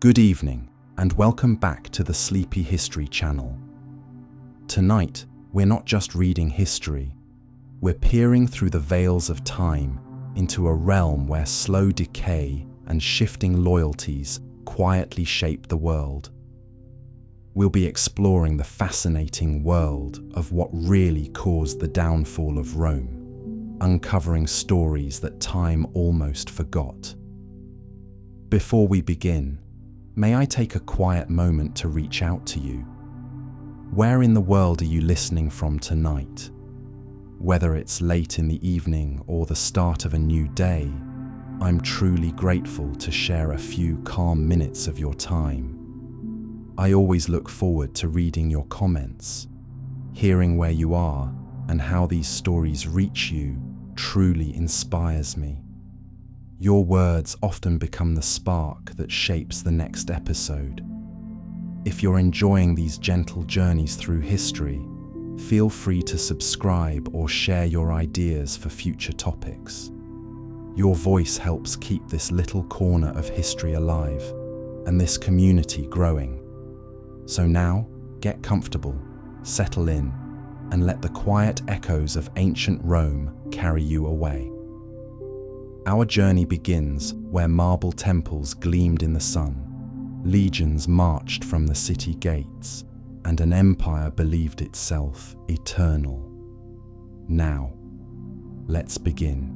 Good evening, and welcome back to the Sleepy History channel. Tonight, we're not just reading history, we're peering through the veils of time into a realm where slow decay and shifting loyalties quietly shape the world. We'll be exploring the fascinating world of what really caused the downfall of Rome, uncovering stories that time almost forgot. Before we begin, may I take a quiet moment to reach out to you? Where in the world are you listening from tonight? Whether it's late in the evening or the start of a new day, I'm truly grateful to share a few calm minutes of your time. I always look forward to reading your comments. Hearing where you are and how these stories reach you truly inspires me. Your words often become the spark that shapes the next episode. If you're enjoying these gentle journeys through history, feel free to subscribe or share your ideas for future topics. Your voice helps keep this little corner of history alive and this community growing. So now, get comfortable, settle in, and let the quiet echoes of ancient Rome carry you away. Our journey begins where marble temples gleamed in the sun, legions marched from the city gates, and an empire believed itself eternal. Now, let's begin.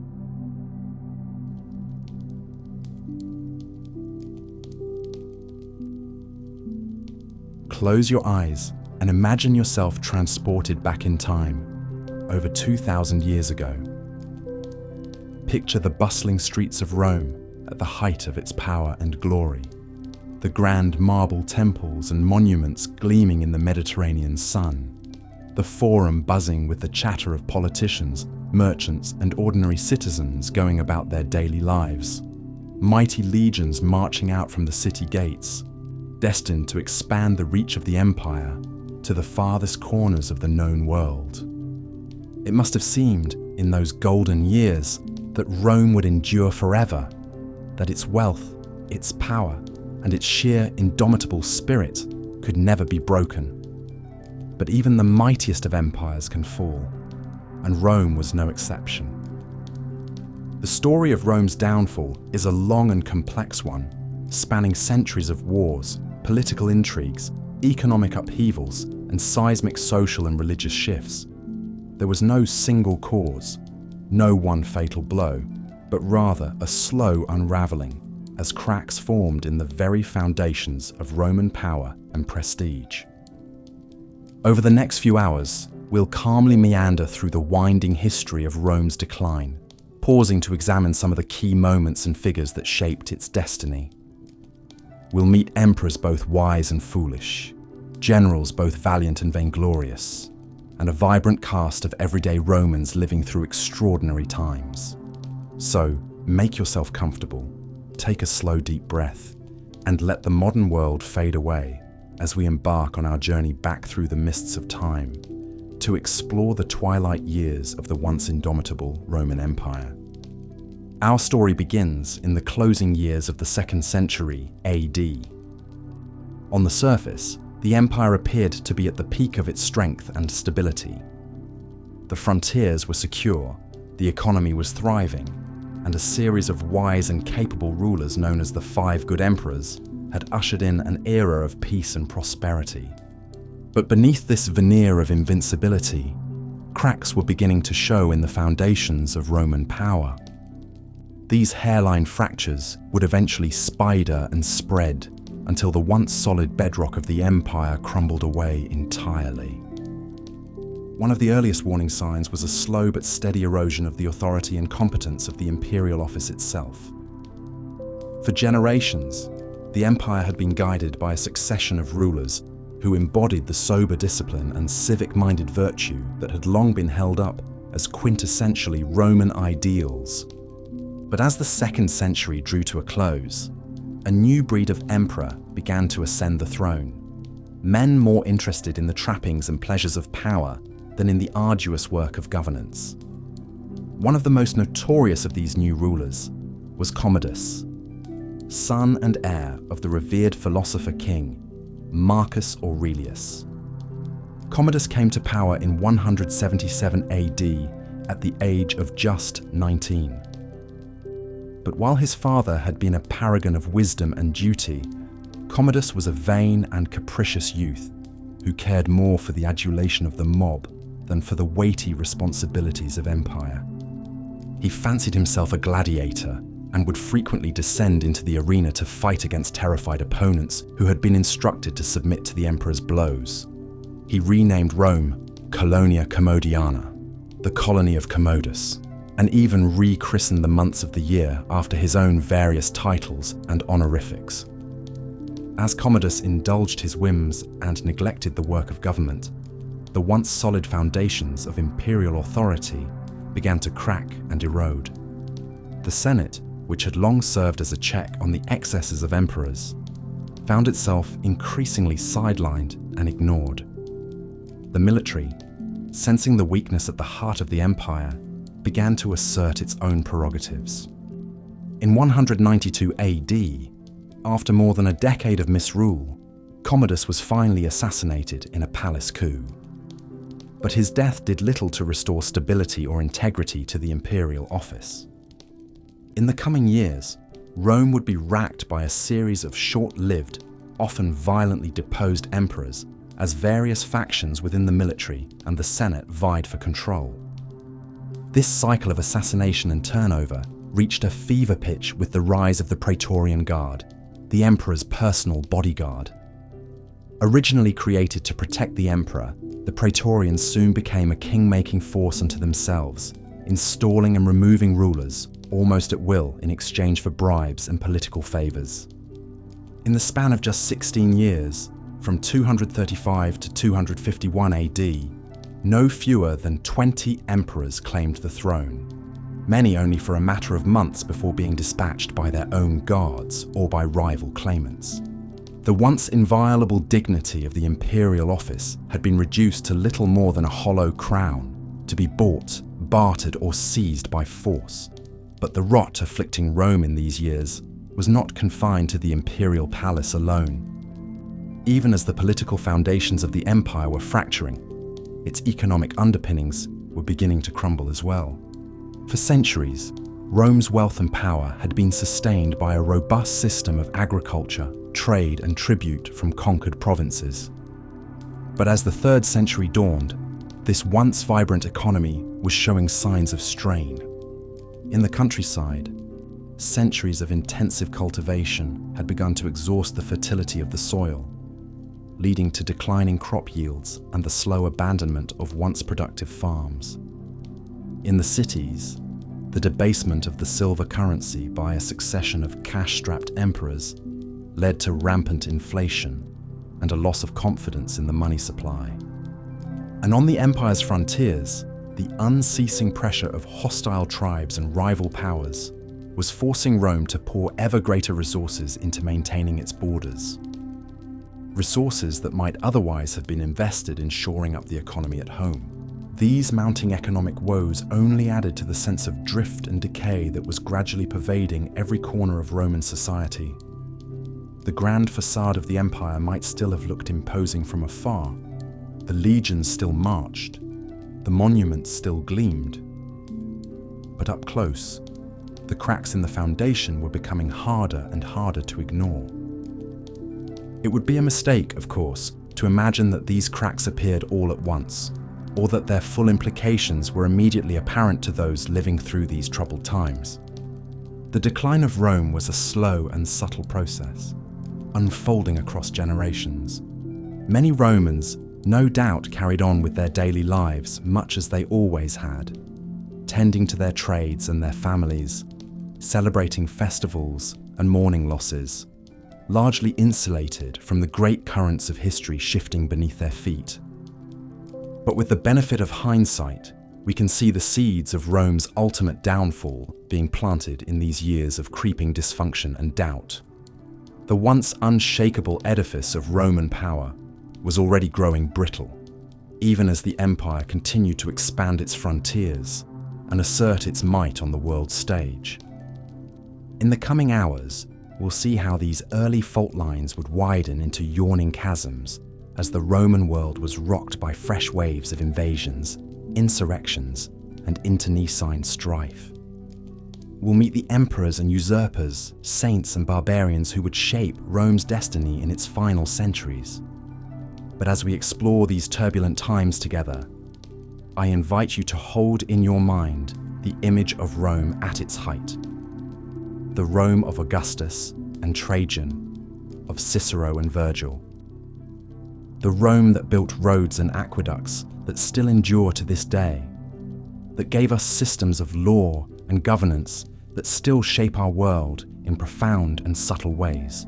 Close your eyes and imagine yourself transported back in time, over 2,000 years ago. Picture the bustling streets of Rome at the height of its power and glory, the grand marble temples and monuments gleaming in the Mediterranean sun, the forum buzzing with the chatter of politicians, merchants, and ordinary citizens going about their daily lives, mighty legions marching out from the city gates, destined to expand the reach of the empire to the farthest corners of the known world. It must have seemed, in those golden years, that Rome would endure forever, that its wealth, its power, and its sheer indomitable spirit could never be broken. But even the mightiest of empires can fall, and Rome was no exception. The story of Rome's downfall is a long and complex one, spanning centuries of wars, political intrigues, economic upheavals, and seismic social and religious shifts. There was no single cause, no one fatal blow, but rather a slow unraveling as cracks formed in the very foundations of Roman power and prestige. Over the next few hours, we'll calmly meander through the winding history of Rome's decline, pausing to examine some of the key moments and figures that shaped its destiny. We'll meet emperors both wise and foolish, generals both valiant and vainglorious, and a vibrant cast of everyday Romans living through extraordinary times. So, make yourself comfortable, take a slow deep breath, and let the modern world fade away as we embark on our journey back through the mists of time to explore the twilight years of the once indomitable Roman Empire. Our story begins in the closing years of the 2nd century AD. On the surface, the empire appeared to be at the peak of its strength and stability. The frontiers were secure, the economy was thriving, and a series of wise and capable rulers known as the 5 Good Emperors had ushered in an era of peace and prosperity. But beneath this veneer of invincibility, cracks were beginning to show in the foundations of Roman power. These hairline fractures would eventually spider and spread until the once solid bedrock of the empire crumbled away entirely. One of the earliest warning signs was a slow but steady erosion of the authority and competence of the imperial office itself. For generations, the empire had been guided by a succession of rulers who embodied the sober discipline and civic-minded virtue that had long been held up as quintessentially Roman ideals. But as the 2nd century drew to a close, a new breed of emperor began to ascend the throne. Men more interested in the trappings and pleasures of power than in the arduous work of governance. One of the most notorious of these new rulers was Commodus. son and heir of the revered philosopher-king Marcus Aurelius. Commodus came to power in 177 AD at the age of just 19. But while his father had been a paragon of wisdom and duty, Commodus was a vain and capricious youth who cared more for the adulation of the mob than for the weighty responsibilities of empire. He fancied himself a gladiator and would frequently descend into the arena to fight against terrified opponents who had been instructed to submit to the emperor's blows. He renamed Rome Colonia Commodiana, the colony of Commodus, and even rechristened the months of the year after his own various titles and honorifics. As Commodus indulged his whims and neglected the work of government, the once solid foundations of imperial authority began to crack and erode. The Senate, which had long served as a check on the excesses of emperors, found itself increasingly sidelined and ignored. The military, sensing the weakness at the heart of the empire, began to assert its own prerogatives. In 192 AD, after more than a decade of misrule, Commodus was finally assassinated in a palace coup. But his death did little to restore stability or integrity to the imperial office. In the coming years, Rome would be racked by a series of short-lived, often violently deposed emperors as various factions within the military and the Senate vied for control. This cycle of assassination and turnover reached a fever pitch with the rise of the Praetorian Guard, the emperor's personal bodyguard. Originally created to protect the emperor, the Praetorians soon became a king-making force unto themselves, installing and removing rulers almost at will in exchange for bribes and political favors. In the span of just 16 years, from 235 to 251 AD, no fewer than 20 emperors claimed the throne, many only for a matter of months before being dispatched by their own guards or by rival claimants. The once inviolable dignity of the imperial office had been reduced to little more than a hollow crown, to be bought, bartered, or seized by force. But the rot afflicting Rome in these years was not confined to the imperial palace alone. Even as the political foundations of the empire were fracturing, its economic underpinnings were beginning to crumble as well. For centuries, Rome's wealth and power had been sustained by a robust system of agriculture, trade, and tribute from conquered provinces. But as the 3rd century dawned, this once vibrant economy was showing signs of strain. In the countryside, centuries of intensive cultivation had begun to exhaust the fertility of the soil, leading to declining crop yields and the slow abandonment of once productive farms. In the cities, the debasement of the silver currency by a succession of cash-strapped emperors led to rampant inflation and a loss of confidence in the money supply. And on the empire's frontiers, the unceasing pressure of hostile tribes and rival powers was forcing Rome to pour ever greater resources into maintaining its borders. Resources that might otherwise have been invested in shoring up the economy at home. These mounting economic woes only added to the sense of drift and decay that was gradually pervading every corner of Roman society. The grand facade of the empire might still have looked imposing from afar. The legions still marched. The monuments still gleamed. But up close, the cracks in the foundation were becoming harder and harder to ignore. It would be a mistake, of course, to imagine that these cracks appeared all at once, or that their full implications were immediately apparent to those living through these troubled times. The decline of Rome was a slow and subtle process, unfolding across generations. Many Romans no doubt carried on with their daily lives much as they always had, tending to their trades and their families, celebrating festivals and mourning losses, largely insulated from the great currents of history shifting beneath their feet. But with the benefit of hindsight, we can see the seeds of Rome's ultimate downfall being planted in these years of creeping dysfunction and doubt. The once unshakable edifice of Roman power was already growing brittle, even as the empire continued to expand its frontiers and assert its might on the world stage. In the coming hours, we'll see how these early fault lines would widen into yawning chasms as the Roman world was rocked by fresh waves of invasions, insurrections, and internecine strife. We'll meet the emperors and usurpers, saints and barbarians who would shape Rome's destiny in its final centuries. But as we explore these turbulent times together, I invite you to hold in your mind the image of Rome at its height. The Rome of Augustus and Trajan, of Cicero and Virgil. The Rome that built roads and aqueducts that still endure to this day, that gave us systems of law and governance that still shape our world in profound and subtle ways.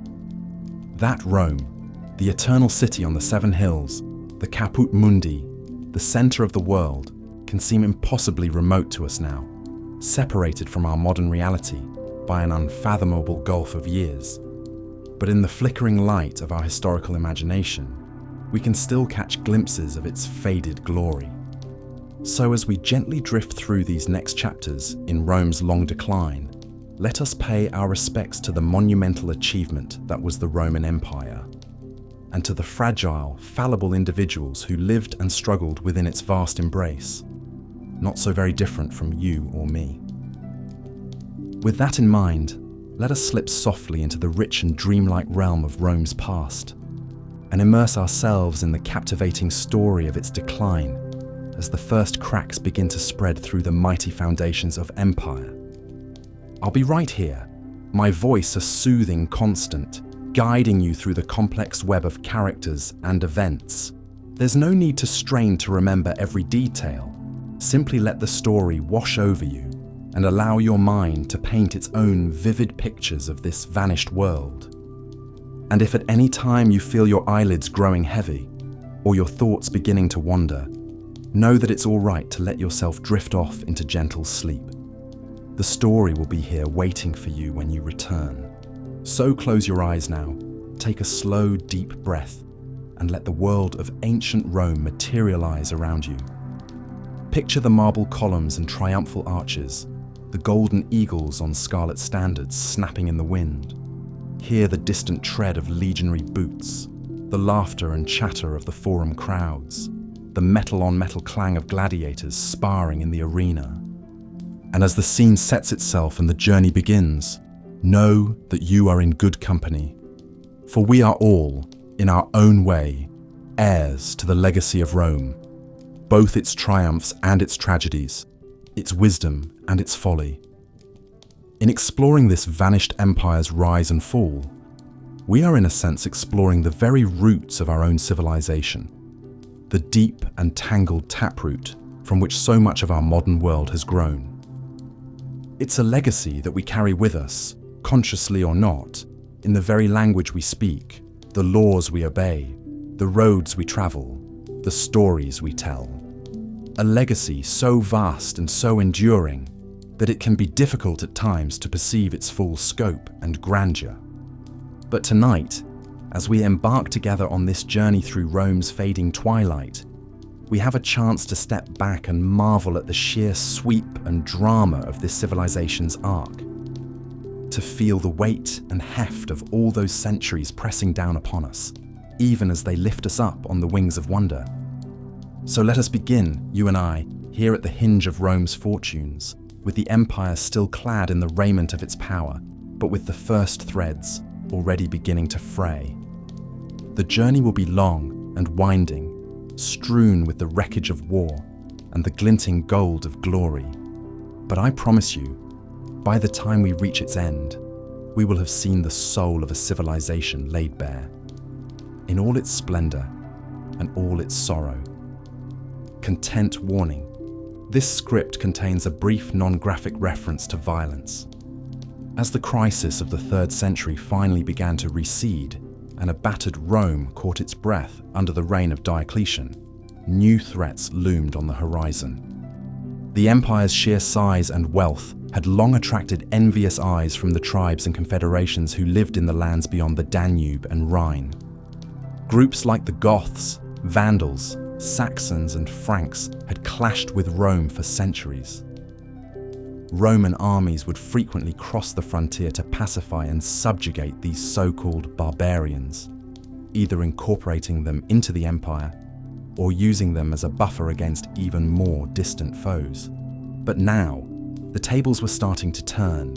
That Rome, the eternal city on the seven hills, the Caput Mundi, the center of the world, can seem impossibly remote to us now, separated from our modern reality by an unfathomable gulf of years. But in the flickering light of our historical imagination, we can still catch glimpses of its faded glory. So as we gently drift through these next chapters in Rome's long decline, let us pay our respects to the monumental achievement that was the Roman Empire, and to the fragile, fallible individuals who lived and struggled within its vast embrace, not so very different from you or me. With that in mind, let us slip softly into the rich and dreamlike realm of Rome's past, and immerse ourselves in the captivating story of its decline as the first cracks begin to spread through the mighty foundations of empire. I'll be right here, my voice a soothing constant, guiding you through the complex web of characters and events. There's no need to strain to remember every detail. Simply let the story wash over you and allow your mind to paint its own vivid pictures of this vanished world. And if at any time you feel your eyelids growing heavy or your thoughts beginning to wander, know that it's all right to let yourself drift off into gentle sleep. The story will be here waiting for you when you return. So close your eyes now, take a slow, deep breath, and let the world of ancient Rome materialize around you. Picture the marble columns and triumphal arches, the golden eagles on scarlet standards snapping in the wind. Hear the distant tread of legionary boots, the laughter and chatter of the forum crowds, the metal-on-metal clang of gladiators sparring in the arena. And as the scene sets itself and the journey begins, know that you are in good company. For we are all, in our own way, heirs to the legacy of Rome, both its triumphs and its tragedies, its wisdom and its folly. In exploring this vanished empire's rise and fall, we are in a sense exploring the very roots of our own civilization, the deep and tangled taproot from which so much of our modern world has grown. It's a legacy that we carry with us, consciously or not, in the very language we speak, the laws we obey, the roads we travel, the stories we tell. A legacy so vast and so enduring that it can be difficult at times to perceive its full scope and grandeur. But tonight, as we embark together on this journey through Rome's fading twilight, we have a chance to step back and marvel at the sheer sweep and drama of this civilization's arc, to feel the weight and heft of all those centuries pressing down upon us, even as they lift us up on the wings of wonder. So let us begin, you and I, here at the hinge of Rome's fortunes, with the empire still clad in the raiment of its power, but with the first threads already beginning to fray. The journey will be long and winding, strewn with the wreckage of war and the glinting gold of glory. But I promise you, by the time we reach its end, we will have seen the soul of a civilization laid bare, in all its splendor and all its sorrow. Content warning. This script contains a brief non-graphic reference to violence. As the crisis of the 3rd century finally began to recede, and a battered Rome caught its breath under the reign of Diocletian, new threats loomed on the horizon. The empire's sheer size and wealth had long attracted envious eyes from the tribes and confederations who lived in the lands beyond the Danube and Rhine. Groups like the Goths, Vandals, Saxons and Franks had clashed with Rome for centuries. Roman armies would frequently cross the frontier to pacify and subjugate these so-called barbarians, either incorporating them into the empire or using them as a buffer against even more distant foes. But now, the tables were starting to turn.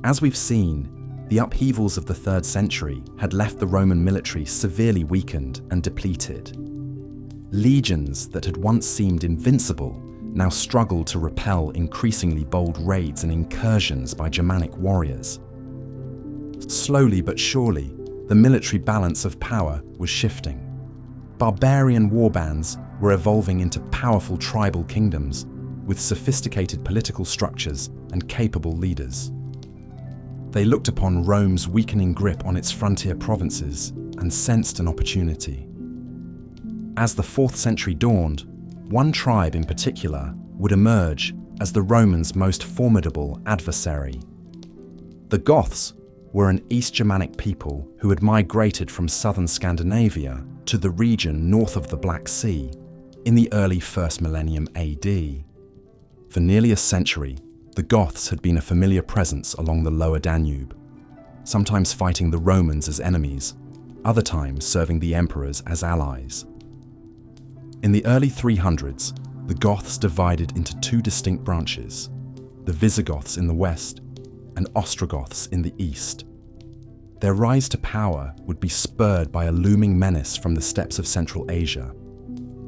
As we've seen, the upheavals of the 3rd century had left the Roman military severely weakened and depleted. Legions that had once seemed invincible now struggled to repel increasingly bold raids and incursions by Germanic warriors. Slowly but surely, the military balance of power was shifting. Barbarian warbands were evolving into powerful tribal kingdoms with sophisticated political structures and capable leaders. They looked upon Rome's weakening grip on its frontier provinces and sensed an opportunity. As the 4th century dawned, one tribe in particular would emerge as the Romans' most formidable adversary. The Goths were an East Germanic people who had migrated from southern Scandinavia to the region north of the Black Sea in the early 1st millennium AD. For nearly a century, the Goths had been a familiar presence along the lower Danube, sometimes fighting the Romans as enemies, other times serving the emperors as allies. In the early 300s, the Goths divided into 2 distinct branches, the Visigoths in the west and Ostrogoths in the east. Their rise to power would be spurred by a looming menace from the steppes of Central Asia.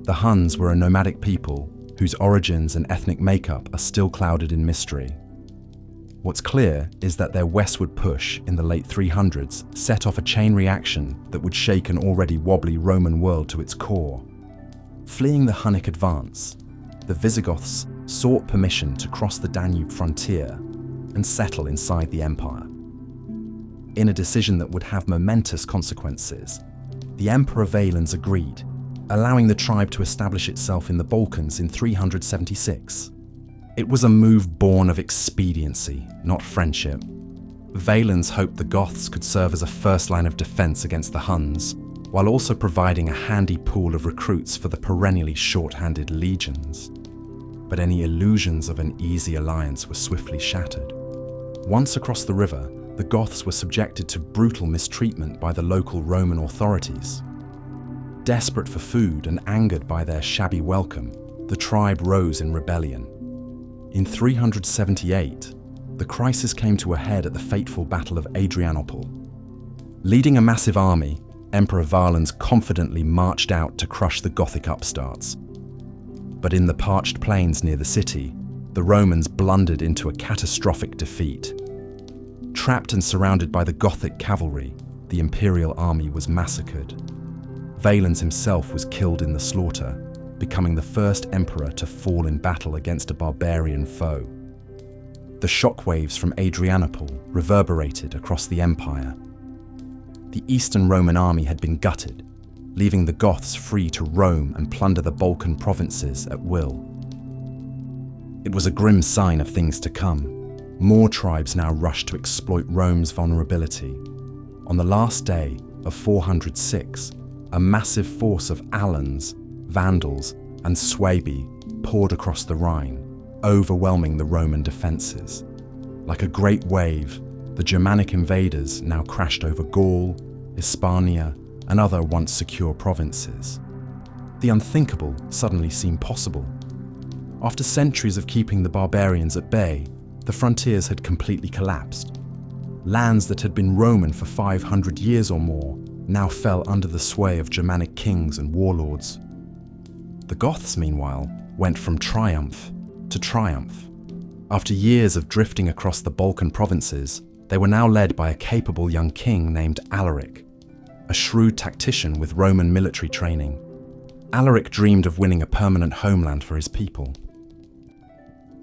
The Huns were a nomadic people whose origins and ethnic makeup are still clouded in mystery. What's clear is that their westward push in the late 300s set off a chain reaction that would shake an already wobbly Roman world to its core. Fleeing the Hunnic advance, the Visigoths sought permission to cross the Danube frontier and settle inside the empire. In a decision that would have momentous consequences, the Emperor Valens agreed, allowing the tribe to establish itself in the Balkans in 376. It was a move born of expediency, not friendship. Valens hoped the Goths could serve as a first line of defense against the Huns, while also providing a handy pool of recruits for the perennially short-handed legions. But any illusions of an easy alliance were swiftly shattered. Once across the river, the Goths were subjected to brutal mistreatment by the local Roman authorities. Desperate for food and angered by their shabby welcome, the tribe rose in rebellion. In 378, the crisis came to a head at the fateful Battle of Adrianople. Leading a massive army, Emperor Valens confidently marched out to crush the Gothic upstarts. But in the parched plains near the city, the Romans blundered into a catastrophic defeat. Trapped and surrounded by the Gothic cavalry, the imperial army was massacred. Valens himself was killed in the slaughter, becoming the first emperor to fall in battle against a barbarian foe. The shockwaves from Adrianople reverberated across the empire. The Eastern Roman army had been gutted, leaving the Goths free to roam and plunder the Balkan provinces at will. It was a grim sign of things to come. More tribes now rushed to exploit Rome's vulnerability. On the last day of 406, a massive force of Alans, Vandals, and Suebi poured across the Rhine, overwhelming the Roman defences. Like a great wave, the Germanic invaders now crashed over Gaul, Hispania, and other once secure provinces. The unthinkable suddenly seemed possible. After centuries of keeping the barbarians at bay, the frontiers had completely collapsed. Lands that had been Roman for 500 years or more now fell under the sway of Germanic kings and warlords. The Goths, meanwhile, went from triumph to triumph. After years of drifting across the Balkan provinces, they were now led by a capable young king named Alaric, a shrewd tactician with Roman military training. Alaric dreamed of winning a permanent homeland for his people.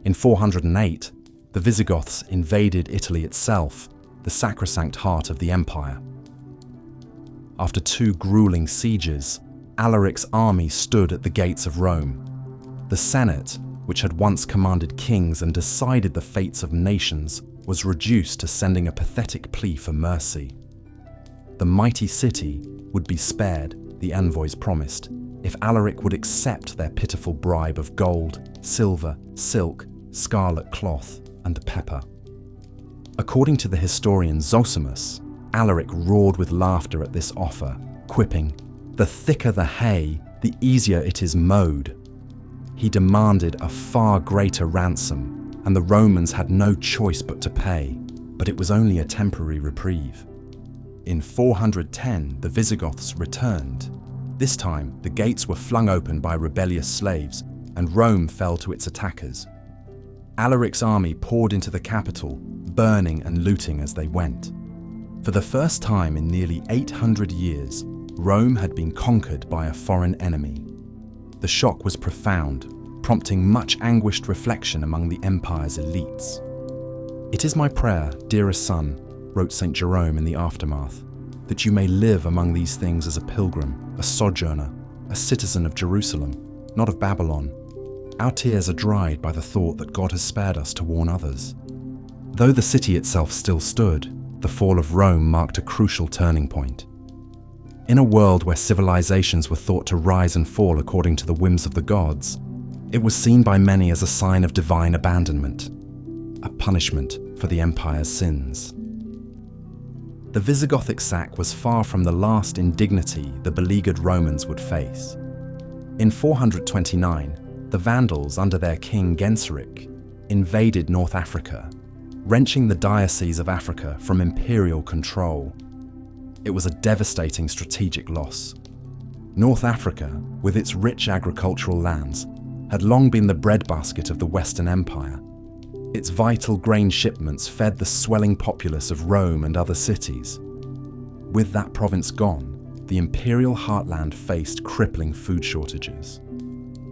In 408, the Visigoths invaded Italy itself, the sacrosanct heart of the empire. After 2 grueling sieges, Alaric's army stood at the gates of Rome. The Senate, which had once commanded kings and decided the fates of nations, was reduced to sending a pathetic plea for mercy. The mighty city would be spared, the envoys promised, if Alaric would accept their pitiful bribe of gold, silver, silk, scarlet cloth, and pepper. According to the historian Zosimus, Alaric roared with laughter at this offer, quipping, "The thicker the hay, the easier it is mowed." He demanded a far greater ransom, and the Romans had no choice but to pay, but it was only a temporary reprieve. In 410, the Visigoths returned. This time, the gates were flung open by rebellious slaves, and Rome fell to its attackers. Alaric's army poured into the capital, burning and looting as they went. For the first time in nearly 800 years, Rome had been conquered by a foreign enemy. The shock was profound, prompting much anguished reflection among the empire's elites. "It is my prayer, dearest son," wrote St. Jerome in the aftermath, "that you may live among these things as a pilgrim, a sojourner, a citizen of Jerusalem, not of Babylon. Our tears are dried by the thought that God has spared us to warn others." Though the city itself still stood, the fall of Rome marked a crucial turning point. In a world where civilizations were thought to rise and fall according to the whims of the gods, it was seen by many as a sign of divine abandonment, a punishment for the empire's sins. The Visigothic sack was far from the last indignity the beleaguered Romans would face. In 429, the Vandals under their king Genseric invaded North Africa, wrenching the Diocese of Africa from imperial control. It was a devastating strategic loss. North Africa, with its rich agricultural lands, had long been the breadbasket of the Western Empire. Its vital grain shipments fed the swelling populace of Rome and other cities. With that province gone, the imperial heartland faced crippling food shortages.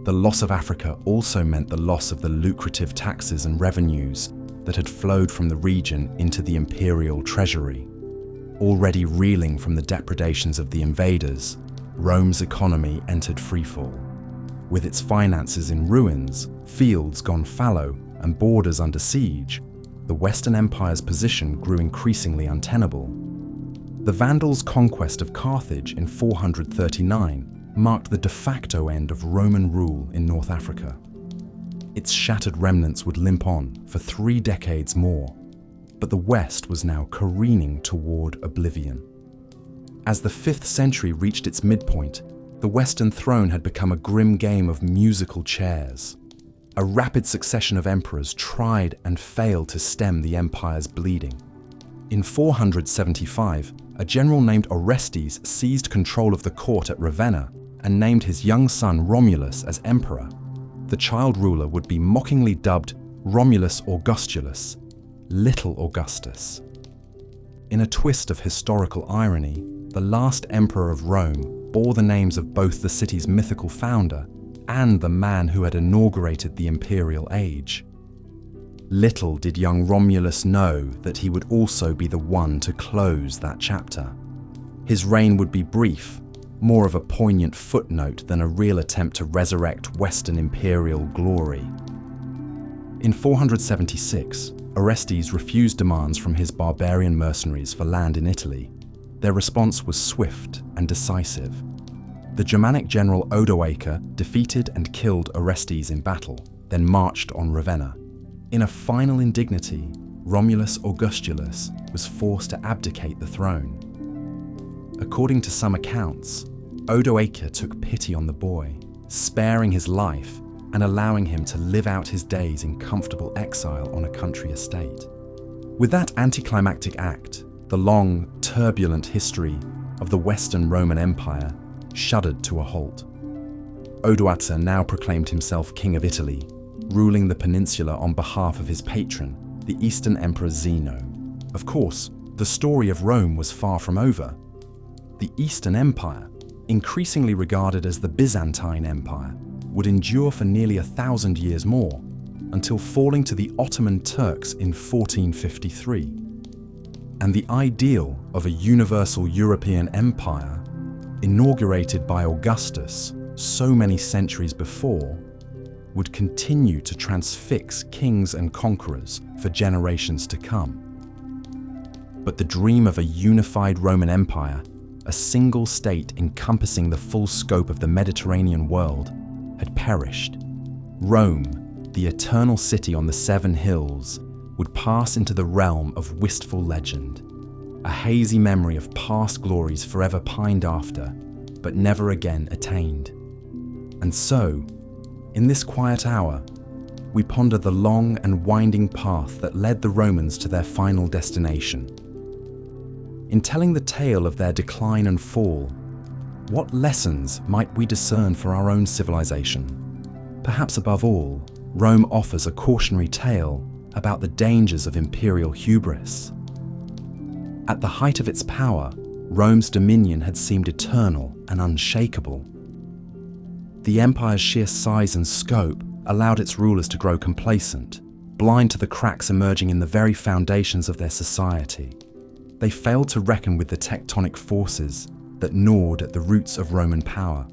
The loss of Africa also meant the loss of the lucrative taxes and revenues that had flowed from the region into the imperial treasury. Already reeling from the depredations of the invaders, Rome's economy entered freefall. With its finances in ruins, fields gone fallow, and borders under siege, the Western Empire's position grew increasingly untenable. The Vandals' conquest of Carthage in 439 marked the de facto end of Roman rule in North Africa. Its shattered remnants would limp on for 3 decades more, but the West was now careening toward oblivion. As the 5th century reached its midpoint, the Western throne had become a grim game of musical chairs. A rapid succession of emperors tried and failed to stem the empire's bleeding. In 475, a general named Orestes seized control of the court at Ravenna and named his young son Romulus as emperor. The child ruler would be mockingly dubbed Romulus Augustulus, Little Augustus. In a twist of historical irony, the last emperor of Rome bore the names of both the city's mythical founder and the man who had inaugurated the imperial age. Little did young Romulus know that he would also be the one to close that chapter. His reign would be brief, more of a poignant footnote than a real attempt to resurrect Western imperial glory. In 476, Orestes refused demands from his barbarian mercenaries for land in Italy. Their response was swift and decisive. The Germanic general Odoacer defeated and killed Orestes in battle, then marched on Ravenna. In a final indignity, Romulus Augustulus was forced to abdicate the throne. According to some accounts, Odoacer took pity on the boy, sparing his life and allowing him to live out his days in comfortable exile on a country estate. With that anticlimactic act, the long, turbulent history of the Western Roman Empire shuddered to a halt. Odoacer now proclaimed himself King of Italy, ruling the peninsula on behalf of his patron, the Eastern Emperor Zeno. Of course, the story of Rome was far from over. The Eastern Empire, increasingly regarded as the Byzantine Empire, would endure for nearly 1,000 years more, until falling to the Ottoman Turks in 1453. And the ideal of a universal European empire, inaugurated by Augustus so many centuries before, would continue to transfix kings and conquerors for generations to come. But the dream of a unified Roman Empire, a single state encompassing the full scope of the Mediterranean world, had perished. Rome, the eternal city on the 7 hills, would pass into the realm of wistful legend, a hazy memory of past glories forever pined after, but never again attained. And so, in this quiet hour, we ponder the long and winding path that led the Romans to their final destination. In telling the tale of their decline and fall, what lessons might we discern for our own civilization? Perhaps above all, Rome offers a cautionary tale about the dangers of imperial hubris. At the height of its power, Rome's dominion had seemed eternal and unshakable. The empire's sheer size and scope allowed its rulers to grow complacent, blind to the cracks emerging in the very foundations of their society. They failed to reckon with the tectonic forces that gnawed at the roots of Roman power,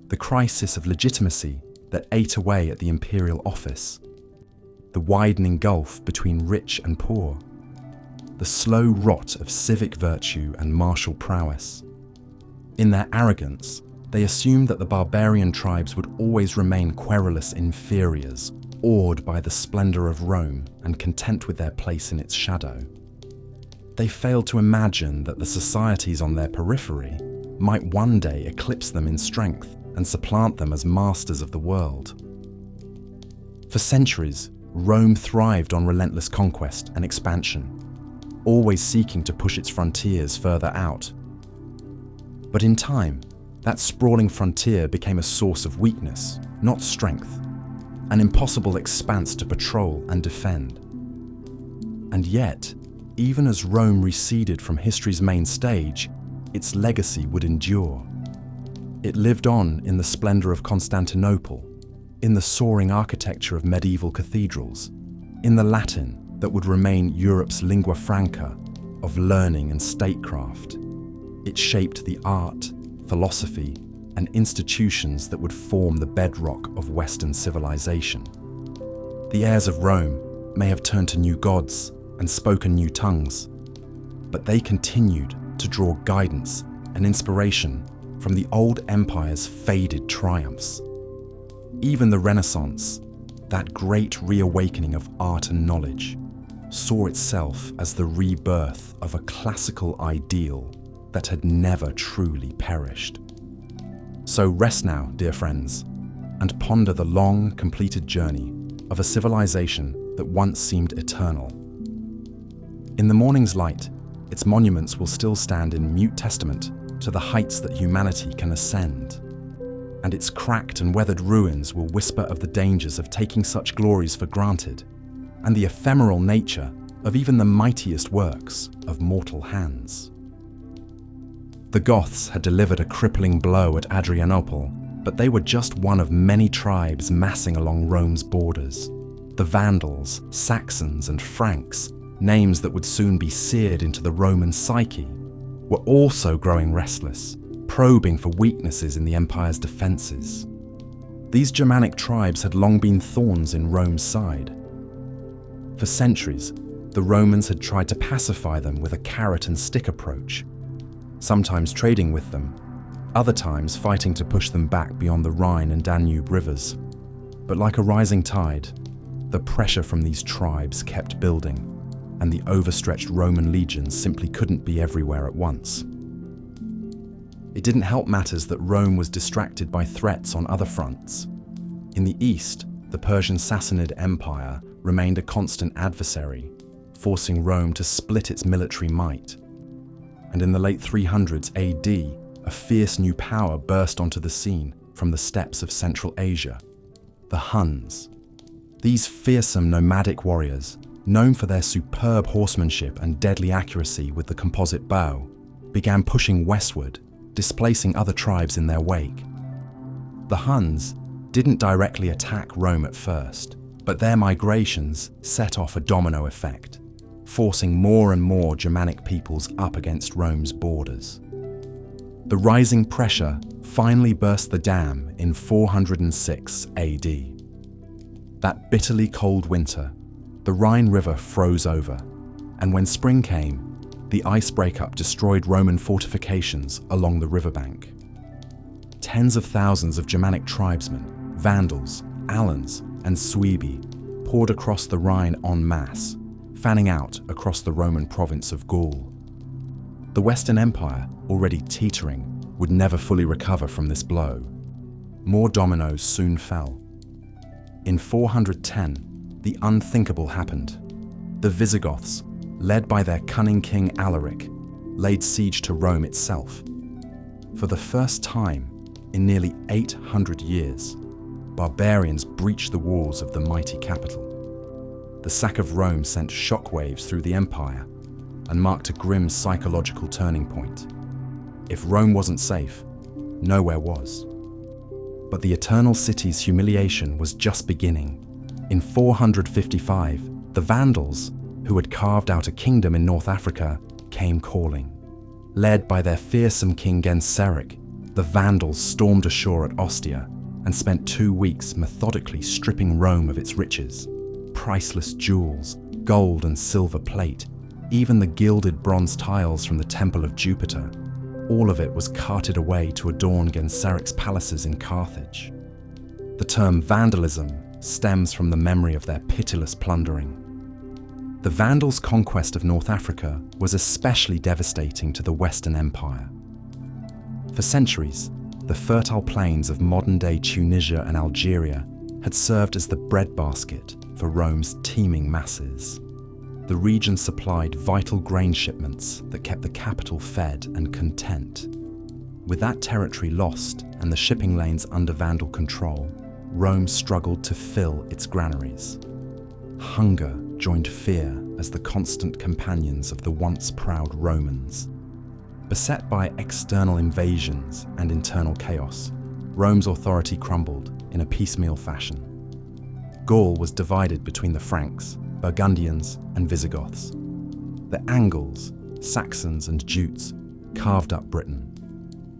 the crisis of legitimacy that ate away at the imperial office, the widening gulf between rich and poor, the slow rot of civic virtue and martial prowess. In their arrogance, they assumed that the barbarian tribes would always remain querulous inferiors, awed by the splendor of Rome and content with their place in its shadow. They failed to imagine that the societies on their periphery might one day eclipse them in strength and supplant them as masters of the world. For centuries, Rome thrived on relentless conquest and expansion, always seeking to push its frontiers further out. But in time, that sprawling frontier became a source of weakness, not strength, an impossible expanse to patrol and defend. And yet, even as Rome receded from history's main stage, its legacy would endure. It lived on in the splendor of Constantinople, in the soaring architecture of medieval cathedrals, in the Latin that would remain Europe's lingua franca of learning and statecraft. It shaped the art, philosophy, and institutions that would form the bedrock of Western civilization. The heirs of Rome may have turned to new gods and spoken new tongues, but they continued to draw guidance and inspiration from the old empire's faded triumphs. Even the Renaissance, that great reawakening of art and knowledge, saw itself as the rebirth of a classical ideal that had never truly perished. So rest now, dear friends, and ponder the long, completed journey of a civilization that once seemed eternal. In the morning's light, its monuments will still stand in mute testament to the heights that humanity can ascend, and its cracked and weathered ruins will whisper of the dangers of taking such glories for granted, and the ephemeral nature of even the mightiest works of mortal hands. The Goths had delivered a crippling blow at Adrianople, but they were just one of many tribes massing along Rome's borders. The Vandals, Saxons, and Franks, names that would soon be seared into the Roman psyche, were also growing restless, probing for weaknesses in the empire's defenses. These Germanic tribes had long been thorns in Rome's side. For centuries, the Romans had tried to pacify them with a carrot and stick approach, sometimes trading with them, other times fighting to push them back beyond the Rhine and Danube rivers. But like a rising tide, the pressure from these tribes kept building, and the overstretched Roman legions simply couldn't be everywhere at once. It didn't help matters that Rome was distracted by threats on other fronts. In the east, the Persian Sassanid Empire remained a constant adversary, forcing Rome to split its military might. And in the late 300s AD, a fierce new power burst onto the scene from the steppes of Central Asia: the Huns. These fearsome nomadic warriors, known for their superb horsemanship and deadly accuracy with the composite bow, began pushing westward, displacing other tribes in their wake. The Huns didn't directly attack Rome at first, but their migrations set off a domino effect, forcing more and more Germanic peoples up against Rome's borders. The rising pressure finally burst the dam in 406 AD. That bitterly cold winter, the Rhine River froze over, and when spring came, the ice breakup destroyed Roman fortifications along the riverbank. Tens of thousands of Germanic tribesmen, Vandals, Alans, and Suebi poured across the Rhine en masse, fanning out across the Roman province of Gaul. The Western Empire, already teetering, would never fully recover from this blow. More dominoes soon fell. In 410, the unthinkable happened. The Visigoths, led by their cunning king Alaric, laid siege to Rome itself. For the first time in nearly 800 years, barbarians breached the walls of the mighty capital. The sack of Rome sent shockwaves through the empire and marked a grim psychological turning point. If Rome wasn't safe, nowhere was. But the Eternal City's humiliation was just beginning. In 455, the Vandals, who had carved out a kingdom in North Africa, came calling. Led by their fearsome king Genseric, the Vandals stormed ashore at Ostia and spent 2 weeks methodically stripping Rome of its riches. Priceless jewels, gold and silver plate, even the gilded bronze tiles from the Temple of Jupiter, all of it was carted away to adorn Genseric's palaces in Carthage. The term vandalism stems from the memory of their pitiless plundering. The Vandals' conquest of North Africa was especially devastating to the Western Empire. For centuries, the fertile plains of modern-day Tunisia and Algeria had served as the breadbasket for Rome's teeming masses. The region supplied vital grain shipments that kept the capital fed and content. With that territory lost and the shipping lanes under Vandal control, Rome struggled to fill its granaries. Hunger joined fear as the constant companions of the once proud Romans. Beset by external invasions and internal chaos, Rome's authority crumbled in a piecemeal fashion. Gaul was divided between the Franks, Burgundians and Visigoths. The Angles, Saxons and Jutes carved up Britain.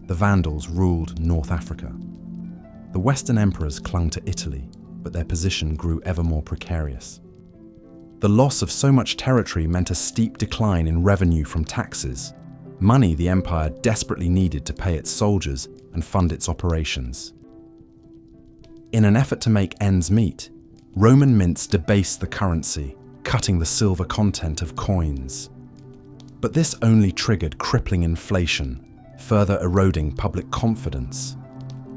The Vandals ruled North Africa. The Western emperors clung to Italy, but their position grew ever more precarious. The loss of so much territory meant a steep decline in revenue from taxes, money the empire desperately needed to pay its soldiers and fund its operations. In an effort to make ends meet, Roman mints debased the currency, cutting the silver content of coins. But this only triggered crippling inflation, further eroding public confidence.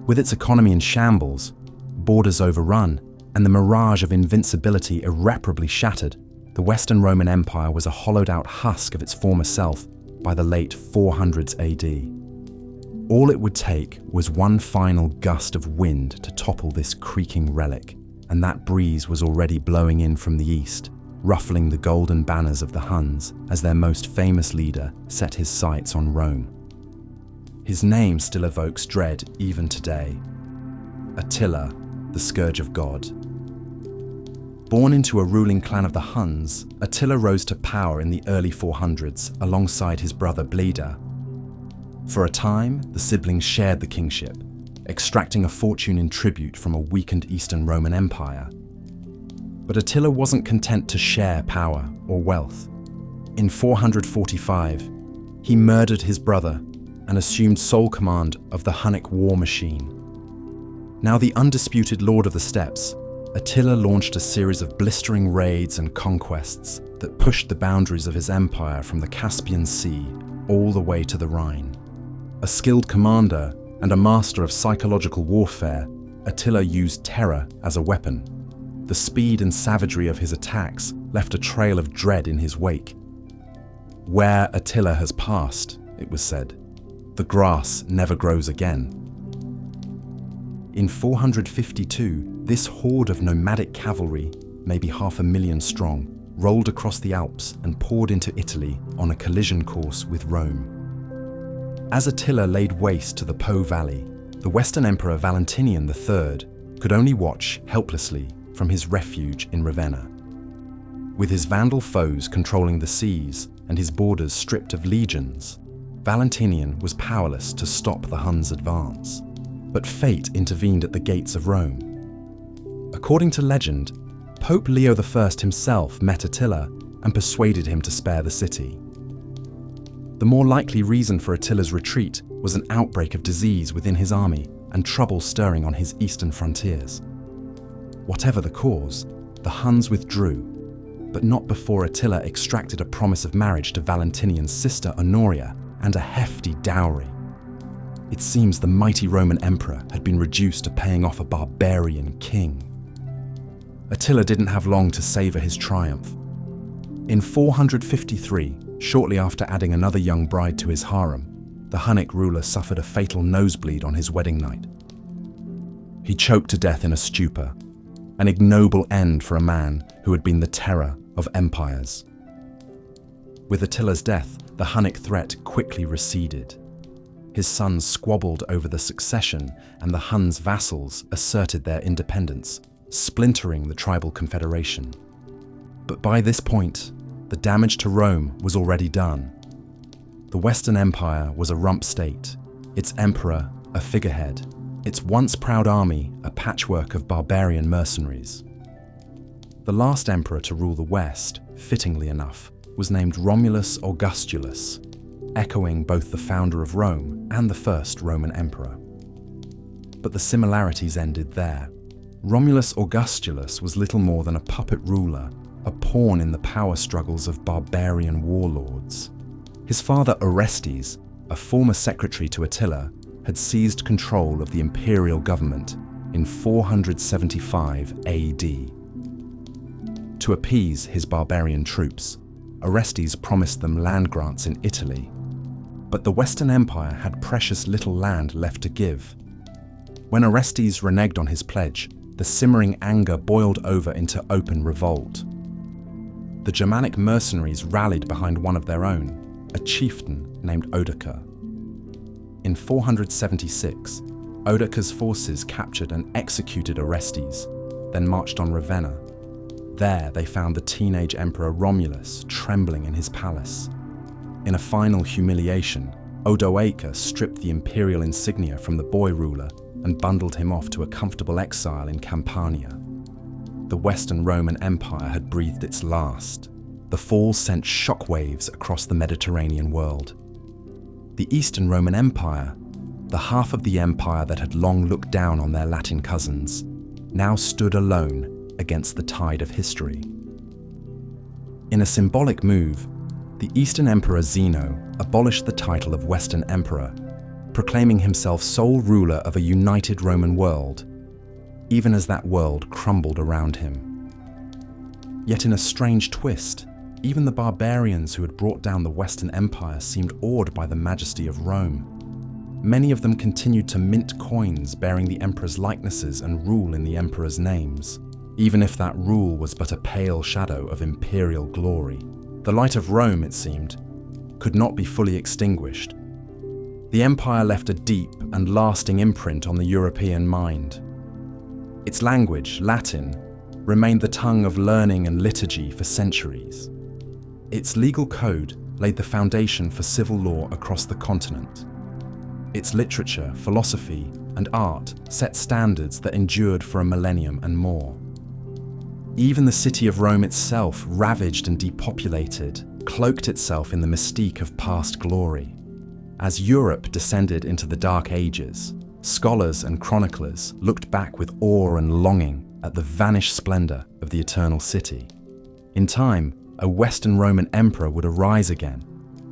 With its economy in shambles, borders overrun, and the mirage of invincibility irreparably shattered, the Western Roman Empire was a hollowed-out husk of its former self by the late 400s AD. All it would take was one final gust of wind to topple this creaking relic, and that breeze was already blowing in from the east, ruffling the golden banners of the Huns as their most famous leader set his sights on Rome. His name still evokes dread even today. Attila, the Scourge of God. Born into a ruling clan of the Huns, Attila rose to power in the early 400s alongside his brother Bleda. For a time, the siblings shared the kingship, extracting a fortune in tribute from a weakened Eastern Roman Empire. But Attila wasn't content to share power or wealth. In 445, he murdered his brother and assumed sole command of the Hunnic war machine. Now the undisputed lord of the steppes, Attila launched a series of blistering raids and conquests that pushed the boundaries of his empire from the Caspian Sea all the way to the Rhine. A skilled commander and a master of psychological warfare, Attila used terror as a weapon. The speed and savagery of his attacks left a trail of dread in his wake. Where Attila has passed, it was said, the grass never grows again. In 452, this horde of nomadic cavalry, maybe 500,000 strong, rolled across the Alps and poured into Italy on a collision course with Rome. As Attila laid waste to the Po Valley, the Western Emperor Valentinian III could only watch helplessly from his refuge in Ravenna. With his Vandal foes controlling the seas and his borders stripped of legions, Valentinian was powerless to stop the Huns' advance. But fate intervened at the gates of Rome. According to legend, Pope Leo I himself met Attila and persuaded him to spare the city. The more likely reason for Attila's retreat was an outbreak of disease within his army and trouble stirring on his eastern frontiers. Whatever the cause, the Huns withdrew, but not before Attila extracted a promise of marriage to Valentinian's sister Honoria and a hefty dowry. It seems the mighty Roman emperor had been reduced to paying off a barbarian king. Attila didn't have long to savor his triumph. In 453, shortly after adding another young bride to his harem, the Hunnic ruler suffered a fatal nosebleed on his wedding night. He choked to death in a stupor, an ignoble end for a man who had been the terror of empires. With Attila's death, the Hunnic threat quickly receded. His sons squabbled over the succession, and the Huns' vassals asserted their independence, splintering the tribal confederation. But by this point, the damage to Rome was already done. The Western Empire was a rump state, its emperor a figurehead, its once proud army a patchwork of barbarian mercenaries. The last emperor to rule the West, fittingly enough, was named Romulus Augustulus, echoing both the founder of Rome and the first Roman emperor. But the similarities ended there. Romulus Augustulus was little more than a puppet ruler, a pawn in the power struggles of barbarian warlords. His father Orestes, a former secretary to Attila, had seized control of the imperial government in 475 AD. To appease his barbarian troops, Orestes promised them land grants in Italy, but the Western Empire had precious little land left to give. When Orestes reneged on his pledge, the simmering anger boiled over into open revolt. The Germanic mercenaries rallied behind one of their own, a chieftain named Odoacer. In 476, Odoacer's forces captured and executed Orestes, then marched on Ravenna. There they found the teenage Emperor Romulus trembling in his palace. In a final humiliation, Odoacer stripped the imperial insignia from the boy ruler and bundled him off to a comfortable exile in Campania. The Western Roman Empire had breathed its last. The fall sent shockwaves across the Mediterranean world. The Eastern Roman Empire, the half of the empire that had long looked down on their Latin cousins, now stood alone against the tide of history. In a symbolic move, the Eastern Emperor Zeno abolished the title of Western Emperor, proclaiming himself sole ruler of a united Roman world, even as that world crumbled around him. Yet in a strange twist, even the barbarians who had brought down the Western Empire seemed awed by the majesty of Rome. Many of them continued to mint coins bearing the emperor's likenesses and rule in the emperor's names, even if that rule was but a pale shadow of imperial glory. The light of Rome, it seemed, could not be fully extinguished. The empire left a deep and lasting imprint on the European mind. Its language, Latin, remained the tongue of learning and liturgy for centuries. Its legal code laid the foundation for civil law across the continent. Its literature, philosophy, and art set standards that endured for a millennium and more. Even the city of Rome itself, ravaged and depopulated, cloaked itself in the mystique of past glory. As Europe descended into the Dark Ages, scholars and chroniclers looked back with awe and longing at the vanished splendor of the eternal city. In time, a Western Roman emperor would arise again,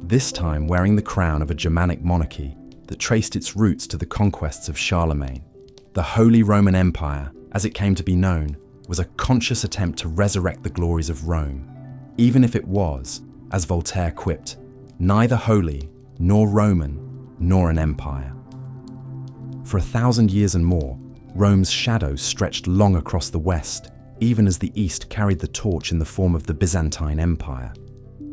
this time wearing the crown of a Germanic monarchy that traced its roots to the conquests of Charlemagne. The Holy Roman Empire, as it came to be known, was a conscious attempt to resurrect the glories of Rome, even if it was, as Voltaire quipped, neither holy, nor Roman, nor an empire. For 1,000 years and more, Rome's shadow stretched long across the West, even as the East carried the torch in the form of the Byzantine Empire.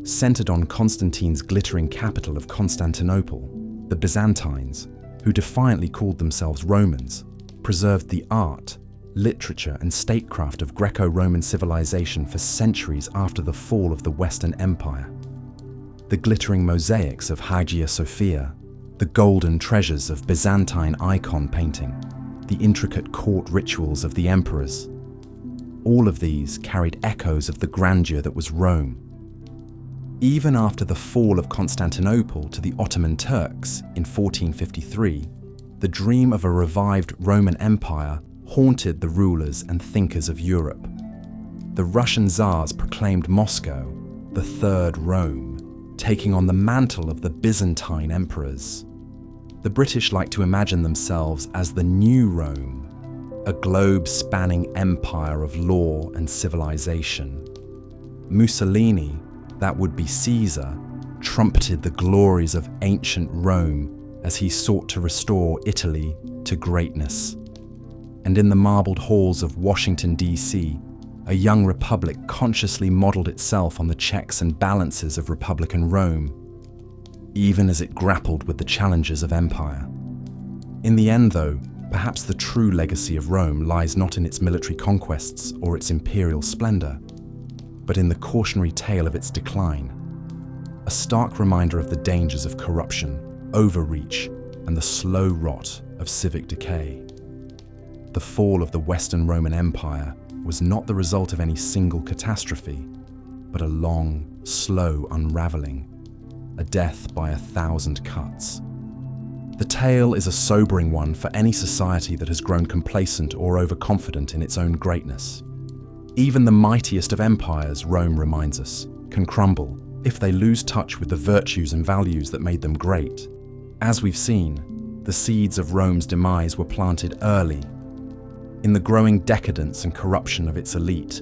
Centered on Constantine's glittering capital of Constantinople, the Byzantines, who defiantly called themselves Romans, preserved the art, literature and statecraft of Greco-Roman civilization for centuries after the fall of the Western Empire. The glittering mosaics of Hagia Sophia, the golden treasures of Byzantine icon painting, the intricate court rituals of the emperors, all of these carried echoes of the grandeur that was Rome. Even after the fall of Constantinople to the Ottoman Turks in 1453, the dream of a revived Roman Empire haunted the rulers and thinkers of Europe. the Russian Tsars proclaimed Moscow the Third Rome, taking on the mantle of the Byzantine emperors. The British like to imagine themselves as the New Rome, a globe-spanning empire of law and civilization. Mussolini, that would be Caesar, trumpeted the glories of ancient Rome as he sought to restore Italy to greatness. And in the marbled halls of Washington, D.C., a young republic consciously modeled itself on the checks and balances of Republican Rome, even as it grappled with the challenges of empire. In the end, though, perhaps the true legacy of Rome lies not in its military conquests or its imperial splendor, but in the cautionary tale of its decline, a stark reminder of the dangers of corruption, overreach, and the slow rot of civic decay. The fall of the Western Roman Empire was not the result of any single catastrophe, but a long, slow unraveling, a death by 1,000 cuts. The tale is a sobering one for any society that has grown complacent or overconfident in its own greatness. Even the mightiest of empires, Rome reminds us, can crumble if they lose touch with the virtues and values that made them great. As we've seen, the seeds of Rome's demise were planted early, in the growing decadence and corruption of its elite,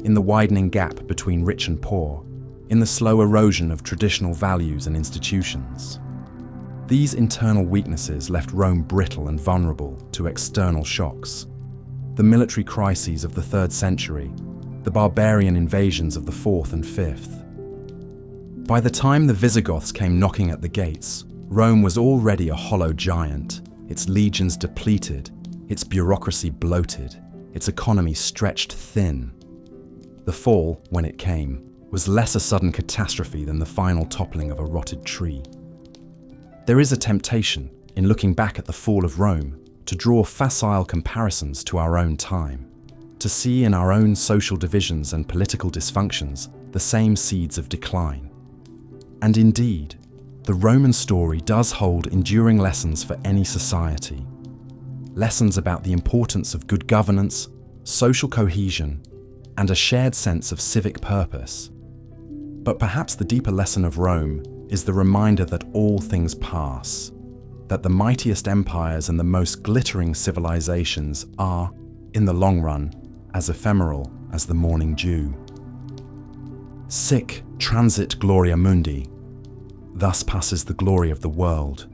in the widening gap between rich and poor, in the slow erosion of traditional values and institutions. These internal weaknesses left Rome brittle and vulnerable to external shocks. The military crises of the 3rd century, the barbarian invasions of the 4th and 5th. By the time the Visigoths came knocking at the gates, Rome was already a hollow giant, its legions depleted, its bureaucracy bloated, its economy stretched thin. The fall, when it came, was less a sudden catastrophe than the final toppling of a rotted tree. There is a temptation, in looking back at the fall of Rome, to draw facile comparisons to our own time, to see in our own social divisions and political dysfunctions the same seeds of decline. And indeed, the Roman story does hold enduring lessons for any society. Lessons about the importance of good governance, social cohesion, and a shared sense of civic purpose. But perhaps the deeper lesson of Rome is the reminder that all things pass, that the mightiest empires and the most glittering civilizations are, in the long run, as ephemeral as the morning dew. Sic transit gloria mundi, thus passes the glory of the world.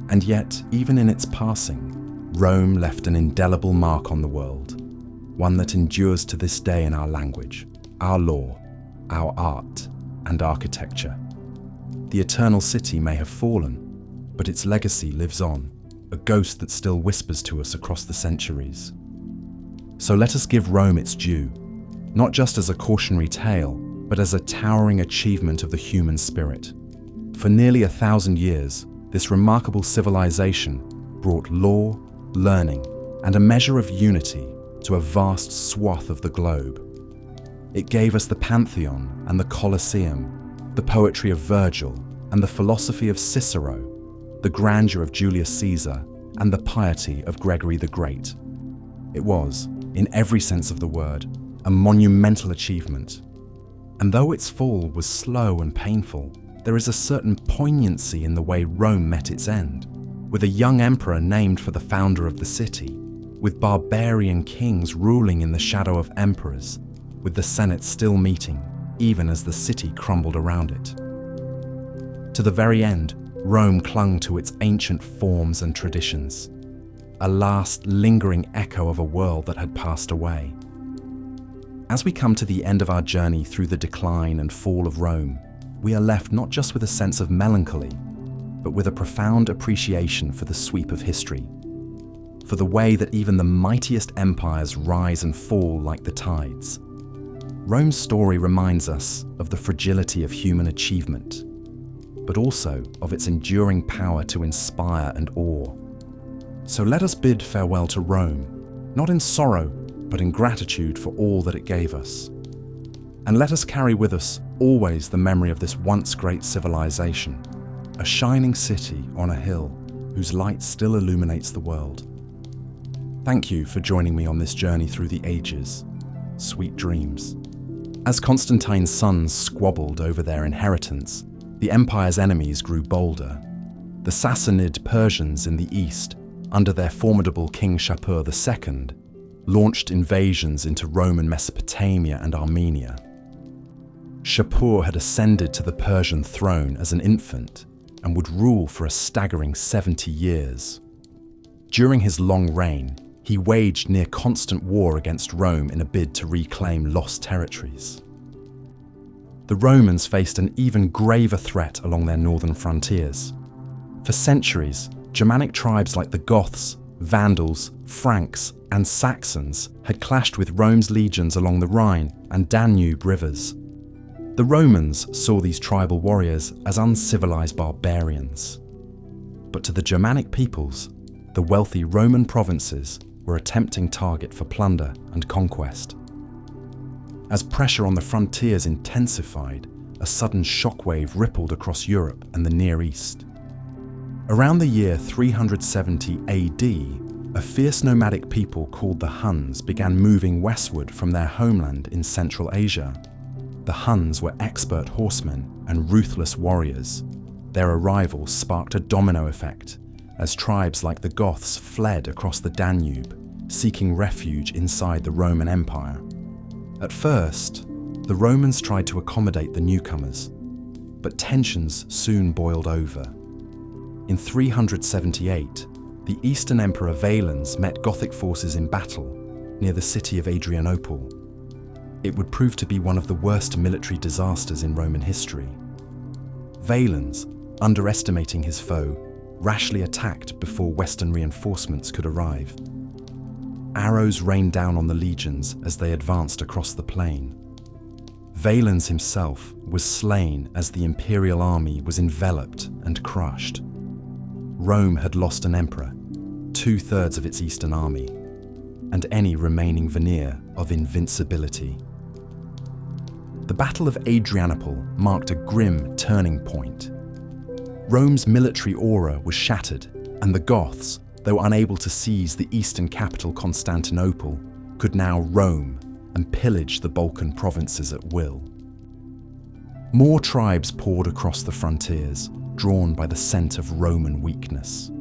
And yet, even in its passing, Rome left an indelible mark on the world, one that endures to this day in our language, our law, our art, and architecture. The eternal city may have fallen, but its legacy lives on, a ghost that still whispers to us across the centuries. So let us give Rome its due, not just as a cautionary tale, but as a towering achievement of the human spirit. For nearly 1,000 years, this remarkable civilization brought law, learning, and a measure of unity to a vast swath of the globe. It gave us the Pantheon and the Colosseum, the poetry of Virgil and the philosophy of Cicero, the grandeur of Julius Caesar and the piety of Gregory the Great. It was, in every sense of the word, a monumental achievement. And though its fall was slow and painful, there is a certain poignancy in the way Rome met its end, with a young emperor named for the founder of the city, with barbarian kings ruling in the shadow of emperors, with the Senate still meeting, even as the city crumbled around it. To the very end, Rome clung to its ancient forms and traditions, a last lingering echo of a world that had passed away. As we come to the end of our journey through the decline and fall of Rome, we are left not just with a sense of melancholy, but with a profound appreciation for the sweep of history, for the way that even the mightiest empires rise and fall like the tides. Rome's story reminds us of the fragility of human achievement, but also of its enduring power to inspire and awe. So let us bid farewell to Rome, not in sorrow, but in gratitude for all that it gave us. And let us carry with us always the memory of this once great civilization, a shining city on a hill whose light still illuminates the world. Thank you for joining me on this journey through the ages. sweet dreams. As Constantine's sons squabbled over their inheritance, the empire's enemies grew bolder. The Sassanid Persians in the east, under their formidable king Shapur II, launched invasions into Roman Mesopotamia and Armenia. Shapur had ascended to the Persian throne as an infant and would rule for a staggering 70 years. During his long reign, he waged near constant war against Rome in a bid to reclaim lost territories. The Romans faced an even graver threat along their northern frontiers. For centuries, Germanic tribes like the Goths, Vandals, Franks, and Saxons had clashed with Rome's legions along the Rhine and Danube rivers. The Romans saw these tribal warriors as uncivilized barbarians. But to the Germanic peoples, the wealthy Roman provinces were a tempting target for plunder and conquest. As pressure on the frontiers intensified, a sudden shockwave rippled across Europe and the Near East. Around the year 370 AD, a fierce nomadic people called the Huns began moving westward from their homeland in Central Asia. The Huns were expert horsemen and ruthless warriors. Their arrival sparked a domino effect, as tribes like the Goths fled across the Danube, seeking refuge inside the Roman Empire. At first, the Romans tried to accommodate the newcomers, but tensions soon boiled over. In 378, the Eastern Emperor Valens met Gothic forces in battle near the city of Adrianople. It would prove to be one of the worst military disasters in Roman history. Valens, underestimating his foe, rashly attacked before Western reinforcements could arrive. Arrows rained down on the legions as they advanced across the plain. Valens himself was slain as the imperial army was enveloped and crushed. Rome had lost an emperor, 2/3 of its eastern army, and any remaining veneer of invincibility. The Battle of Adrianople marked a grim turning point. Rome's military aura was shattered, and the Goths, though unable to seize the eastern capital Constantinople, could now roam and pillage the Balkan provinces at will. More tribes poured across the frontiers, drawn by the scent of Roman weakness.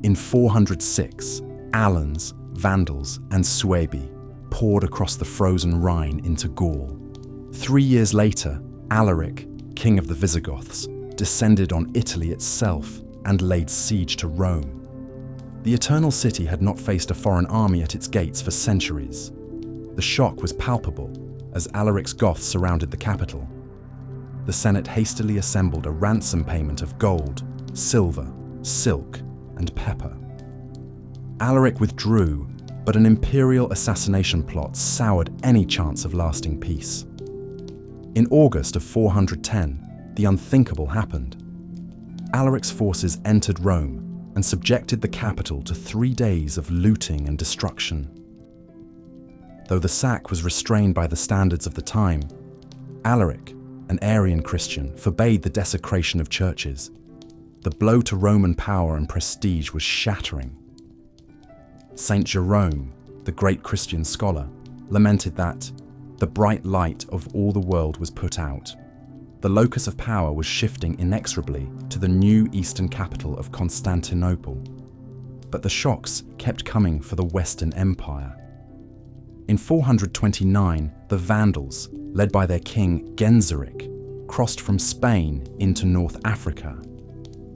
In 406, Alans, Vandals, and Suebi poured across the frozen Rhine into Gaul. 3 years later, Alaric, king of the Visigoths, descended on Italy itself and laid siege to Rome. The Eternal City had not faced a foreign army at its gates for centuries. The shock was palpable as Alaric's Goths surrounded the capital. The Senate hastily assembled a ransom payment of gold, silver, silk, and pepper. Alaric withdrew, but an imperial assassination plot soured any chance of lasting peace. In August of 410, the unthinkable happened. Alaric's forces entered Rome and subjected the capital to 3 days of looting and destruction. Though the sack was restrained by the standards of the time, Alaric, an Arian Christian, forbade the desecration of churches. The blow to Roman power and prestige was shattering. Saint Jerome, the great Christian scholar, lamented that the bright light of all the world was put out. The locus of power was shifting inexorably to the new eastern capital of Constantinople. But the shocks kept coming for the Western Empire. In 429, the Vandals, led by their king Genseric, crossed from Spain into North Africa.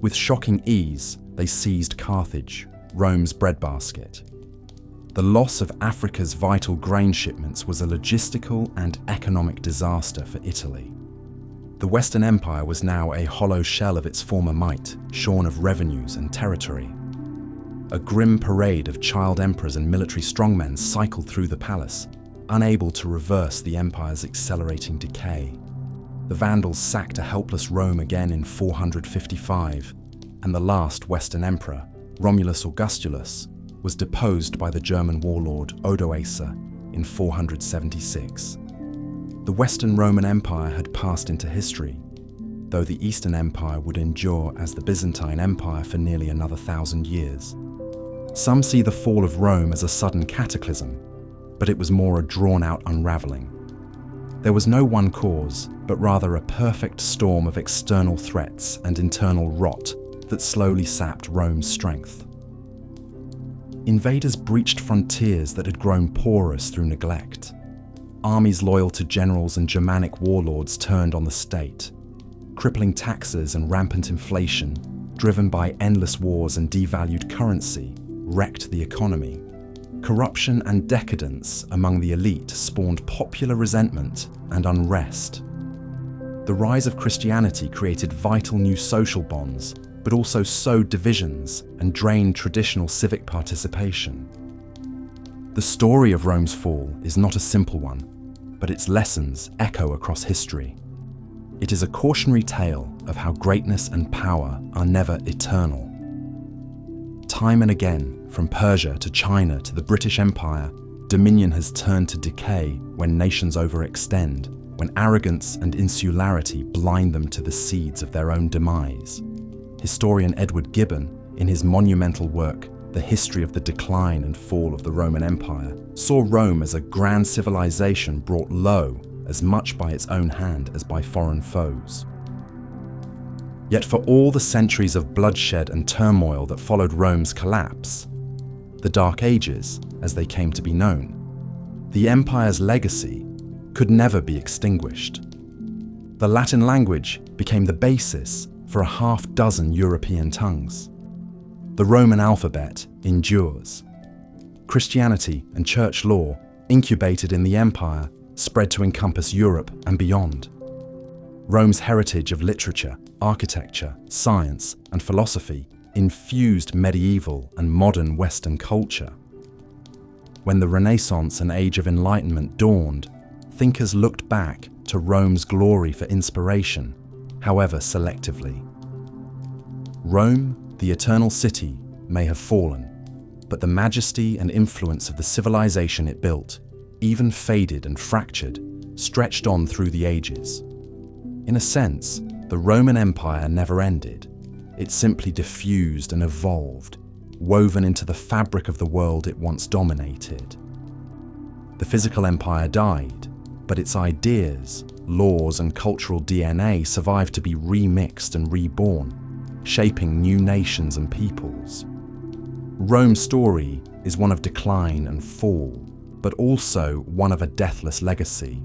With shocking ease, they seized Carthage, Rome's breadbasket. The loss of Africa's vital grain shipments was a logistical and economic disaster for Italy. The Western Empire was now a hollow shell of its former might, shorn of revenues and territory. A grim parade of child emperors and military strongmen cycled through the palace, unable to reverse the empire's accelerating decay. The Vandals sacked a helpless Rome again in 455, and the last Western emperor, Romulus Augustulus, was deposed by the German warlord Odoacer in 476. The Western Roman Empire had passed into history, though the Eastern Empire would endure as the Byzantine Empire for nearly another 1,000 years. Some see the fall of Rome as a sudden cataclysm, but it was more a drawn-out unraveling. There was no one cause, but rather a perfect storm of external threats and internal rot that slowly sapped Rome's strength. Invaders breached frontiers that had grown porous through neglect. Armies loyal to generals and Germanic warlords turned on the state. Crippling taxes and rampant inflation, driven by endless wars and devalued currency, wrecked the economy. Corruption and decadence among the elite spawned popular resentment and unrest. The rise of Christianity created vital new social bonds, but also sowed divisions and drained traditional civic participation. The story of Rome's fall is not a simple one, but its lessons echo across history. It is a cautionary tale of how greatness and power are never eternal. Time and again, from Persia to China to the British Empire, dominion has turned to decay when nations overextend, when arrogance and insularity blind them to the seeds of their own demise. Historian Edward Gibbon, in his monumental work, The History of the Decline and Fall of the Roman Empire, saw Rome as a grand civilization brought low as much by its own hand as by foreign foes. Yet for all the centuries of bloodshed and turmoil that followed Rome's collapse, the Dark Ages, as they came to be known, the empire's legacy could never be extinguished. The Latin language became the basis for a half-dozen European tongues. The Roman alphabet endures. Christianity and church law, incubated in the empire, spread to encompass Europe and beyond. Rome's heritage of literature, architecture, science, and philosophy infused medieval and modern Western culture. When the Renaissance and Age of Enlightenment dawned, thinkers looked back to Rome's glory for inspiration, however selectively. Rome, the eternal city, may have fallen, but the majesty and influence of the civilization it built, even faded and fractured, stretched on through the ages. In a sense, the Roman Empire never ended. It simply diffused and evolved, woven into the fabric of the world it once dominated. The physical empire died, but its ideas, laws, and cultural DNA survived to be remixed and reborn, shaping new nations and peoples. Rome's story is one of decline and fall, but also one of a deathless legacy.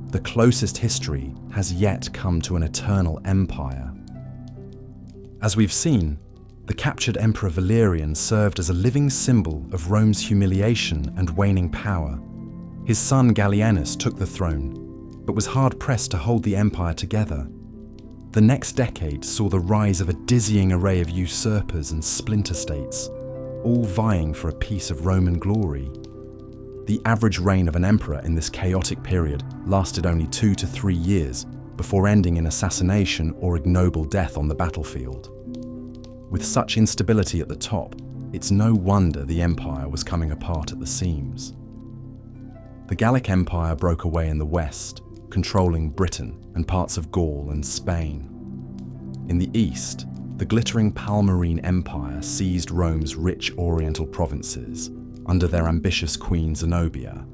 The closest history has yet come to an eternal empire. As we've seen, the captured Emperor Valerian served as a living symbol of Rome's humiliation and waning power. His son Gallienus took the throne, but was hard-pressed to hold the empire together. The next decade saw the rise of a dizzying array of usurpers and splinter states, all vying for a piece of Roman glory. The average reign of an emperor in this chaotic period lasted only 2 to 3 years before ending in assassination or ignoble death on the battlefield. With such instability at the top, it's no wonder the empire was coming apart at the seams. The Gallic Empire broke away in the west, controlling Britain and parts of Gaul and Spain. In the east, the glittering Palmyrene Empire seized Rome's rich oriental provinces under their ambitious queen Zenobia.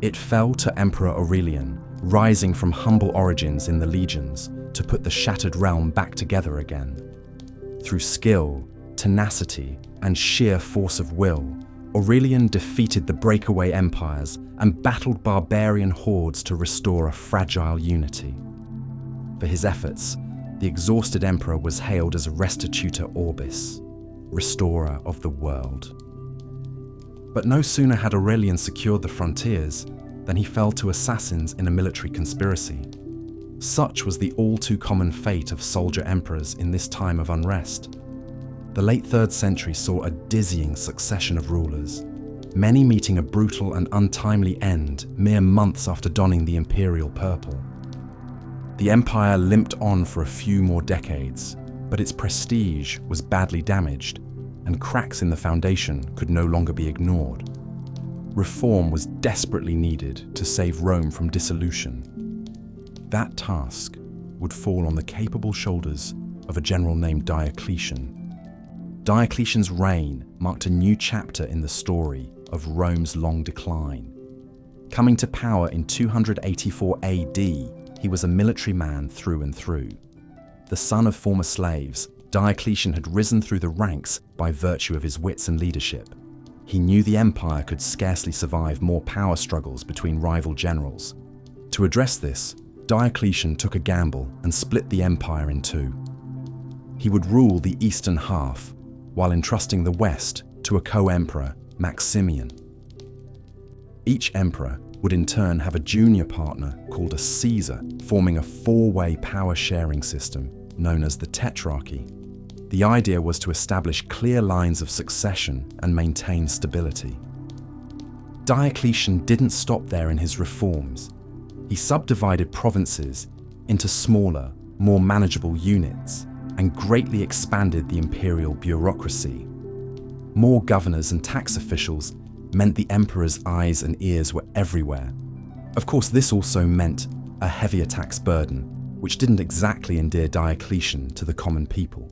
It fell to Emperor Aurelian, rising from humble origins in the legions to put the shattered realm back together again. Through skill, tenacity, and sheer force of will, Aurelian defeated the breakaway empires and battled barbarian hordes to restore a fragile unity. For his efforts, the exhausted emperor was hailed as Restitutor Orbis, restorer of the world. But no sooner had Aurelian secured the frontiers than he fell to assassins in a military conspiracy. Such was the all-too-common fate of soldier emperors in this time of unrest. The late 3rd century saw a dizzying succession of rulers, many meeting a brutal and untimely end mere months after donning the imperial purple. The empire limped on for a few more decades, but its prestige was badly damaged, and cracks in the foundation could no longer be ignored. Reform was desperately needed to save Rome from dissolution. That task would fall on the capable shoulders of a general named Diocletian. Diocletian's reign marked a new chapter in the story, of Rome's long decline. Coming to power in 284 AD, he was a military man through and through. The son of former slaves, Diocletian had risen through the ranks by virtue of his wits and leadership. He knew the empire could scarcely survive more power struggles between rival generals. To address this, Diocletian took a gamble and split the empire in two. He would rule the eastern half, while entrusting the west to a co-emperor, Maximian. Each emperor would in turn have a junior partner called a Caesar, forming a four-way power-sharing system known as the Tetrarchy. The idea was to establish clear lines of succession and maintain stability. Diocletian didn't stop there in his reforms. He subdivided provinces into smaller, more manageable units and greatly expanded the imperial bureaucracy. More governors and tax officials meant the emperor's eyes and ears were everywhere. Of course, this also meant a heavier tax burden, which didn't exactly endear Diocletian to the common people.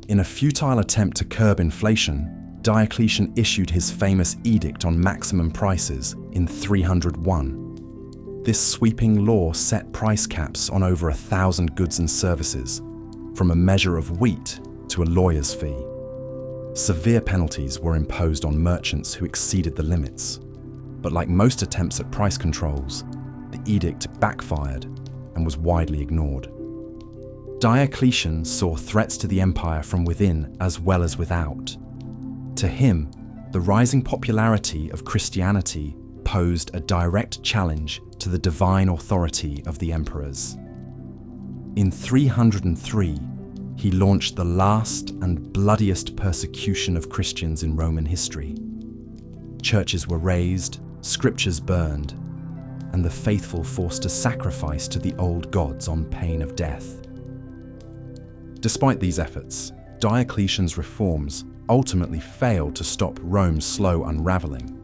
In a futile attempt to curb inflation, Diocletian issued his famous edict on maximum prices in 301. This sweeping law set price caps on over 1,000 goods and services, from a measure of wheat to a lawyer's fee. Severe penalties were imposed on merchants who exceeded the limits. But like most attempts at price controls, the edict backfired and was widely ignored. Diocletian saw threats to the empire from within as well as without. To him, the rising popularity of Christianity posed a direct challenge to the divine authority of the emperors. In 303, he launched the last and bloodiest persecution of Christians in Roman history. Churches were razed, scriptures burned, and the faithful forced to sacrifice to the old gods on pain of death. Despite these efforts, Diocletian's reforms ultimately failed to stop Rome's slow unraveling.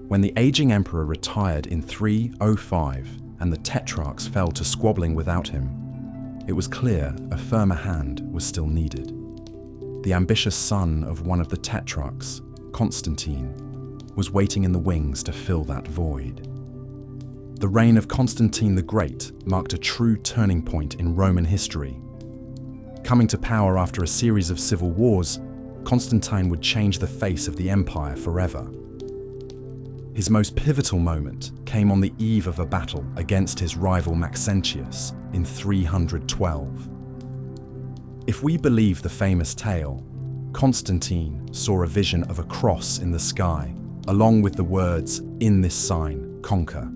When the aging emperor retired in 305 and the tetrarchs fell to squabbling without him, it was clear a firmer hand was still needed. The ambitious son of one of the tetrarchs, Constantine, was waiting in the wings to fill that void. The reign of Constantine the Great marked a true turning point in Roman history. Coming to power after a series of civil wars, Constantine would change the face of the empire forever. His most pivotal moment came on the eve of a battle against his rival Maxentius in 312. If we believe the famous tale, Constantine saw a vision of a cross in the sky, along with the words, "In this sign, conquer."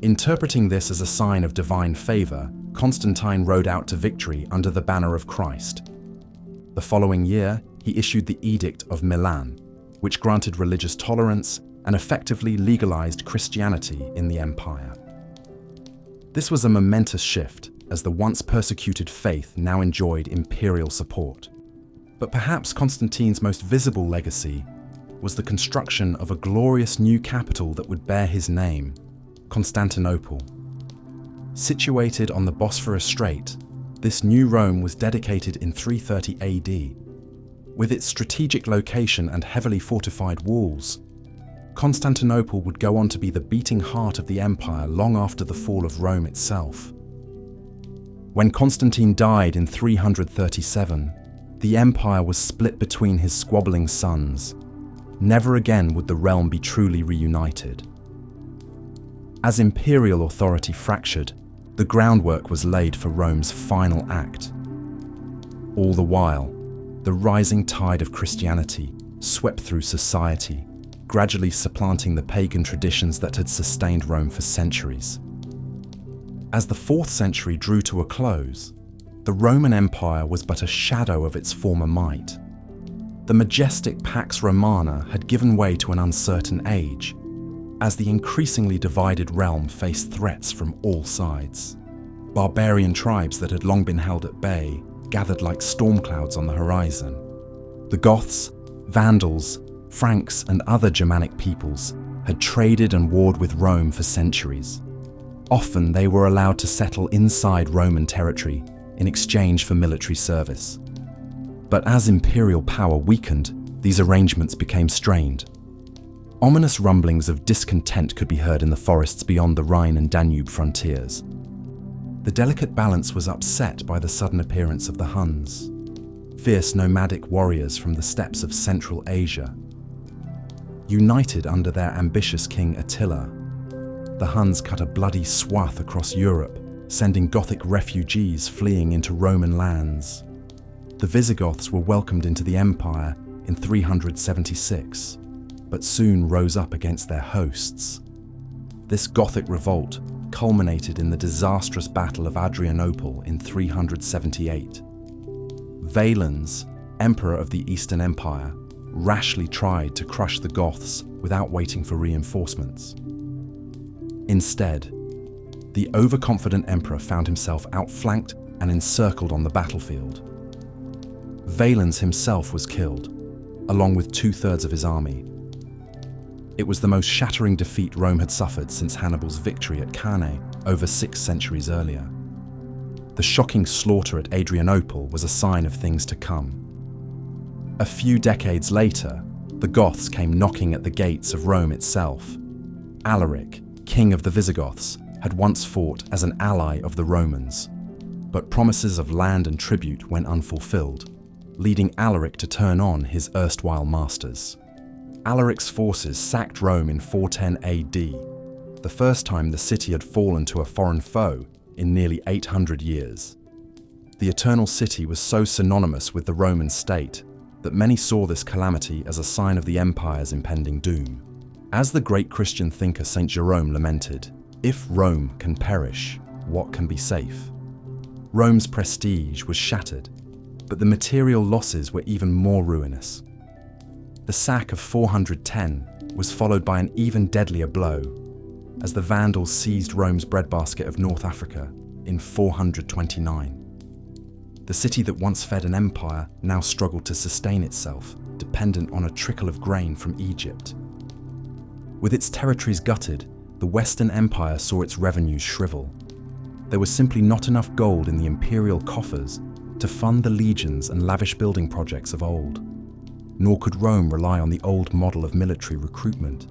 Interpreting this as a sign of divine favor, Constantine rode out to victory under the banner of Christ. The following year, he issued the Edict of Milan, which granted religious tolerance and effectively legalized Christianity in the empire. This was a momentous shift, as the once persecuted faith now enjoyed imperial support. But perhaps Constantine's most visible legacy was the construction of a glorious new capital that would bear his name, Constantinople. Situated on the Bosphorus Strait, this new Rome was dedicated in 330 AD. With its strategic location and heavily fortified walls, Constantinople would go on to be the beating heart of the empire long after the fall of Rome itself. When Constantine died in 337, the empire was split between his squabbling sons. Never again would the realm be truly reunited. As imperial authority fractured, the groundwork was laid for Rome's final act. All the while, the rising tide of Christianity swept through society, gradually supplanting the pagan traditions that had sustained Rome for centuries. As the 4th century drew to a close, the Roman Empire was but a shadow of its former might. The majestic Pax Romana had given way to an uncertain age, as the increasingly divided realm faced threats from all sides. Barbarian tribes that had long been held at bay gathered like storm clouds on the horizon. The Goths, Vandals, Franks and other Germanic peoples had traded and warred with Rome for centuries. Often they were allowed to settle inside Roman territory in exchange for military service. But as imperial power weakened, these arrangements became strained. Ominous rumblings of discontent could be heard in the forests beyond the Rhine and Danube frontiers. The delicate balance was upset by the sudden appearance of the Huns, fierce nomadic warriors from the steppes of Central Asia. United under their ambitious king Attila, the Huns cut a bloody swath across Europe, sending Gothic refugees fleeing into Roman lands. The Visigoths were welcomed into the empire in 376, but soon rose up against their hosts. This Gothic revolt culminated in the disastrous Battle of Adrianople in 378. Valens, emperor of the Eastern Empire, rashly tried to crush the Goths without waiting for reinforcements. Instead, the overconfident emperor found himself outflanked and encircled on the battlefield. Valens himself was killed, along with 2/3 of his army. It was the most shattering defeat Rome had suffered since Hannibal's victory at Cannae over 6 centuries earlier. The shocking slaughter at Adrianople was a sign of things to come. A few decades later, the Goths came knocking at the gates of Rome itself. Alaric, king of the Visigoths, had once fought as an ally of the Romans, but promises of land and tribute went unfulfilled, leading Alaric to turn on his erstwhile masters. Alaric's forces sacked Rome in 410 AD, the first time the city had fallen to a foreign foe in nearly 800 years. The Eternal City was so synonymous with the Roman state that many saw this calamity as a sign of the empire's impending doom. As the great Christian thinker St. Jerome lamented, "If Rome can perish, what can be safe?" Rome's prestige was shattered, but the material losses were even more ruinous. The sack of 410 was followed by an even deadlier blow, as the Vandals seized Rome's breadbasket of North Africa in 429. The city that once fed an empire now struggled to sustain itself, dependent on a trickle of grain from Egypt. With its territories gutted, the Western Empire saw its revenues shrivel. There was simply not enough gold in the imperial coffers to fund the legions and lavish building projects of old. Nor could Rome rely on the old model of military recruitment,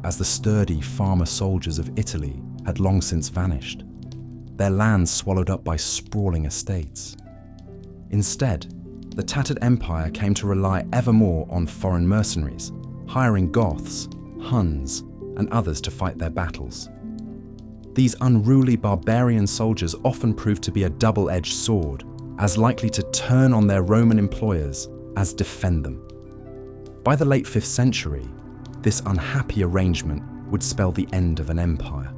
as the sturdy farmer soldiers of Italy had long since vanished, their lands swallowed up by sprawling estates. Instead, the tattered empire came to rely ever more on foreign mercenaries, hiring Goths, Huns, and others to fight their battles. These unruly barbarian soldiers often proved to be a double-edged sword, as likely to turn on their Roman employers as defend them. By the late 5th century, this unhappy arrangement would spell the end of an empire.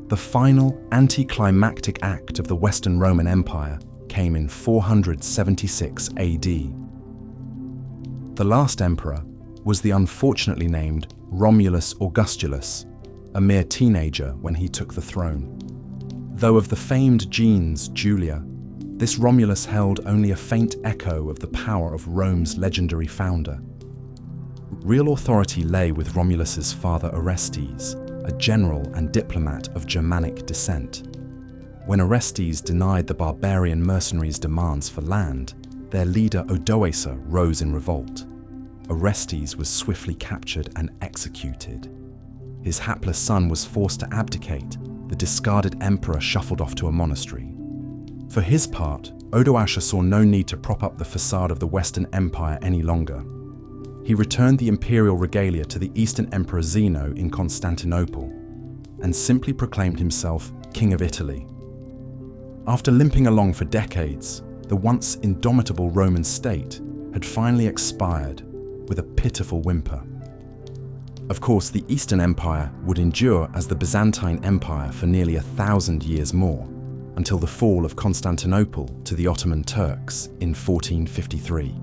The final anticlimactic act of the Western Roman Empire came in 476 AD. The last emperor was the unfortunately named Romulus Augustulus, a mere teenager when he took the throne. Though of the famed genes Julia, this Romulus held only a faint echo of the power of Rome's legendary founder. Real authority lay with Romulus's father Orestes, a general and diplomat of Germanic descent. When Orestes denied the barbarian mercenaries' demands for land, their leader Odoacer rose in revolt. Orestes was swiftly captured and executed. His hapless son was forced to abdicate. The discarded emperor shuffled off to a monastery. For his part, Odoacer saw no need to prop up the facade of the Western Empire any longer. He returned the imperial regalia to the Eastern Emperor Zeno in Constantinople and simply proclaimed himself King of Italy. After limping along for decades, the once indomitable Roman state had finally expired with a pitiful whimper. Of course, the Eastern Empire would endure as the Byzantine Empire for nearly 1,000 years more, until the fall of Constantinople to the Ottoman Turks in 1453.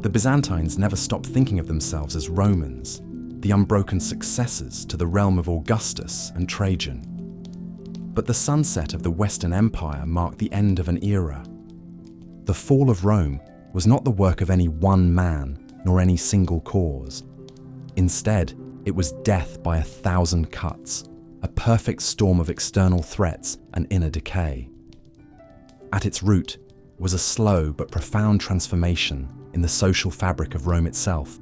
The Byzantines never stopped thinking of themselves as Romans, the unbroken successors to the realm of Augustus and Trajan. But the sunset of the Western Empire marked the end of an era. The fall of Rome was not the work of any one man, nor any single cause. Instead, it was death by 1,000 cuts, a perfect storm of external threats and inner decay. At its root was a slow but profound transformation in the social fabric of Rome itself,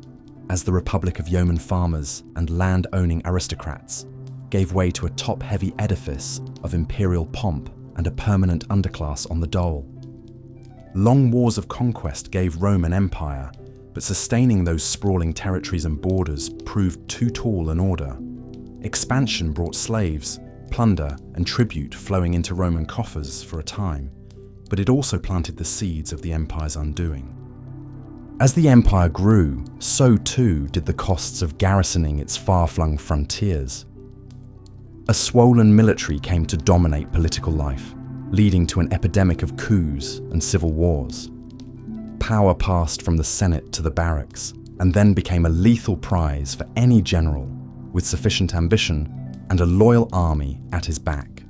as the republic of yeoman farmers and land-owning aristocrats gave way to a top-heavy edifice of imperial pomp and a permanent underclass on the dole. Long wars of conquest gave Rome an empire, but sustaining those sprawling territories and borders proved too tall an order. Expansion brought slaves, plunder, and tribute flowing into Roman coffers for a time, but it also planted the seeds of the empire's undoing. As the empire grew, so too did the costs of garrisoning its far-flung frontiers. A swollen military came to dominate political life, leading to an epidemic of coups and civil wars. Power passed from the Senate to the barracks, and then became a lethal prize for any general with sufficient ambition and a loyal army at his back.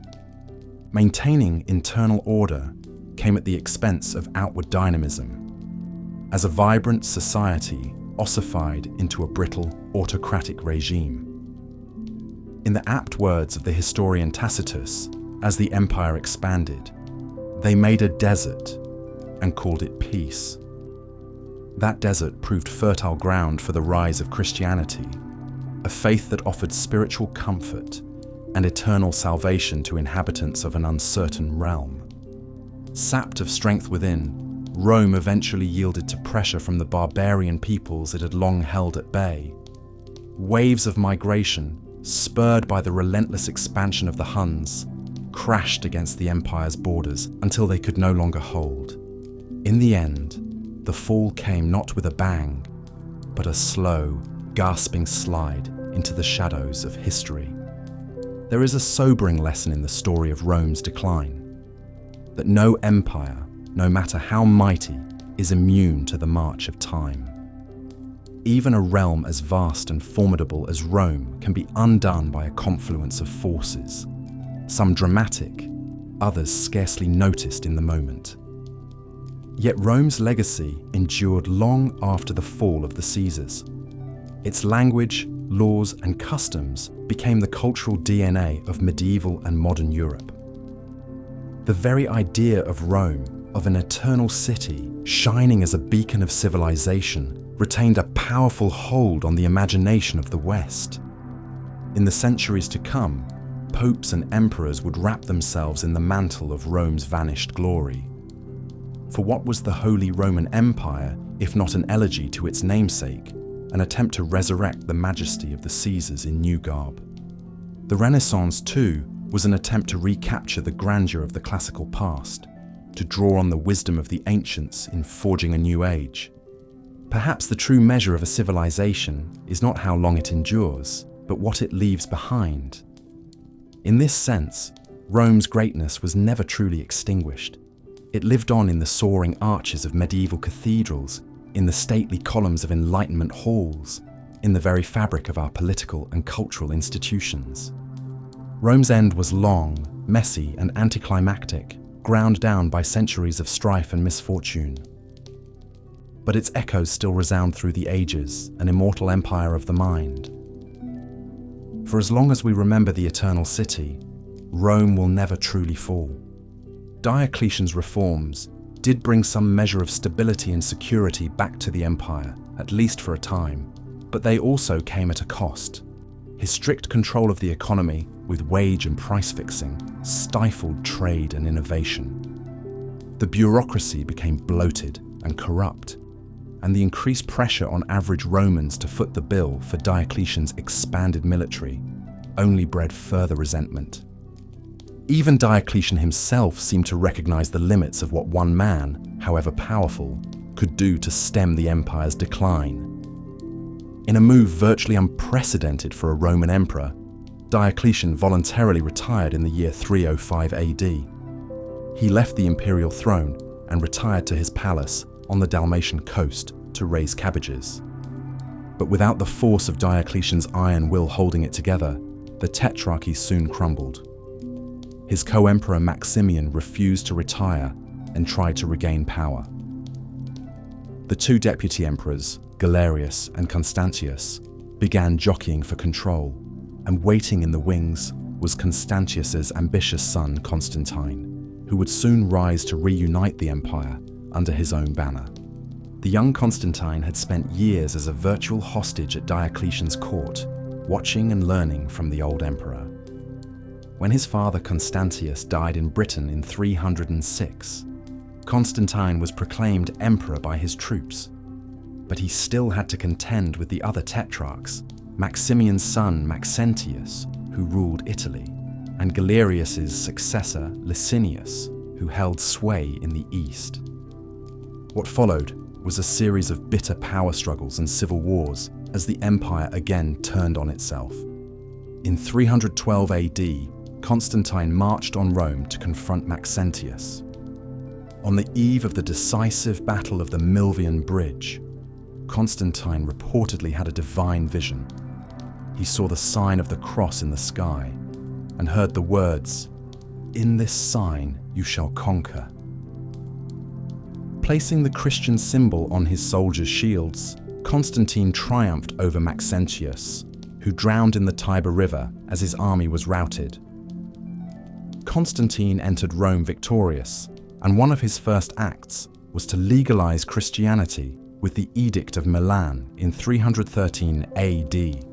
Maintaining internal order came at the expense of outward dynamism, as a vibrant society ossified into a brittle, autocratic regime. In the apt words of the historian Tacitus, as the empire expanded, they made a desert and called it peace. That desert proved fertile ground for the rise of Christianity, a faith that offered spiritual comfort and eternal salvation to inhabitants of an uncertain realm. Sapped of strength within, Rome eventually yielded to pressure from the barbarian peoples it had long held at bay. Waves of migration, spurred by the relentless expansion of the Huns, crashed against the empire's borders until they could no longer hold. In the end, the fall came not with a bang, but a slow, gasping slide into the shadows of history. There is a sobering lesson in the story of Rome's decline, that no empire, no matter how mighty, is immune to the march of time. Even a realm as vast and formidable as Rome can be undone by a confluence of forces, some dramatic, others scarcely noticed in the moment. Yet Rome's legacy endured long after the fall of the Caesars. Its language, laws, and customs became the cultural DNA of medieval and modern Europe. The very idea of Rome, of an eternal city shining as a beacon of civilization, retained a powerful hold on the imagination of the West. In the centuries to come, popes and emperors would wrap themselves in the mantle of Rome's vanished glory. For what was the Holy Roman Empire if not an elegy to its namesake, an attempt to resurrect the majesty of the Caesars in new garb? The Renaissance, too, was an attempt to recapture the grandeur of the classical past, to draw on the wisdom of the ancients in forging a new age. Perhaps the true measure of a civilization is not how long it endures, but what it leaves behind. In this sense, Rome's greatness was never truly extinguished. It lived on in the soaring arches of medieval cathedrals, in the stately columns of Enlightenment halls, in the very fabric of our political and cultural institutions. Rome's end was long, messy, and anticlimactic, ground down by centuries of strife and misfortune. But its echoes still resound through the ages, an immortal empire of the mind. For as long as we remember the eternal city, Rome will never truly fall. Diocletian's reforms did bring some measure of stability and security back to the empire, at least for a time, but they also came at a cost. His strict control of the economy, with wage and price fixing, stifled trade and innovation. The bureaucracy became bloated and corrupt, and the increased pressure on average Romans to foot the bill for Diocletian's expanded military only bred further resentment. Even Diocletian himself seemed to recognize the limits of what one man, however powerful, could do to stem the empire's decline. In a move virtually unprecedented for a Roman emperor, Diocletian voluntarily retired in the year 305 AD. He left the imperial throne and retired to his palace on the Dalmatian coast to raise cabbages. But without the force of Diocletian's iron will holding it together, the tetrarchy soon crumbled. His co-emperor Maximian refused to retire and tried to regain power. The two deputy emperors, Galerius and Constantius, began jockeying for control, and waiting in the wings was Constantius's ambitious son Constantine, who would soon rise to reunite the empire under his own banner. The young Constantine had spent years as a virtual hostage at Diocletian's court, watching and learning from the old emperor. When his father Constantius died in Britain in 306, Constantine was proclaimed emperor by his troops, but he still had to contend with the other tetrarchs, Maximian's son Maxentius, who ruled Italy, and Galerius's successor Licinius, who held sway in the east. What followed was a series of bitter power struggles and civil wars as the empire again turned on itself. In 312 AD, Constantine marched on Rome to confront Maxentius. On the eve of the decisive Battle of the Milvian Bridge, Constantine reportedly had a divine vision. He saw the sign of the cross in the sky and heard the words, "In this sign you shall conquer." Placing the Christian symbol on his soldiers' shields, Constantine triumphed over Maxentius, who drowned in the Tiber River as his army was routed. Constantine entered Rome victorious, and one of his first acts was to legalize Christianity with the Edict of Milan in 313 AD.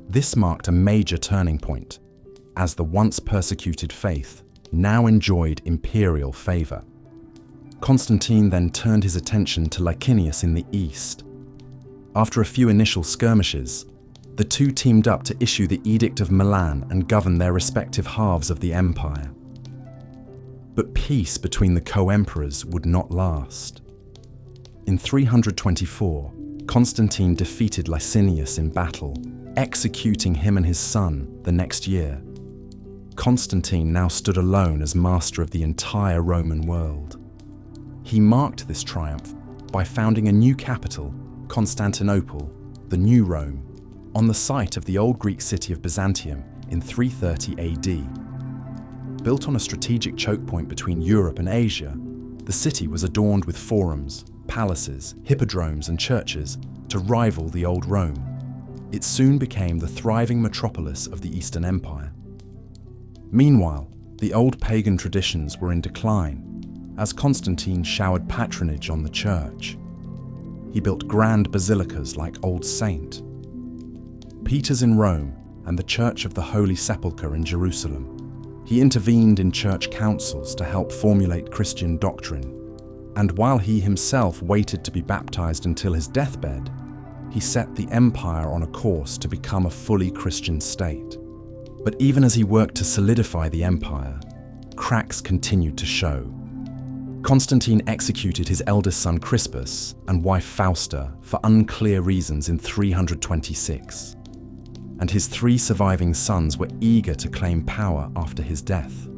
This marked a major turning point, as the once persecuted faith now enjoyed imperial favor. Constantine then turned his attention to Licinius in the east. After a few initial skirmishes, the two teamed up to issue the Edict of Milan and govern their respective halves of the empire. But peace between the co-emperors would not last. In 324, Constantine defeated Licinius in battle, executing him and his son the next year. Constantine now stood alone as master of the entire Roman world. He marked this triumph by founding a new capital, Constantinople, the New Rome, on the site of the old Greek city of Byzantium in 330 AD. Built on a strategic choke point between Europe and Asia, the city was adorned with forums, palaces, hippodromes, and churches to rival the old Rome. It soon became the thriving metropolis of the Eastern Empire. Meanwhile, the old pagan traditions were in decline, as Constantine showered patronage on the church. He built grand basilicas like Old Saint, Peter's in Rome, and the Church of the Holy Sepulchre in Jerusalem. He intervened in church councils to help formulate Christian doctrine, and while he himself waited to be baptized until his deathbed, he set the empire on a course to become a fully Christian state. But even as he worked to solidify the empire, cracks continued to show. Constantine executed his eldest son Crispus and wife Fausta for unclear reasons in 326, and his three surviving sons were eager to claim power after his death.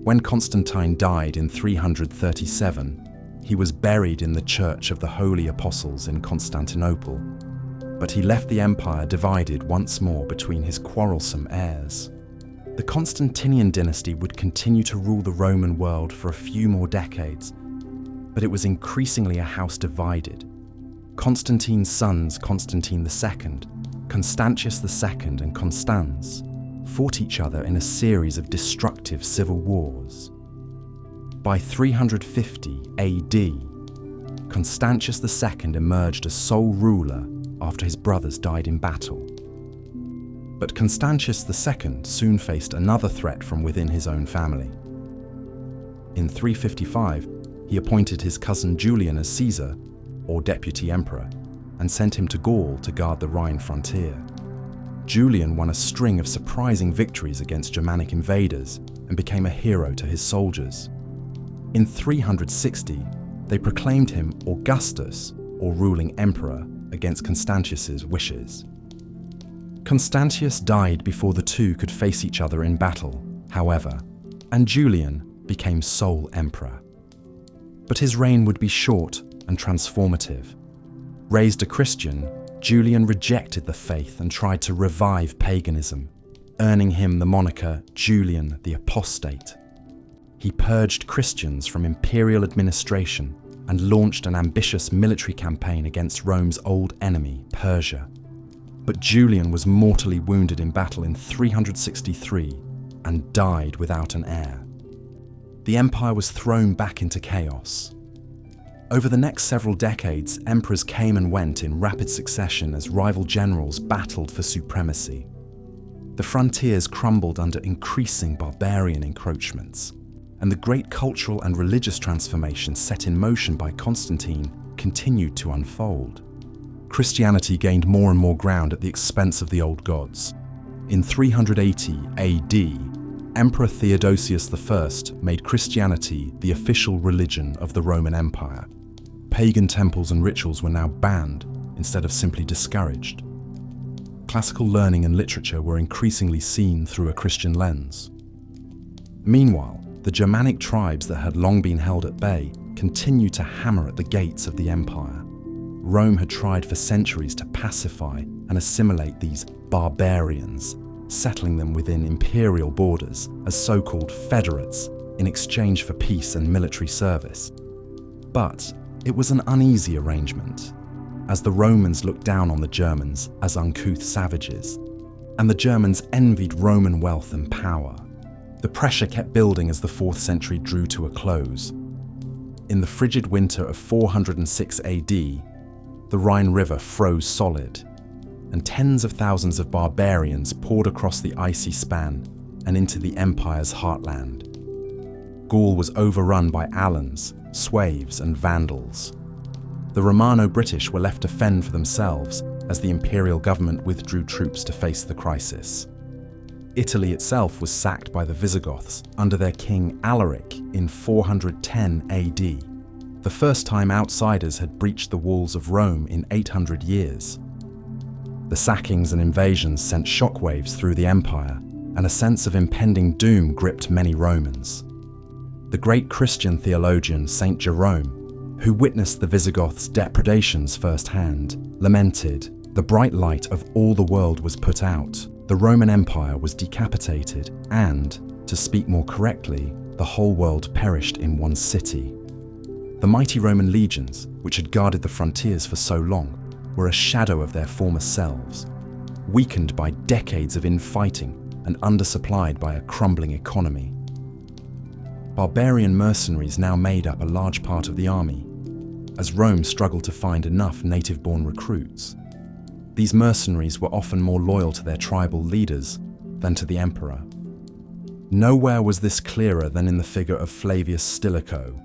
When Constantine died in 337, he was buried in the Church of the Holy Apostles in Constantinople, but he left the empire divided once more between his quarrelsome heirs. The Constantinian dynasty would continue to rule the Roman world for a few more decades, but it was increasingly a house divided. Constantine's sons, Constantine II, Constantius II, and Constans, fought each other in a series of destructive civil wars. By 350 AD, Constantius II emerged as sole ruler after his brothers died in battle. But Constantius II soon faced another threat from within his own family. In 355, he appointed his cousin Julian as Caesar, or deputy emperor, and sent him to Gaul to guard the Rhine frontier. Julian won a string of surprising victories against Germanic invaders and became a hero to his soldiers. In 360, they proclaimed him Augustus, or ruling emperor, against Constantius's wishes. Constantius died before the two could face each other in battle, however, and Julian became sole emperor. But his reign would be short and transformative. Raised a Christian, Julian rejected the faith and tried to revive paganism, earning him the moniker Julian the Apostate. He purged Christians from imperial administration and launched an ambitious military campaign against Rome's old enemy, Persia. But Julian was mortally wounded in battle in 363 and died without an heir. The empire was thrown back into chaos. Over the next several decades, emperors came and went in rapid succession as rival generals battled for supremacy. The frontiers crumbled under increasing barbarian encroachments, and the great cultural and religious transformation set in motion by Constantine continued to unfold. Christianity gained more and more ground at the expense of the old gods. In 380 AD, Emperor Theodosius I made Christianity the official religion of the Roman Empire. Pagan temples and rituals were now banned instead of simply discouraged. Classical learning and literature were increasingly seen through a Christian lens. Meanwhile, the Germanic tribes that had long been held at bay continued to hammer at the gates of the empire. Rome had tried for centuries to pacify and assimilate these barbarians, settling them within imperial borders as so-called federates in exchange for peace and military service. But it was an uneasy arrangement, as the Romans looked down on the Germans as uncouth savages, and the Germans envied Roman wealth and power. The pressure kept building as the 4th century drew to a close. In the frigid winter of 406 AD, the Rhine River froze solid, and tens of thousands of barbarians poured across the icy span and into the empire's heartland. Gaul was overrun by Alans, Sueves, and Vandals. The Romano-British were left to fend for themselves as the imperial government withdrew troops to face the crisis. Italy itself was sacked by the Visigoths under their king Alaric in 410 AD. The first time outsiders had breached the walls of Rome in 800 years. The sackings and invasions sent shockwaves through the empire, and a sense of impending doom gripped many Romans. The great Christian theologian Saint Jerome, who witnessed the Visigoths' depredations firsthand, lamented, "The bright light of all the world was put out, the Roman Empire was decapitated, and, to speak more correctly, the whole world perished in one city." The mighty Roman legions, which had guarded the frontiers for so long, were a shadow of their former selves, weakened by decades of infighting and undersupplied by a crumbling economy. Barbarian mercenaries now made up a large part of the army, as Rome struggled to find enough native-born recruits. These mercenaries were often more loyal to their tribal leaders than to the emperor. Nowhere was this clearer than in the figure of Flavius Stilicho,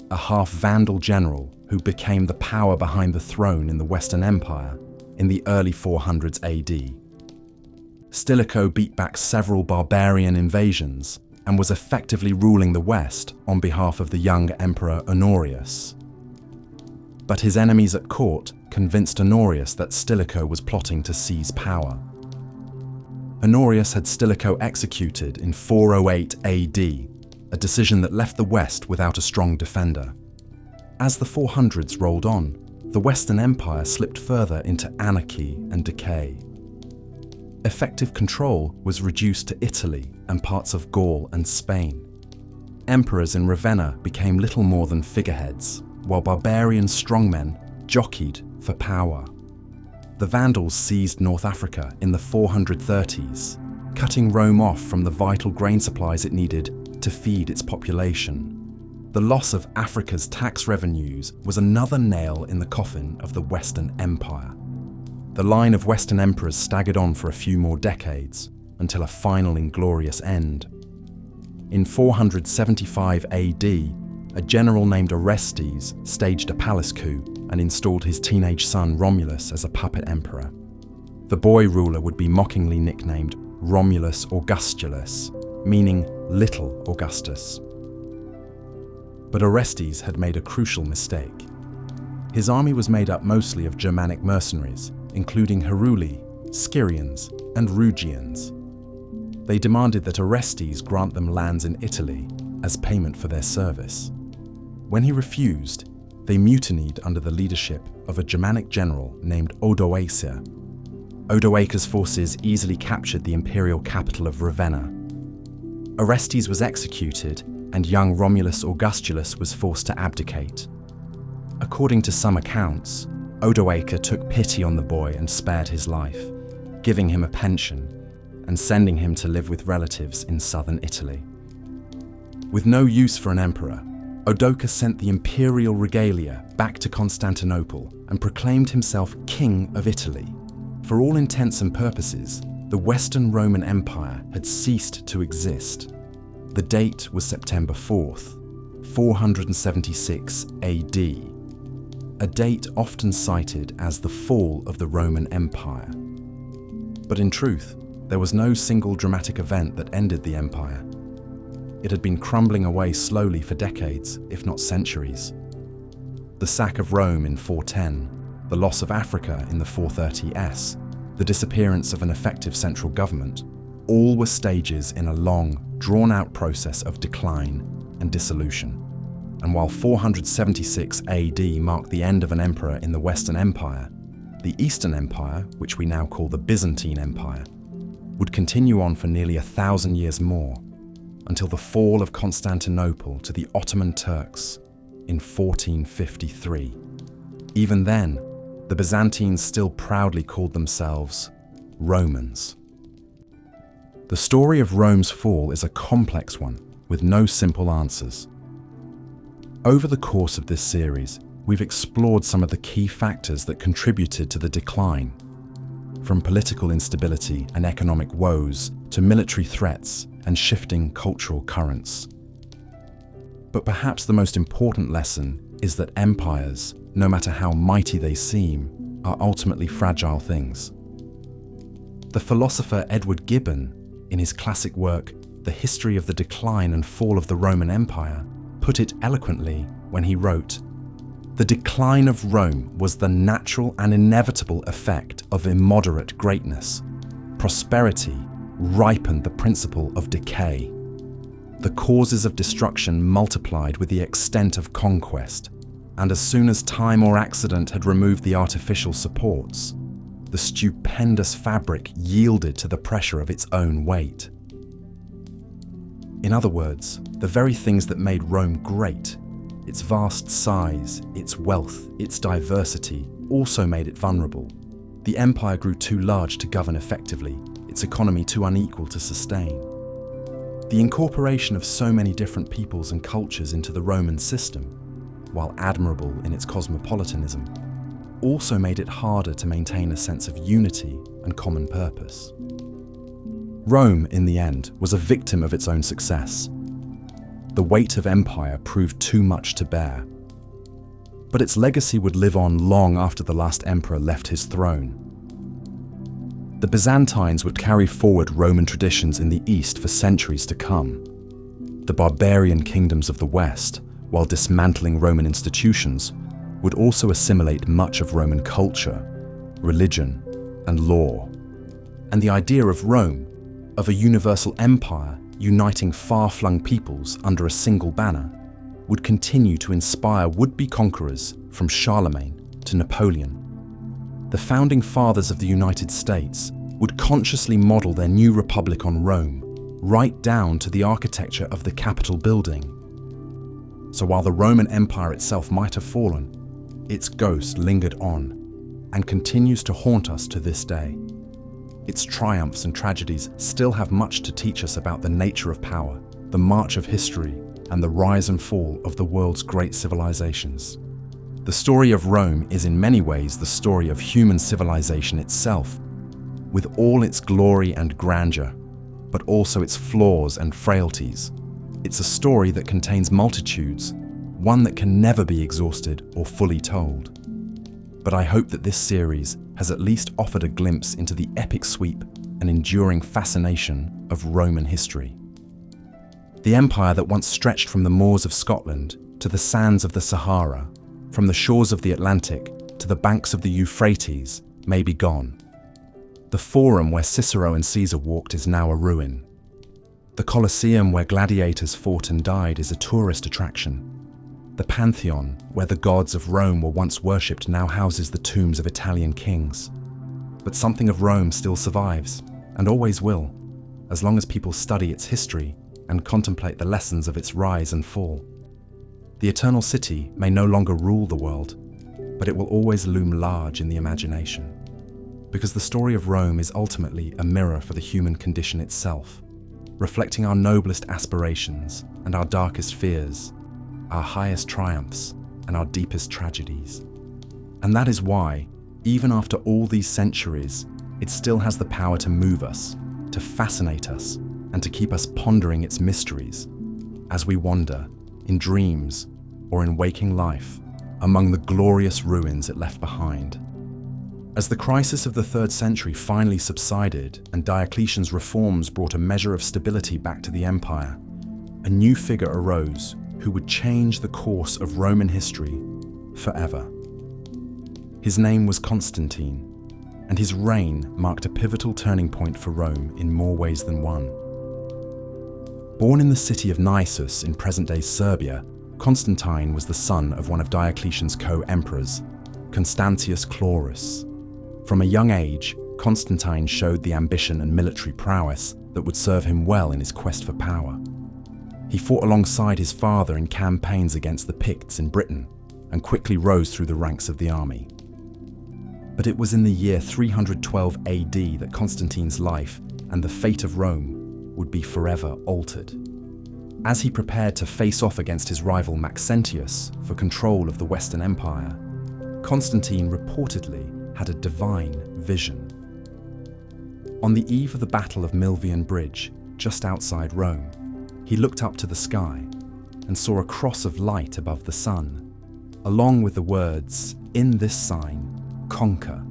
a half-Vandal general who became the power behind the throne in the Western Empire in the early 400s AD. Stilicho beat back several barbarian invasions and was effectively ruling the West on behalf of the young Emperor Honorius. But his enemies at court convinced Honorius that Stilicho was plotting to seize power. Honorius had Stilicho executed in 408 AD, a decision that left the West without a strong defender. As the 400s rolled on, the Western Empire slipped further into anarchy and decay. Effective control was reduced to Italy and parts of Gaul and Spain. Emperors in Ravenna became little more than figureheads, while barbarian strongmen jockeyed for power. The Vandals seized North Africa in the 430s, cutting Rome off from the vital grain supplies it needed to feed its population. The loss of Africa's tax revenues was another nail in the coffin of the Western Empire. The line of Western emperors staggered on for a few more decades, until a final inglorious end. In 475 AD, a general named Orestes staged a palace coup and installed his teenage son Romulus as a puppet emperor. The boy ruler would be mockingly nicknamed Romulus Augustulus, meaning Little Augustus. But Orestes had made a crucial mistake. His army was made up mostly of Germanic mercenaries, including Heruli, Scyrians, and Rugians. They demanded that Orestes grant them lands in Italy as payment for their service. When he refused, they mutinied under the leadership of a Germanic general named Odoacer. Odoacer's forces easily captured the imperial capital of Ravenna. Orestes was executed, and young Romulus Augustulus was forced to abdicate. According to some accounts, Odoacer took pity on the boy and spared his life, giving him a pension and sending him to live with relatives in southern Italy. With no use for an emperor, Eudocia sent the imperial regalia back to Constantinople and proclaimed himself King of Italy. For all intents and purposes, the Western Roman Empire had ceased to exist. The date was September 4th, 476 AD, a date often cited as the fall of the Roman Empire. But in truth, there was no single dramatic event that ended the empire. It had been crumbling away slowly for decades, if not centuries. The sack of Rome in 410, the loss of Africa in the 430s, the disappearance of an effective central government, all were stages in a long, drawn-out process of decline and dissolution. And while 476 AD marked the end of an emperor in the Western Empire, the Eastern Empire, which we now call the Byzantine Empire, would continue on for nearly 1,000 years more, until the fall of Constantinople to the Ottoman Turks in 1453. Even then, the Byzantines still proudly called themselves Romans. The story of Rome's fall is a complex one, with no simple answers. Over the course of this series, we've explored some of the key factors that contributed to the decline, from political instability and economic woes to military threats and shifting cultural currents. But perhaps the most important lesson is that empires, no matter how mighty they seem, are ultimately fragile things. The philosopher Edward Gibbon, in his classic work, The History of the Decline and Fall of the Roman Empire, put it eloquently when he wrote, "The decline of Rome was the natural and inevitable effect of immoderate greatness. Prosperity ripened the principle of decay. The causes of destruction multiplied with the extent of conquest, and as soon as time or accident had removed the artificial supports, the stupendous fabric yielded to the pressure of its own weight." In other words, the very things that made Rome great, its vast size, its wealth, its diversity, also made it vulnerable. The empire grew too large to govern effectively, its economy too unequal to sustain. The incorporation of so many different peoples and cultures into the Roman system, while admirable in its cosmopolitanism, also made it harder to maintain a sense of unity and common purpose. Rome, in the end, was a victim of its own success. The weight of empire proved too much to bear. But its legacy would live on long after the last emperor left his throne. The Byzantines would carry forward Roman traditions in the East for centuries to come. The barbarian kingdoms of the West, while dismantling Roman institutions, would also assimilate much of Roman culture, religion, and law. And the idea of Rome, of a universal empire uniting far-flung peoples under a single banner, would continue to inspire would-be conquerors from Charlemagne to Napoleon. The founding fathers of the United States would consciously model their new republic on Rome, right down to the architecture of the Capitol building. So while the Roman Empire itself might have fallen, its ghost lingered on and continues to haunt us to this day. Its triumphs and tragedies still have much to teach us about the nature of power, the march of history, and the rise and fall of the world's great civilizations. The story of Rome is in many ways the story of human civilization itself, with all its glory and grandeur, but also its flaws and frailties. It's a story that contains multitudes, one that can never be exhausted or fully told. But I hope that this series has at least offered a glimpse into the epic sweep and enduring fascination of Roman history. The empire that once stretched from the moors of Scotland to the sands of the Sahara, from the shores of the Atlantic to the banks of the Euphrates, may be gone. The Forum where Cicero and Caesar walked is now a ruin. The Colosseum where gladiators fought and died is a tourist attraction. The Pantheon, where the gods of Rome were once worshipped, now houses the tombs of Italian kings. But something of Rome still survives, and always will, as long as people study its history and contemplate the lessons of its rise and fall. The Eternal City may no longer rule the world, but it will always loom large in the imagination. Because the story of Rome is ultimately a mirror for the human condition itself, reflecting our noblest aspirations and our darkest fears, our highest triumphs, and our deepest tragedies. And that is why, even after all these centuries, it still has the power to move us, to fascinate us, and to keep us pondering its mysteries as we wander, in dreams or in waking life, among the glorious ruins it left behind. As the crisis of the 3rd century finally subsided and Diocletian's reforms brought a measure of stability back to the empire, a new figure arose who would change the course of Roman history forever. His name was Constantine, and his reign marked a pivotal turning point for Rome in more ways than one. Born in the city of Naissus in present-day Serbia, Constantine was the son of one of Diocletian's co-emperors, Constantius Chlorus. From a young age, Constantine showed the ambition and military prowess that would serve him well in his quest for power. He fought alongside his father in campaigns against the Picts in Britain and quickly rose through the ranks of the army. But it was in the year 312 AD that Constantine's life and the fate of Rome would be forever altered. As he prepared to face off against his rival Maxentius for control of the Western Empire, Constantine reportedly had a divine vision. On the eve of the Battle of Milvian Bridge, just outside Rome, he looked up to the sky and saw a cross of light above the sun, along with the words, "In this sign, conquer."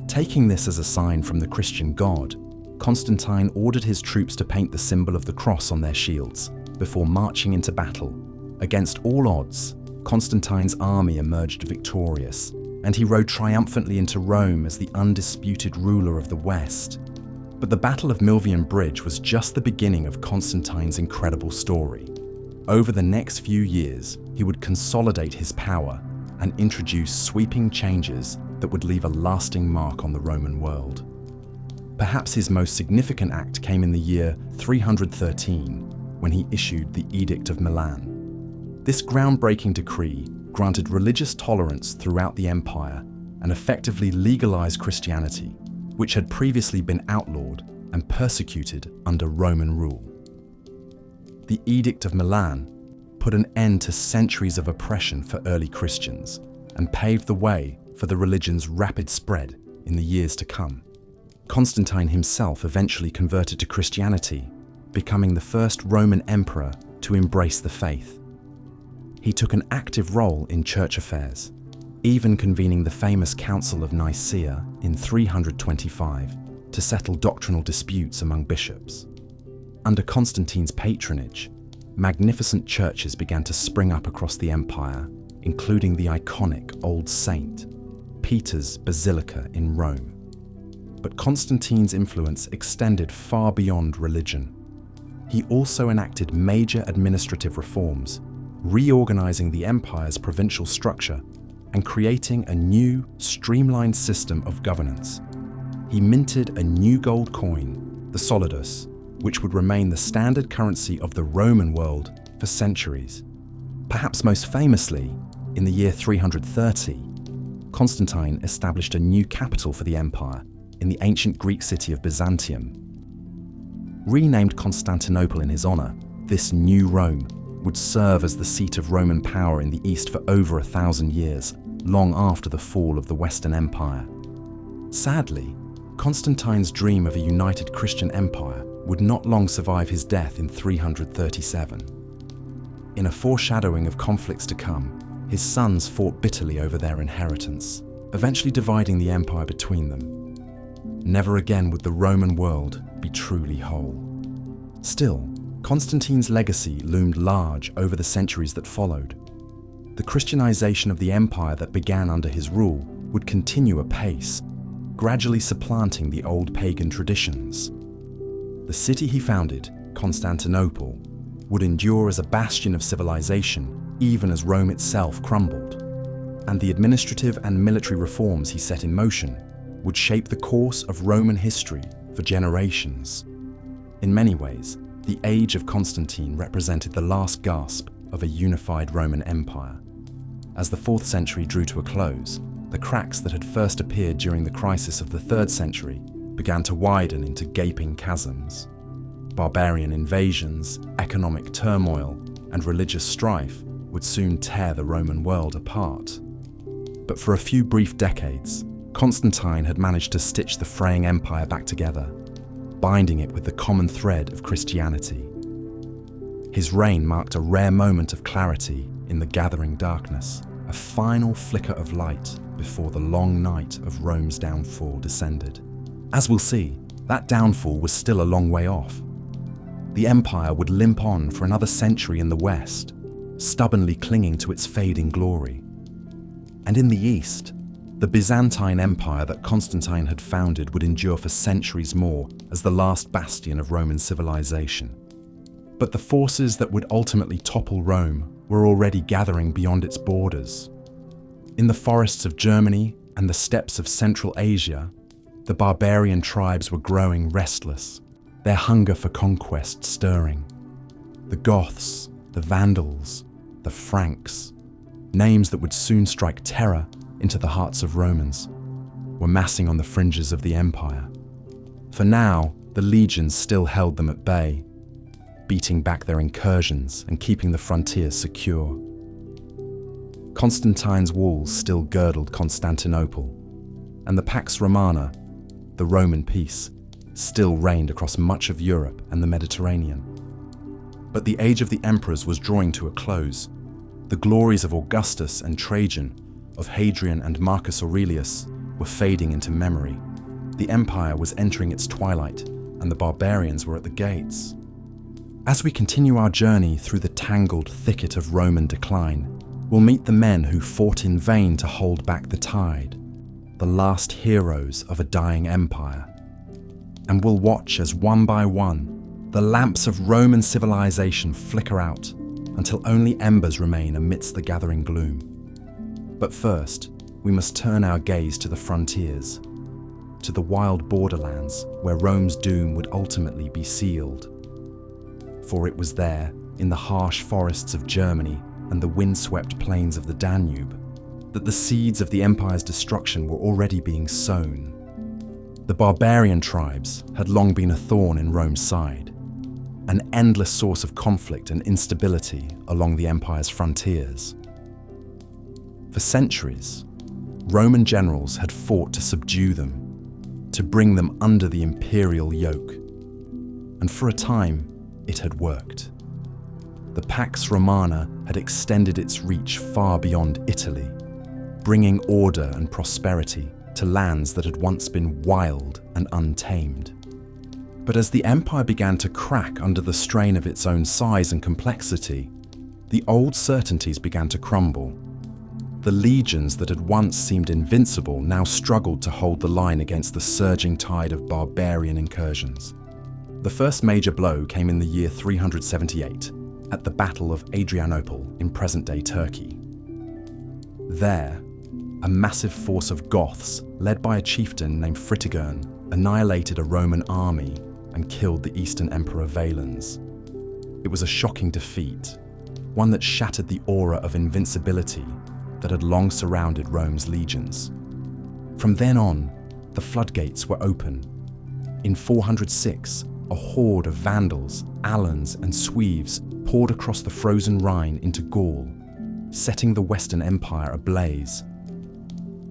Taking this as a sign from the Christian God, Constantine ordered his troops to paint the symbol of the cross on their shields before marching into battle. Against all odds, Constantine's army emerged victorious, and he rode triumphantly into Rome as the undisputed ruler of the West. But the Battle of Milvian Bridge was just the beginning of Constantine's incredible story. Over the next few years, he would consolidate his power and introduce sweeping changes that would leave a lasting mark on the Roman world. Perhaps his most significant act came in the year 313, when he issued the Edict of Milan. This groundbreaking decree granted religious tolerance throughout the empire and effectively legalized Christianity, which had previously been outlawed and persecuted under Roman rule. The Edict of Milan put an end to centuries of oppression for early Christians and paved the way for the religion's rapid spread in the years to come. Constantine himself eventually converted to Christianity, becoming the first Roman emperor to embrace the faith. He took an active role in church affairs, even convening the famous Council of Nicaea in 325 to settle doctrinal disputes among bishops. Under Constantine's patronage, magnificent churches began to spring up across the empire, including the iconic Old Saint, Peter's Basilica in Rome. But Constantine's influence extended far beyond religion. He also enacted major administrative reforms, reorganizing the empire's provincial structure and creating a new, streamlined system of governance. He minted a new gold coin, the solidus, which would remain the standard currency of the Roman world for centuries. Perhaps most famously, in the year 330, Constantine established a new capital for the empire in the ancient Greek city of Byzantium. Renamed Constantinople in his honor, this new Rome would serve as the seat of Roman power in the East for over 1,000 years, long after the fall of the Western Empire. Sadly, Constantine's dream of a united Christian empire would not long survive his death in 337. In a foreshadowing of conflicts to come, his sons fought bitterly over their inheritance, eventually dividing the empire between them. Never again would the Roman world be truly whole. Still, Constantine's legacy loomed large over the centuries that followed. The Christianization of the empire that began under his rule would continue apace, gradually supplanting the old pagan traditions. The city he founded, Constantinople, would endure as a bastion of civilization even as Rome itself crumbled. And the administrative and military reforms he set in motion would shape the course of Roman history for generations. In many ways, the age of Constantine represented the last gasp of a unified Roman Empire. As the 4th century drew to a close, the cracks that had first appeared during the crisis of the 3rd century began to widen into gaping chasms. Barbarian invasions, economic turmoil, and religious strife would soon tear the Roman world apart. But for a few brief decades, Constantine had managed to stitch the fraying empire back together, binding it with the common thread of Christianity. His reign marked a rare moment of clarity in the gathering darkness, a final flicker of light before the long night of Rome's downfall descended. As we'll see, that downfall was still a long way off. The empire would limp on for another century in the west, stubbornly clinging to its fading glory. And in the east, the Byzantine Empire that Constantine had founded would endure for centuries more as the last bastion of Roman civilization. But the forces that would ultimately topple Rome were already gathering beyond its borders. In the forests of Germany and the steppes of Central Asia, the barbarian tribes were growing restless, their hunger for conquest stirring. The Goths, the Vandals, the Franks, names that would soon strike terror into the hearts of Romans, were massing on the fringes of the empire. For now, the legions still held them at bay, beating back their incursions and keeping the frontiers secure. Constantine's walls still girdled Constantinople, and the Pax Romana, the Roman peace, still reigned across much of Europe and the Mediterranean. But the age of the emperors was drawing to a close. The glories of Augustus and Trajan, of Hadrian and Marcus Aurelius, were fading into memory. The empire was entering its twilight, and the barbarians were at the gates. As we continue our journey through the tangled thicket of Roman decline, we'll meet the men who fought in vain to hold back the tide, the last heroes of a dying empire. And we'll watch as one by one, the lamps of Roman civilization flicker out until only embers remain amidst the gathering gloom. But first, we must turn our gaze to the frontiers, to the wild borderlands where Rome's doom would ultimately be sealed. For it was there, in the harsh forests of Germany and the windswept plains of the Danube, that the seeds of the empire's destruction were already being sown. The barbarian tribes had long been a thorn in Rome's side, an endless source of conflict and instability along the empire's frontiers. For centuries, Roman generals had fought to subdue them, to bring them under the imperial yoke. And for a time, it had worked. The Pax Romana had extended its reach far beyond Italy, bringing order and prosperity to lands that had once been wild and untamed. But as the empire began to crack under the strain of its own size and complexity, the old certainties began to crumble. The legions that had once seemed invincible now struggled to hold the line against the surging tide of barbarian incursions. The first major blow came in the year 378, at the Battle of Adrianople in present-day Turkey. There, a massive force of Goths, led by a chieftain named Fritigern, annihilated a Roman army and killed the Eastern Emperor Valens. It was a shocking defeat, one that shattered the aura of invincibility that had long surrounded Rome's legions. From then on, the floodgates were open. In 406, a horde of Vandals, Alans, and Sueves poured across the frozen Rhine into Gaul, setting the Western Empire ablaze.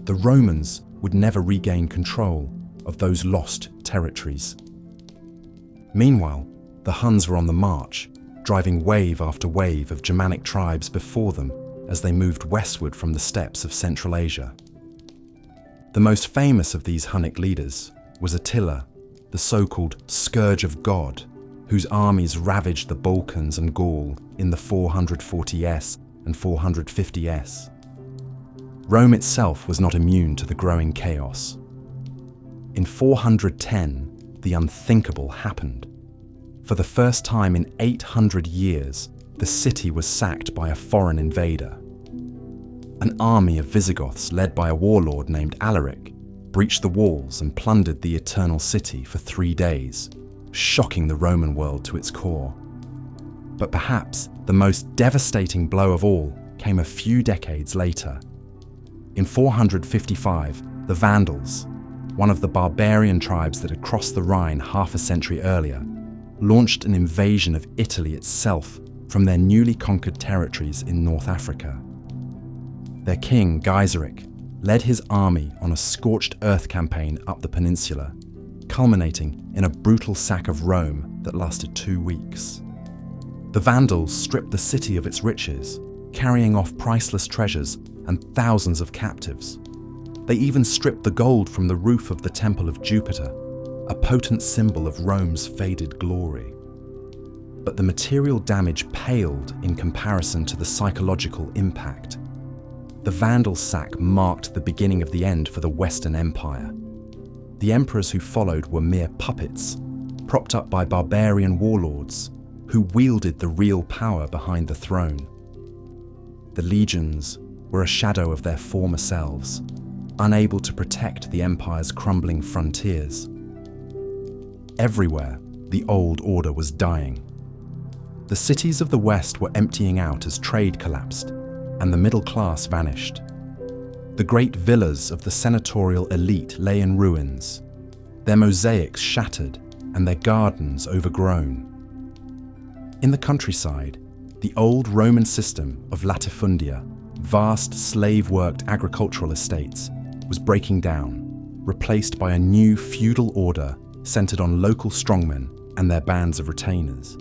The Romans would never regain control of those lost territories. Meanwhile, the Huns were on the march, driving wave after wave of Germanic tribes before them as they moved westward from the steppes of Central Asia. The most famous of these Hunnic leaders was Attila, the so-called Scourge of God, whose armies ravaged the Balkans and Gaul in the 440s and 450s. Rome itself was not immune to the growing chaos. In 410, the unthinkable happened. For the first time in 800 years, the city was sacked by a foreign invader. An army of Visigoths led by a warlord named Alaric breached the walls and plundered the Eternal City for 3 days, shocking the Roman world to its core. But perhaps the most devastating blow of all came a few decades later. In 455, the Vandals, one of the barbarian tribes that had crossed the Rhine half a century earlier, launched an invasion of Italy itself from their newly conquered territories in North Africa. Their king, 𝐤𝐵𝐺, led his army on a scorched earth campaign up the peninsula, culminating in a brutal sack of Rome that lasted 2 weeks. The Vandals stripped the city of its riches, carrying off priceless treasures and thousands of captives. They even stripped the gold from the roof of the Temple of Jupiter, a potent symbol of Rome's faded glory. But the material damage paled in comparison to the psychological impact. The Vandal sack marked the beginning of the end for the Western Empire. The emperors who followed were mere puppets, propped up by barbarian warlords who wielded the real power behind the throne. The legions were a shadow of their former selves, unable to protect the empire's crumbling frontiers. Everywhere, the old order was dying. The cities of the West were emptying out as trade collapsed, and the middle class vanished. The great villas of the senatorial elite lay in ruins, their mosaics shattered and their gardens overgrown. In the countryside, the old Roman system of latifundia, vast slave-worked agricultural estates, was breaking down, replaced by a new feudal order centered on local strongmen and their bands of retainers.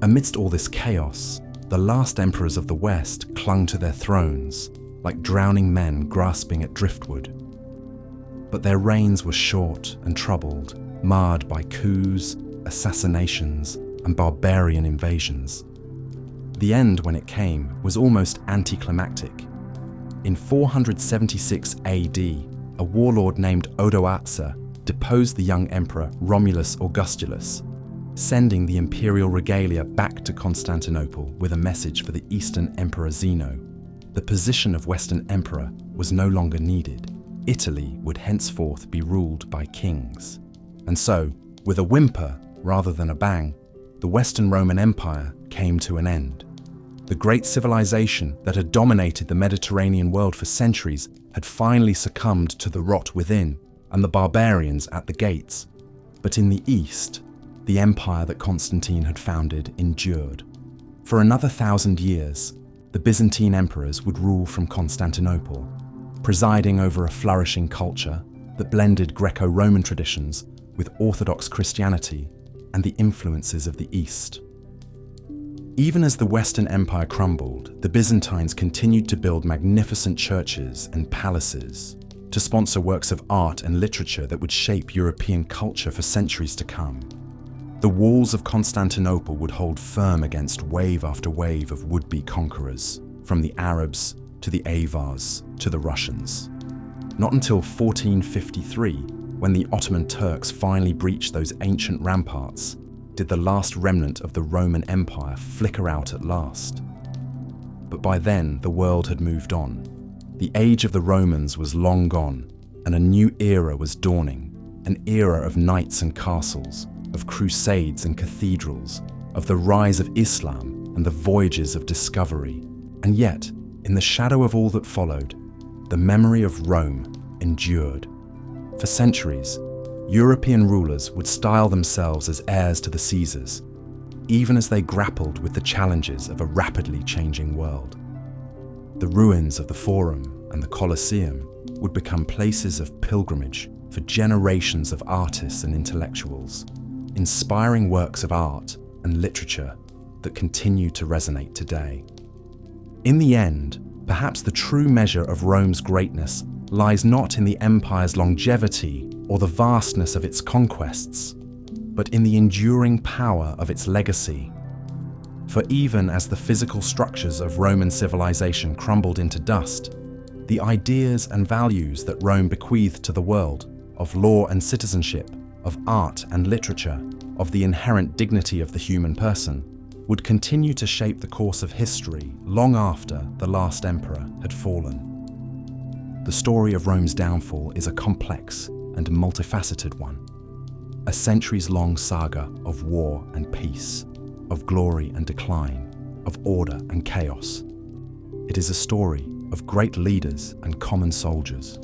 Amidst all this chaos, the last emperors of the West clung to their thrones, like drowning men grasping at driftwood. But their reigns were short and troubled, marred by coups, assassinations, and barbarian invasions. The end, when it came, was almost anticlimactic. In 476 AD, a warlord named Odoacer deposed the young emperor Romulus Augustulus, sending the imperial regalia back to Constantinople with a message for the Eastern Emperor Zeno. The position of Western Emperor was no longer needed. Italy would henceforth be ruled by kings. And so, with a whimper rather than a bang, the Western Roman Empire came to an end. The great civilization that had dominated the Mediterranean world for centuries had finally succumbed to the rot within and the barbarians at the gates. But in the East, the empire that Constantine had founded endured. For another 1,000 years, the Byzantine emperors would rule from Constantinople, presiding over a flourishing culture that blended Greco-Roman traditions with Orthodox Christianity and the influences of the East. Even as the Western Empire crumbled, the Byzantines continued to build magnificent churches and palaces, to sponsor works of art and literature that would shape European culture for centuries to come. The walls of Constantinople would hold firm against wave after wave of would-be conquerors, from the Arabs to the Avars to the Russians. Not until 1453, when the Ottoman Turks finally breached those ancient ramparts, did the last remnant of the Roman Empire flicker out at last. But by then, the world had moved on. The age of the Romans was long gone, and a new era was dawning, an era of knights and castles, of crusades and cathedrals, of the rise of Islam and the voyages of discovery. And yet, in the shadow of all that followed, the memory of Rome endured. For centuries, European rulers would style themselves as heirs to the Caesars, even as they grappled with the challenges of a rapidly changing world. The ruins of the Forum and the Colosseum would become places of pilgrimage for generations of artists and intellectuals, inspiring works of art and literature that continue to resonate today. In the end, perhaps the true measure of Rome's greatness lies not in the empire's longevity or the vastness of its conquests, but in the enduring power of its legacy. For even as the physical structures of Roman civilization crumbled into dust, the ideas and values that Rome bequeathed to the world, of law and citizenship, of art and literature, of the inherent dignity of the human person, would continue to shape the course of history long after the last emperor had fallen. The story of Rome's downfall is a complex and multifaceted one, a centuries-long saga of war and peace, of glory and decline, of order and chaos. It is a story of great leaders and common soldiers,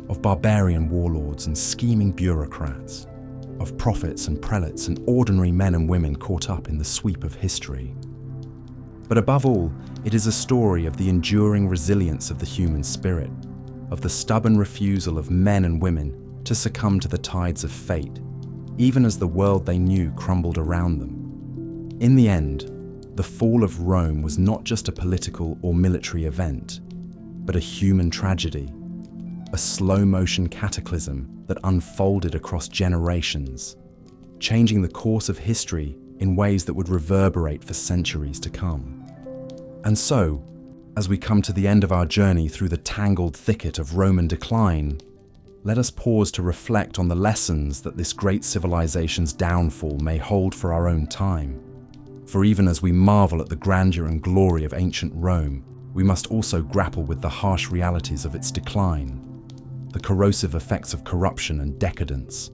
of barbarian warlords and scheming bureaucrats, of prophets and prelates and ordinary men and women caught up in the sweep of history. But above all, it is a story of the enduring resilience of the human spirit, of the stubborn refusal of men and women to succumb to the tides of fate, even as the world they knew crumbled around them. In the end, the fall of Rome was not just a political or military event, but a human tragedy, a slow-motion cataclysm that unfolded across generations, changing the course of history in ways that would reverberate for centuries to come. And so, as we come to the end of our journey through the tangled thicket of Roman decline, let us pause to reflect on the lessons that this great civilization's downfall may hold for our own time. For even as we marvel at the grandeur and glory of ancient Rome, we must also grapple with the harsh realities of its decline, the corrosive effects of corruption and decadence,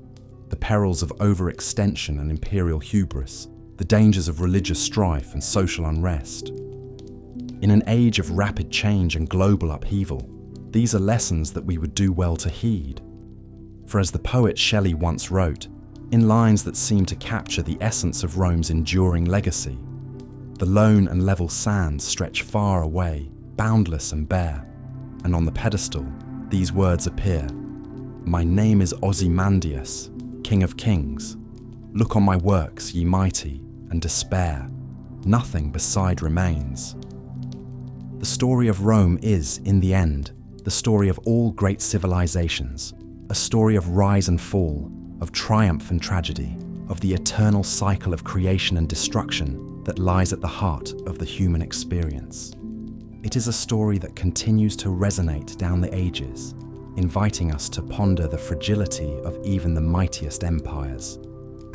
the perils of overextension and imperial hubris, the dangers of religious strife and social unrest. In an age of rapid change and global upheaval, these are lessons that we would do well to heed. For as the poet Shelley once wrote, in lines that seem to capture the essence of Rome's enduring legacy, the lone and level sands stretch far away, boundless and bare, and on the pedestal, these words appear: "My name is Ozymandias, King of Kings. Look on my works, ye mighty, and despair. Nothing beside remains." The story of Rome is, in the end, the story of all great civilizations, a story of rise and fall, of triumph and tragedy, of the eternal cycle of creation and destruction that lies at the heart of the human experience. It is a story that continues to resonate down the ages, inviting us to ponder the fragility of even the mightiest empires,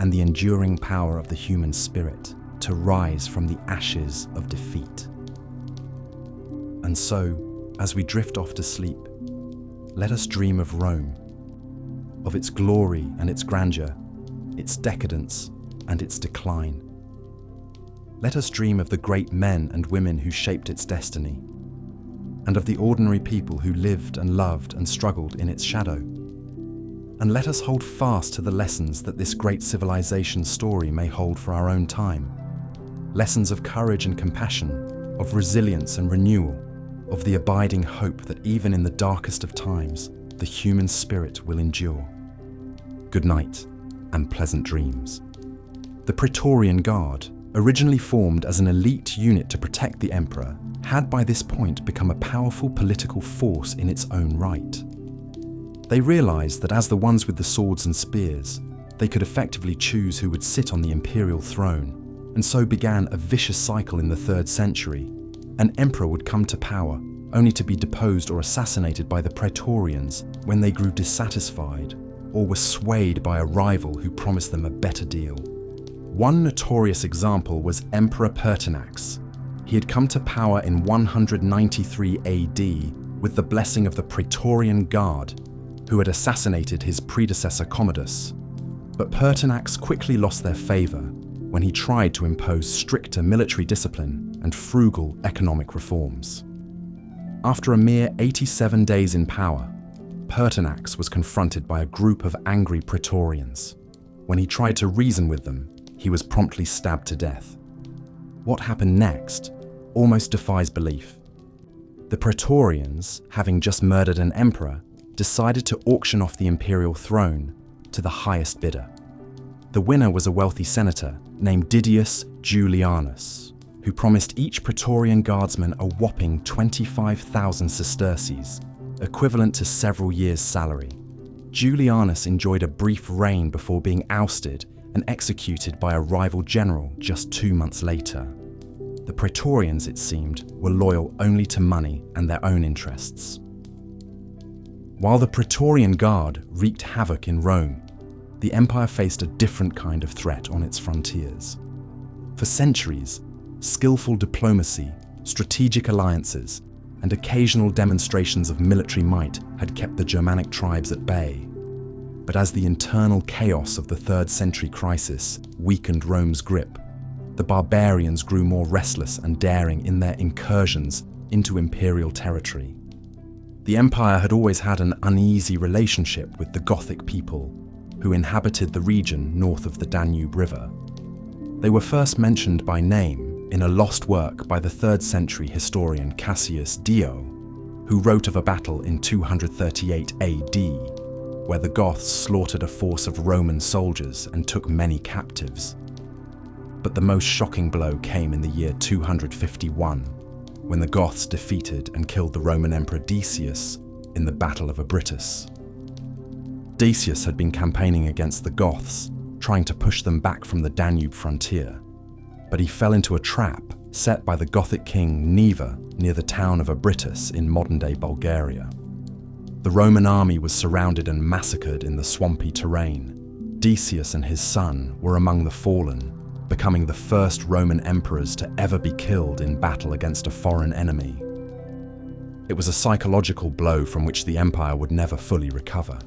and the enduring power of the human spirit to rise from the ashes of defeat. And so, as we drift off to sleep, let us dream of Rome, of its glory and its grandeur, its decadence and its decline. Let us dream of the great men and women who shaped its destiny, and of the ordinary people who lived and loved and struggled in its shadow. And let us hold fast to the lessons that this great civilization's story may hold for our own time. Lessons of courage and compassion, of resilience and renewal, of the abiding hope that even in the darkest of times, the human spirit will endure. Good night and pleasant dreams. The Praetorian Guard, originally formed as an elite unit to protect the emperor, had by this point become a powerful political force in its own right. They realized that as the ones with the swords and spears, they could effectively choose who would sit on the imperial throne, and so began a vicious cycle in the 3rd century. An emperor would come to power, only to be deposed or assassinated by the Praetorians when they grew dissatisfied or were swayed by a rival who promised them a better deal. One notorious example was Emperor Pertinax. He had come to power in 193 AD with the blessing of the Praetorian Guard, who had assassinated his predecessor Commodus. But Pertinax quickly lost their favor when he tried to impose stricter military discipline and frugal economic reforms. After a mere 87 days in power, Pertinax was confronted by a group of angry Praetorians. When he tried to reason with them, he was promptly stabbed to death. What happened next almost defies belief. The Praetorians, having just murdered an emperor, decided to auction off the imperial throne to the highest bidder. The winner was a wealthy senator named Didius Julianus, who promised each Praetorian guardsman a whopping 25,000 sesterces, equivalent to several years' salary. Julianus enjoyed a brief reign before being ousted and executed by a rival general just 2 months later. The Praetorians, it seemed, were loyal only to money and their own interests. While the Praetorian Guard wreaked havoc in Rome, the empire faced a different kind of threat on its frontiers. For centuries, skillful diplomacy, strategic alliances, and occasional demonstrations of military might had kept the Germanic tribes at bay. But as the internal chaos of the 3rd century crisis weakened Rome's grip, the barbarians grew more restless and daring in their incursions into imperial territory. The empire had always had an uneasy relationship with the Gothic people, who inhabited the region north of the Danube River. They were first mentioned by name in a lost work by the 3rd century historian Cassius Dio, who wrote of a battle in 238 AD, where the Goths slaughtered a force of Roman soldiers and took many captives. But the most shocking blow came in the year 251, when the Goths defeated and killed the Roman Emperor Decius in the Battle of Abritus. Decius had been campaigning against the Goths, trying to push them back from the Danube frontier, but he fell into a trap set by the Gothic king Neva near the town of Abritus in modern-day Bulgaria. The Roman army was surrounded and massacred in the swampy terrain. Decius and his son were among the fallen, becoming the first Roman emperors to ever be killed in battle against a foreign enemy. It was a psychological blow from which the empire would never fully recover.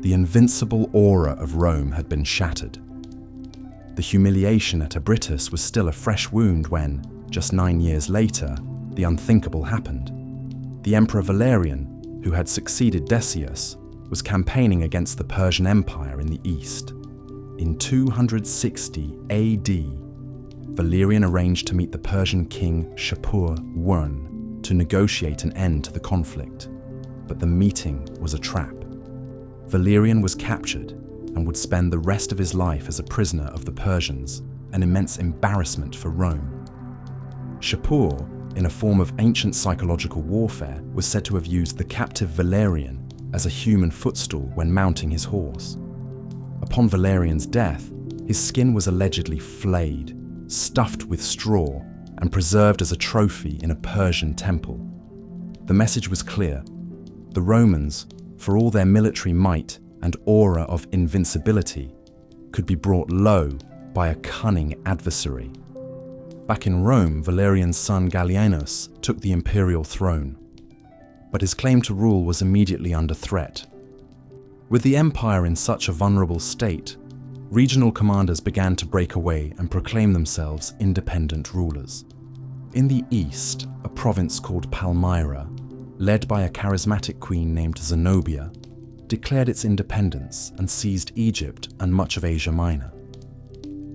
The invincible aura of Rome had been shattered. The humiliation at Abritus was still a fresh wound when, just 9 years later, the unthinkable happened. The Emperor Valerian, who had succeeded Decius, was campaigning against the Persian Empire in the east. In 260 AD, Valerian arranged to meet the Persian king 𝐓𝐴𝐻 to negotiate an end to the conflict, but the meeting was a trap. Valerian was captured and would spend the rest of his life as a prisoner of the Persians, an immense embarrassment for Rome. 𝐓𝐴𝐻, in a form of ancient psychological warfare, was said to have used the captive Valerian as a human footstool when mounting his horse. Upon Valerian's death, his skin was allegedly flayed, stuffed with straw, and preserved as a trophy in a Persian temple. The message was clear. The Romans, for all their military might and aura of invincibility, could be brought low by a cunning adversary. Back in Rome, Valerian's son Gallienus took the imperial throne, but his claim to rule was immediately under threat. With the empire in such a vulnerable state, regional commanders began to break away and proclaim themselves independent rulers. In the east, a province called Palmyra, led by a charismatic queen named Zenobia, declared its independence and seized Egypt and much of Asia Minor.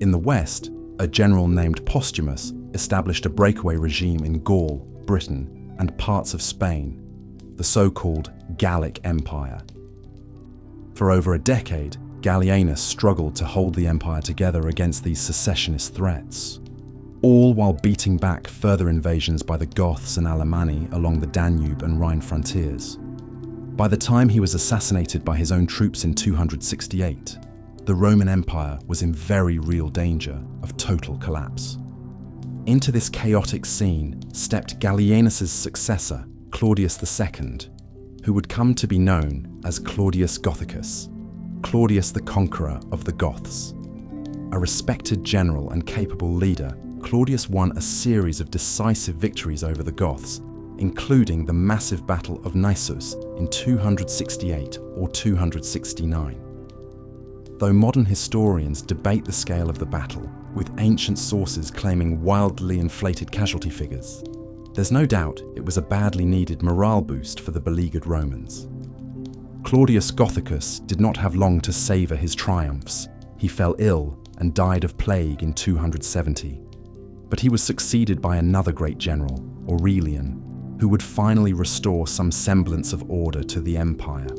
In the west, a general named Postumus established a breakaway regime in Gaul, Britain, and parts of Spain, the so-called Gallic Empire. For over a decade, Gallienus struggled to hold the empire together against these secessionist threats, all while beating back further invasions by the Goths and Alemanni along the Danube and Rhine frontiers. By the time he was assassinated by his own troops in 268, the Roman Empire was in very real danger of total collapse. Into this chaotic scene stepped Gallienus's successor, Claudius II, who would come to be known as Claudius Gothicus, Claudius the Conqueror of the Goths. A respected general and capable leader, Claudius won a series of decisive victories over the Goths, including the massive Battle of Naissus in 268 or 269. Though modern historians debate the scale of the battle, with ancient sources claiming wildly inflated casualty figures, there's no doubt it was a badly needed morale boost for the beleaguered Romans. Claudius Gothicus did not have long to savour his triumphs. He fell ill and died of plague in 270. But he was succeeded by another great general, Aurelian, who would finally restore some semblance of order to the empire.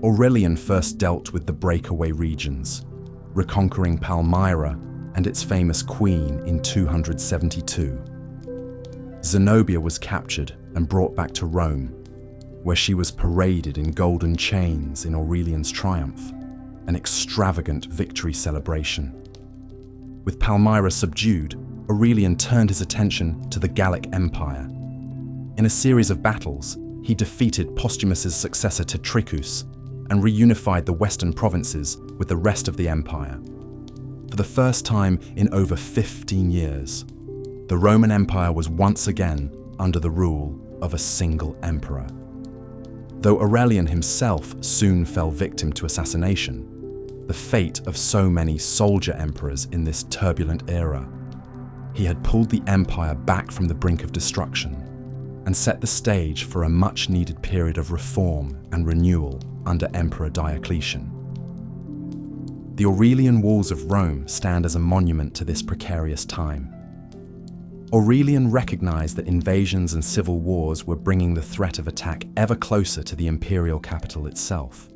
Aurelian first dealt with the breakaway regions, reconquering Palmyra and its famous queen in 272. Zenobia was captured and brought back to Rome, where she was paraded in golden chains in Aurelian's triumph, an extravagant victory celebration. With Palmyra subdued, Aurelian turned his attention to the Gallic Empire. In a series of battles, he defeated Postumus's successor Tetricus and reunified the western provinces with the rest of the empire. For the first time in over 15 years, the Roman Empire was once again under the rule of a single emperor. Though Aurelian himself soon fell victim to assassination, the fate of so many soldier emperors in this turbulent era, he had pulled the empire back from the brink of destruction and set the stage for a much-needed period of reform and renewal under Emperor Diocletian. The Aurelian walls of Rome stand as a monument to this precarious time. Aurelian recognized that invasions and civil wars were bringing the threat of attack ever closer to the imperial capital itself.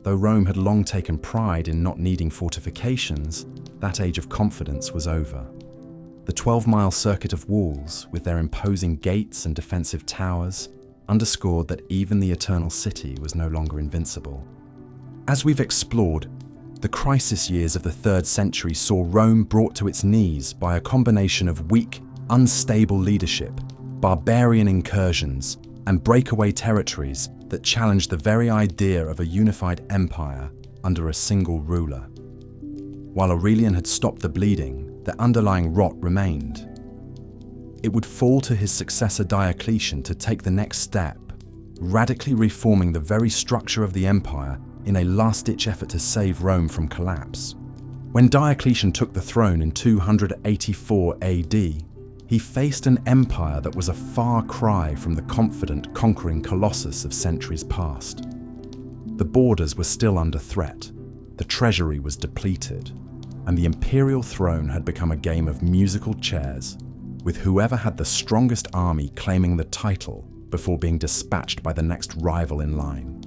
Though Rome had long taken pride in not needing fortifications, that age of confidence was over. The 12-mile circuit of walls, with their imposing gates and defensive towers, underscored that even the Eternal City was no longer invincible. As we've explored, the crisis years of the 3rd century saw Rome brought to its knees by a combination of weak, unstable leadership, barbarian incursions, and breakaway territories that challenged the very idea of a unified empire under a single ruler. While Aurelian had stopped the bleeding, the underlying rot remained. It would fall to his successor Diocletian to take the next step, radically reforming the very structure of the empire in a last-ditch effort to save Rome from collapse. When Diocletian took the throne in 284 AD, he faced an empire that was a far cry from the confident, conquering colossus of centuries past. The borders were still under threat, the treasury was depleted, and the imperial throne had become a game of musical chairs, with whoever had the strongest army claiming the title before being dispatched by the next rival in line.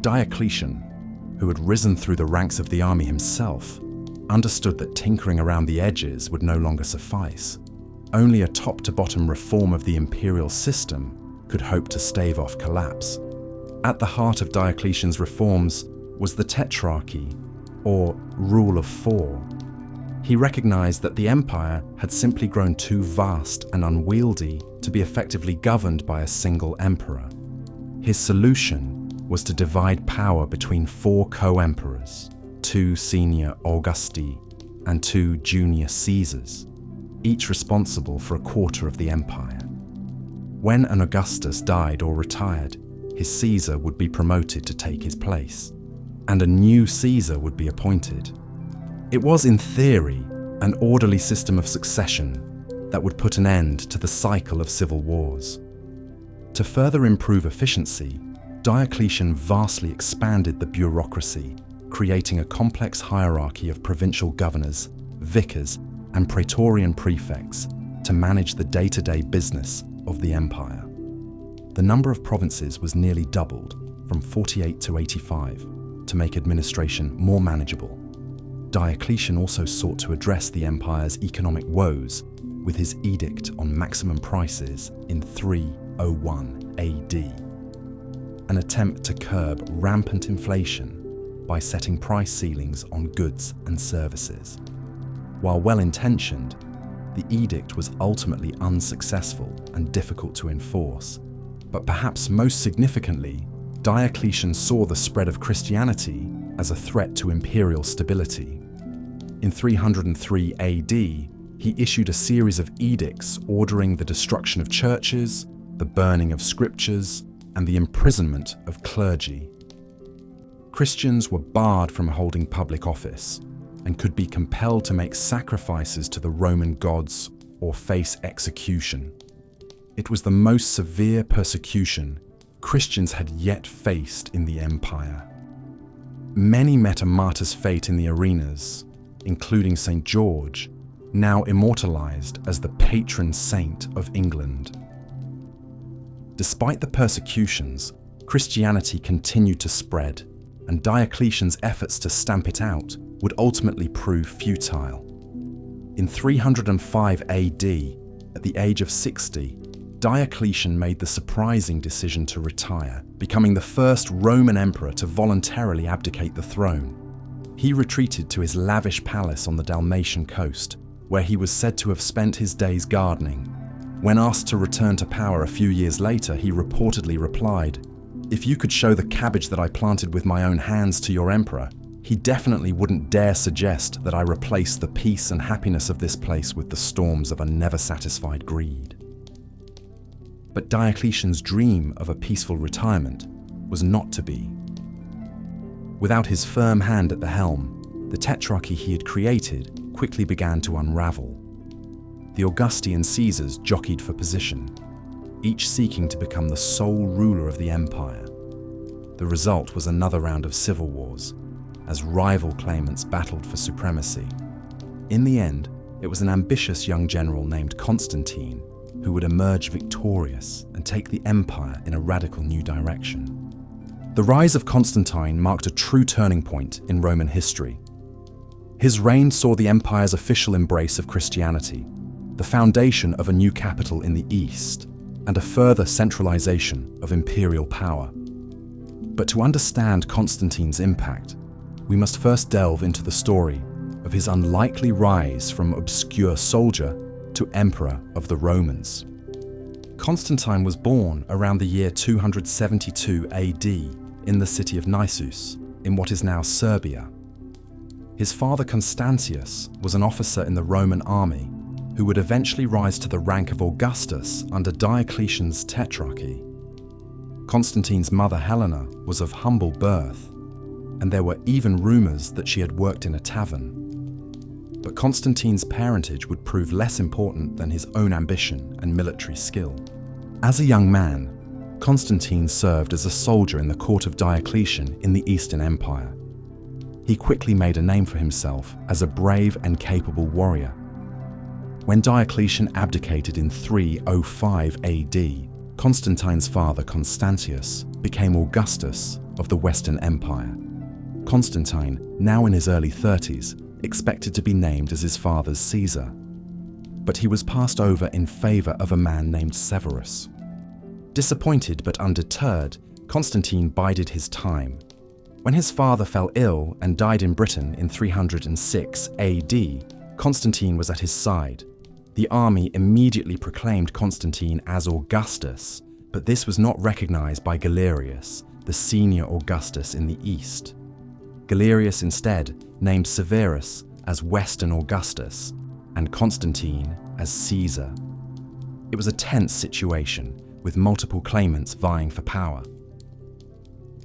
Diocletian, who had risen through the ranks of the army himself, understood that tinkering around the edges would no longer suffice. Only a top-to-bottom reform of the imperial system could hope to stave off collapse. At the heart of Diocletian's reforms was the tetrarchy, or rule of 4. He recognized that the empire had simply grown too vast and unwieldy to be effectively governed by a single emperor. His solution was to divide power between 4 co-emperors, 2 senior Augusti and 2 junior Caesars, each responsible for a quarter of the empire. When an Augustus died or retired, his Caesar would be promoted to take his place, and a new Caesar would be appointed. It was, in theory, an orderly system of succession that would put an end to the cycle of civil wars. To further improve efficiency, Diocletian vastly expanded the bureaucracy, creating a complex hierarchy of provincial governors, vicars, and praetorian prefects to manage the day-to-day business of the empire. The number of provinces was nearly doubled, from 48 to 85, to make administration more manageable. Diocletian also sought to address the empire's economic woes with his edict on maximum prices in 301 AD, an attempt to curb rampant inflation by setting price ceilings on goods and services. While well-intentioned, the edict was ultimately unsuccessful and difficult to enforce, but perhaps most significantly, Diocletian saw the spread of Christianity as a threat to imperial stability. In 303 AD, he issued a series of edicts ordering the destruction of churches, the burning of scriptures, and the imprisonment of clergy. Christians were barred from holding public office and could be compelled to make sacrifices to the Roman gods or face execution. It was the most severe persecution Christians had yet faced in the empire. Many met a martyr's fate in the arenas, including St. George, now immortalized as the patron saint of England. Despite the persecutions, Christianity continued to spread, and Diocletian's efforts to stamp it out would ultimately prove futile. In 305 AD, at the age of 60, Diocletian made the surprising decision to retire, becoming the first Roman emperor to voluntarily abdicate the throne. He retreated to his lavish palace on the Dalmatian coast, where he was said to have spent his days gardening. When asked to return to power a few years later, he reportedly replied, "If you could show the cabbage that I planted with my own hands to your emperor, he definitely wouldn't dare suggest that I replace the peace and happiness of this place with the storms of a never-satisfied greed." But Diocletian's dream of a peaceful retirement was not to be. Without his firm hand at the helm, the tetrarchy he had created quickly began to unravel. The Augusti and Caesars jockeyed for position, each seeking to become the sole ruler of the empire. The result was another round of civil wars, as rival claimants battled for supremacy. In the end, it was an ambitious young general named Constantine who would emerge victorious and take the empire in a radical new direction. The rise of Constantine marked a true turning point in Roman history. His reign saw the empire's official embrace of Christianity, the foundation of a new capital in the east, and a further centralization of imperial power. But to understand Constantine's impact, we must first delve into the story of his unlikely rise from obscure soldier to emperor of the Romans. Constantine was born around the year 272 AD in the city of Naissus, in what is now Serbia. His father Constantius was an officer in the Roman army who would eventually rise to the rank of Augustus under Diocletian's tetrarchy. Constantine's mother Helena was of humble birth, and there were even rumors that she had worked in a tavern. But Constantine's parentage would prove less important than his own ambition and military skill. As a young man, Constantine served as a soldier in the court of Diocletian in the Eastern Empire. He quickly made a name for himself as a brave and capable warrior. When Diocletian abdicated in 305 AD, Constantine's father Constantius became Augustus of the Western Empire. Constantine, now in his early 30s, expected to be named as his father's Caesar, but he was passed over in favor of a man named Severus. Disappointed but undeterred, Constantine bided his time. When his father fell ill and died in Britain in 306 AD, Constantine was at his side. The army immediately proclaimed Constantine as Augustus, but this was not recognized by Galerius, the senior Augustus in the east. Galerius instead named Severus as Western Augustus and Constantine as Caesar. It was a tense situation, with multiple claimants vying for power.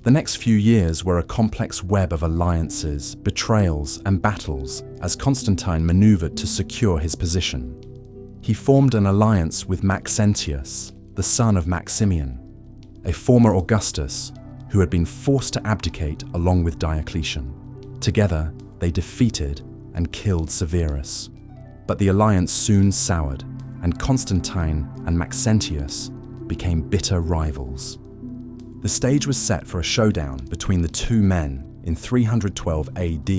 The next few years were a complex web of alliances, betrayals, and battles as Constantine maneuvered to secure his position. He formed an alliance with Maxentius, the son of Maximian, a former Augustus who had been forced to abdicate along with Diocletian. Together, they defeated and killed Severus. But the alliance soon soured, and Constantine and Maxentius became bitter rivals. The stage was set for a showdown between the two men in 312 AD.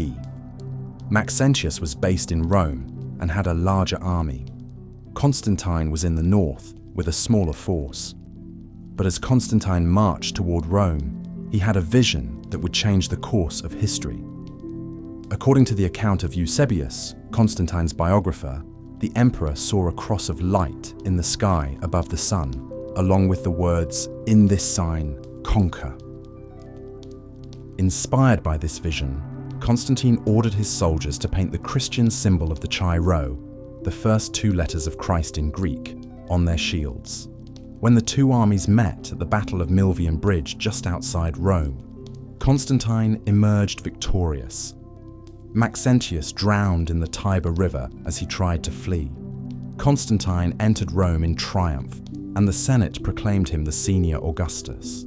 Maxentius was based in Rome and had a larger army. Constantine was in the north with a smaller force. But as Constantine marched toward Rome, he had a vision that would change the course of history. According to the account of Eusebius, Constantine's biographer, the emperor saw a cross of light in the sky above the sun, along with the words, "In this sign, conquer." Inspired by this vision, Constantine ordered his soldiers to paint the Christian symbol of the 𝐶𝐲, the first two letters of Christ in Greek, on their shields. When the two armies met at the Battle of Milvian Bridge just outside Rome, Constantine emerged victorious. Maxentius drowned in the Tiber River as he tried to flee. Constantine entered Rome in triumph, and the Senate proclaimed him the senior Augustus.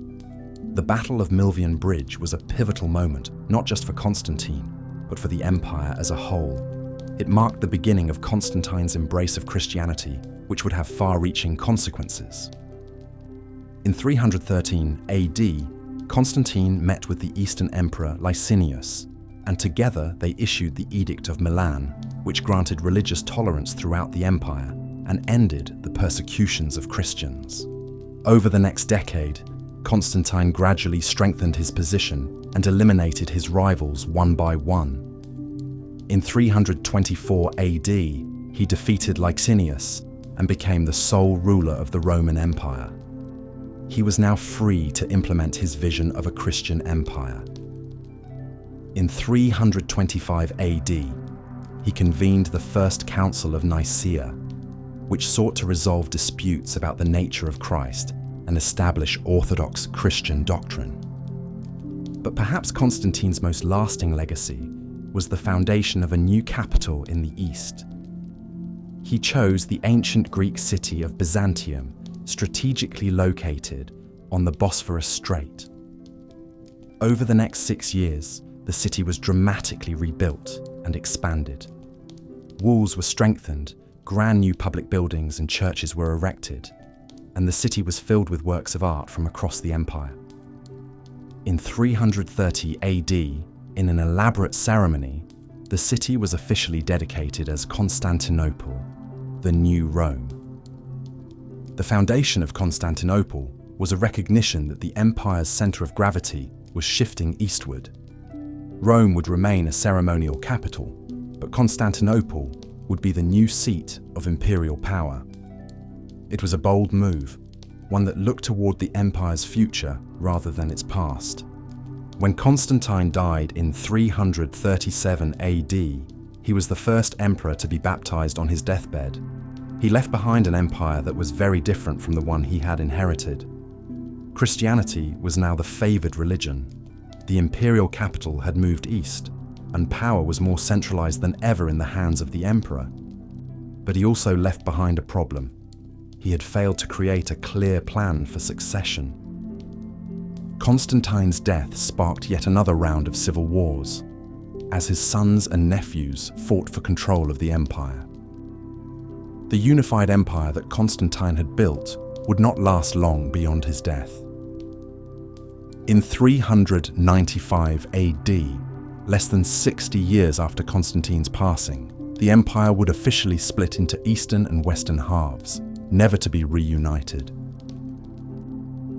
The Battle of Milvian Bridge was a pivotal moment, not just for Constantine, but for the empire as a whole. It marked the beginning of Constantine's embrace of Christianity, which would have far-reaching consequences. In 313 AD, Constantine met with the Eastern Emperor Licinius, and together they issued the Edict of Milan, which granted religious tolerance throughout the empire and ended the persecutions of Christians. Over the next decade, Constantine gradually strengthened his position and eliminated his rivals one by one. In 324 AD, he defeated Licinius and became the sole ruler of the Roman Empire. He was now free to implement his vision of a Christian empire. In 325 AD, he convened the First Council of Nicaea, which sought to resolve disputes about the nature of Christ and establish orthodox Christian doctrine. But perhaps Constantine's most lasting legacy was the foundation of a new capital in the East. He chose the ancient Greek city of Byzantium, strategically located on the Bosphorus Strait. Over the next 6 years, the city was dramatically rebuilt and expanded. Walls were strengthened, brand new public buildings and churches were erected, and the city was filled with works of art from across the empire. In 330 AD, in an elaborate ceremony, the city was officially dedicated as Constantinople, the new Rome. The foundation of Constantinople was a recognition that the empire's center of gravity was shifting eastward. Rome would remain a ceremonial capital, but Constantinople would be the new seat of imperial power. It was a bold move, one that looked toward the empire's future rather than its past. When Constantine died in 337 AD, he was the first emperor to be baptized on his deathbed. He left behind an empire that was very different from the one he had inherited. Christianity was now the favored religion. The imperial capital had moved east, and power was more centralized than ever in the hands of the emperor. But he also left behind a problem. He had failed to create a clear plan for succession. Constantine's death sparked yet another round of civil wars, as his sons and nephews fought for control of the empire. The unified empire that Constantine had built would not last long beyond his death. In 395 AD, less than 60 years after Constantine's passing, the empire would officially split into eastern and western halves, never to be reunited.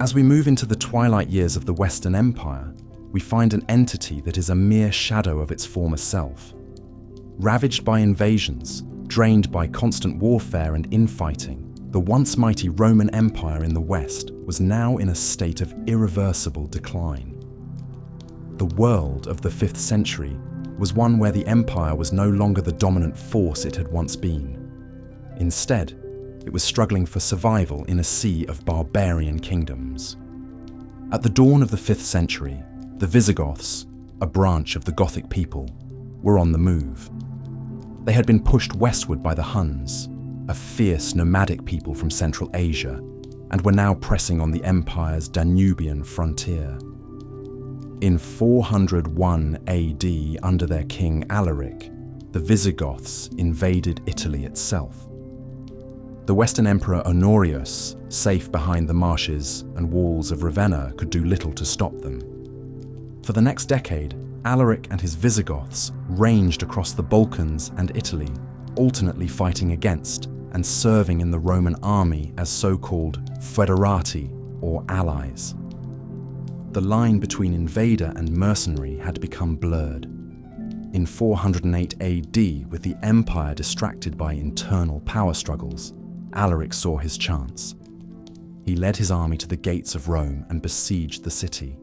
As we move into the twilight years of the Western Empire, we find an entity that is a mere shadow of its former self. Ravaged by invasions, drained by constant warfare and infighting, the once mighty Roman Empire in the West was now in a state of irreversible decline. The world of the 5th century was one where the empire was no longer the dominant force it had once been. Instead, it was struggling for survival in a sea of barbarian kingdoms. At the dawn of the 5th century, the Visigoths, a branch of the Gothic people, were on the move. They had been pushed westward by the Huns, a fierce nomadic people from Central Asia, and were now pressing on the empire's Danubian frontier. In 401 AD, under their king Alaric, the Visigoths invaded Italy itself. The Western Emperor Honorius, safe behind the marshes and walls of Ravenna, could do little to stop them. For the next decade, Alaric and his Visigoths ranged across the Balkans and Italy, alternately fighting against and serving in the Roman army as so-called foederati, or allies. The line between invader and mercenary had become blurred. In 408 AD, with the empire distracted by internal power struggles, Alaric saw his chance. He led his army to the gates of Rome and besieged the city.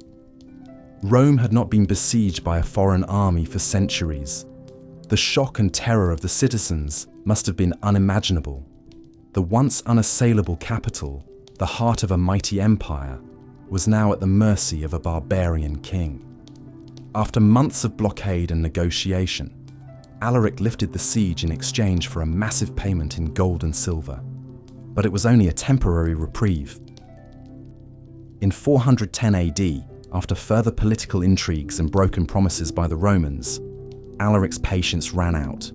Rome had not been besieged by a foreign army for centuries. The shock and terror of the citizens must have been unimaginable. The once unassailable capital, the heart of a mighty empire, was now at the mercy of a barbarian king. After months of blockade and negotiation, Alaric lifted the siege in exchange for a massive payment in gold and silver. But it was only a temporary reprieve. In 410 AD, after further political intrigues and broken promises by the Romans, Alaric's patience ran out.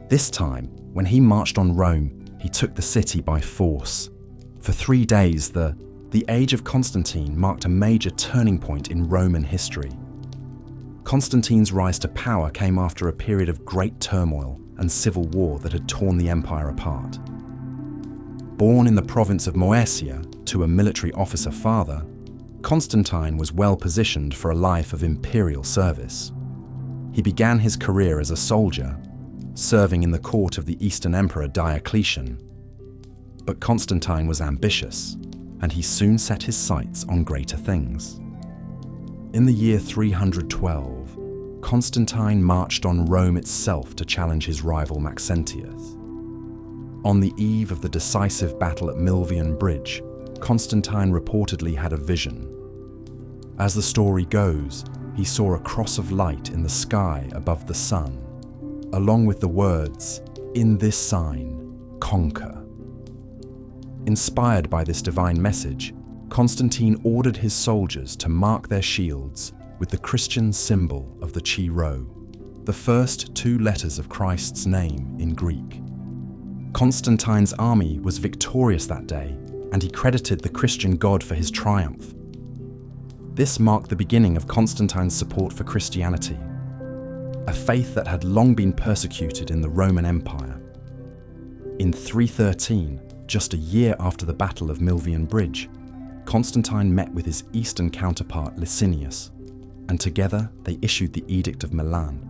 This time, when he marched on Rome, he took the city by force. For 3 days, the age of Constantine marked a major turning point in Roman history. Constantine's rise to power came after a period of great turmoil and civil war that had torn the empire apart. Born in the province of Moesia to a military officer father, Constantine was well positioned for a life of imperial service. He began his career as a soldier, serving in the court of the Eastern Emperor Diocletian. But Constantine was ambitious, and he soon set his sights on greater things. In the year 312, Constantine marched on Rome itself to challenge his rival Maxentius. On the eve of the decisive battle at Milvian Bridge, Constantine reportedly had a vision. As the story goes, he saw a cross of light in the sky above the sun, along with the words, "In this sign, conquer." Inspired by this divine message, Constantine ordered his soldiers to mark their shields with the Christian symbol of the 𝐲𝐬, the first two letters of Christ's name in Greek. Constantine's army was victorious that day, and he credited the Christian god for his triumph. This marked the beginning of Constantine's support for Christianity, a faith that had long been persecuted in the Roman Empire. In 313, just a year after the Battle of Milvian Bridge, Constantine met with his eastern counterpart Licinius, and together they issued the Edict of Milan.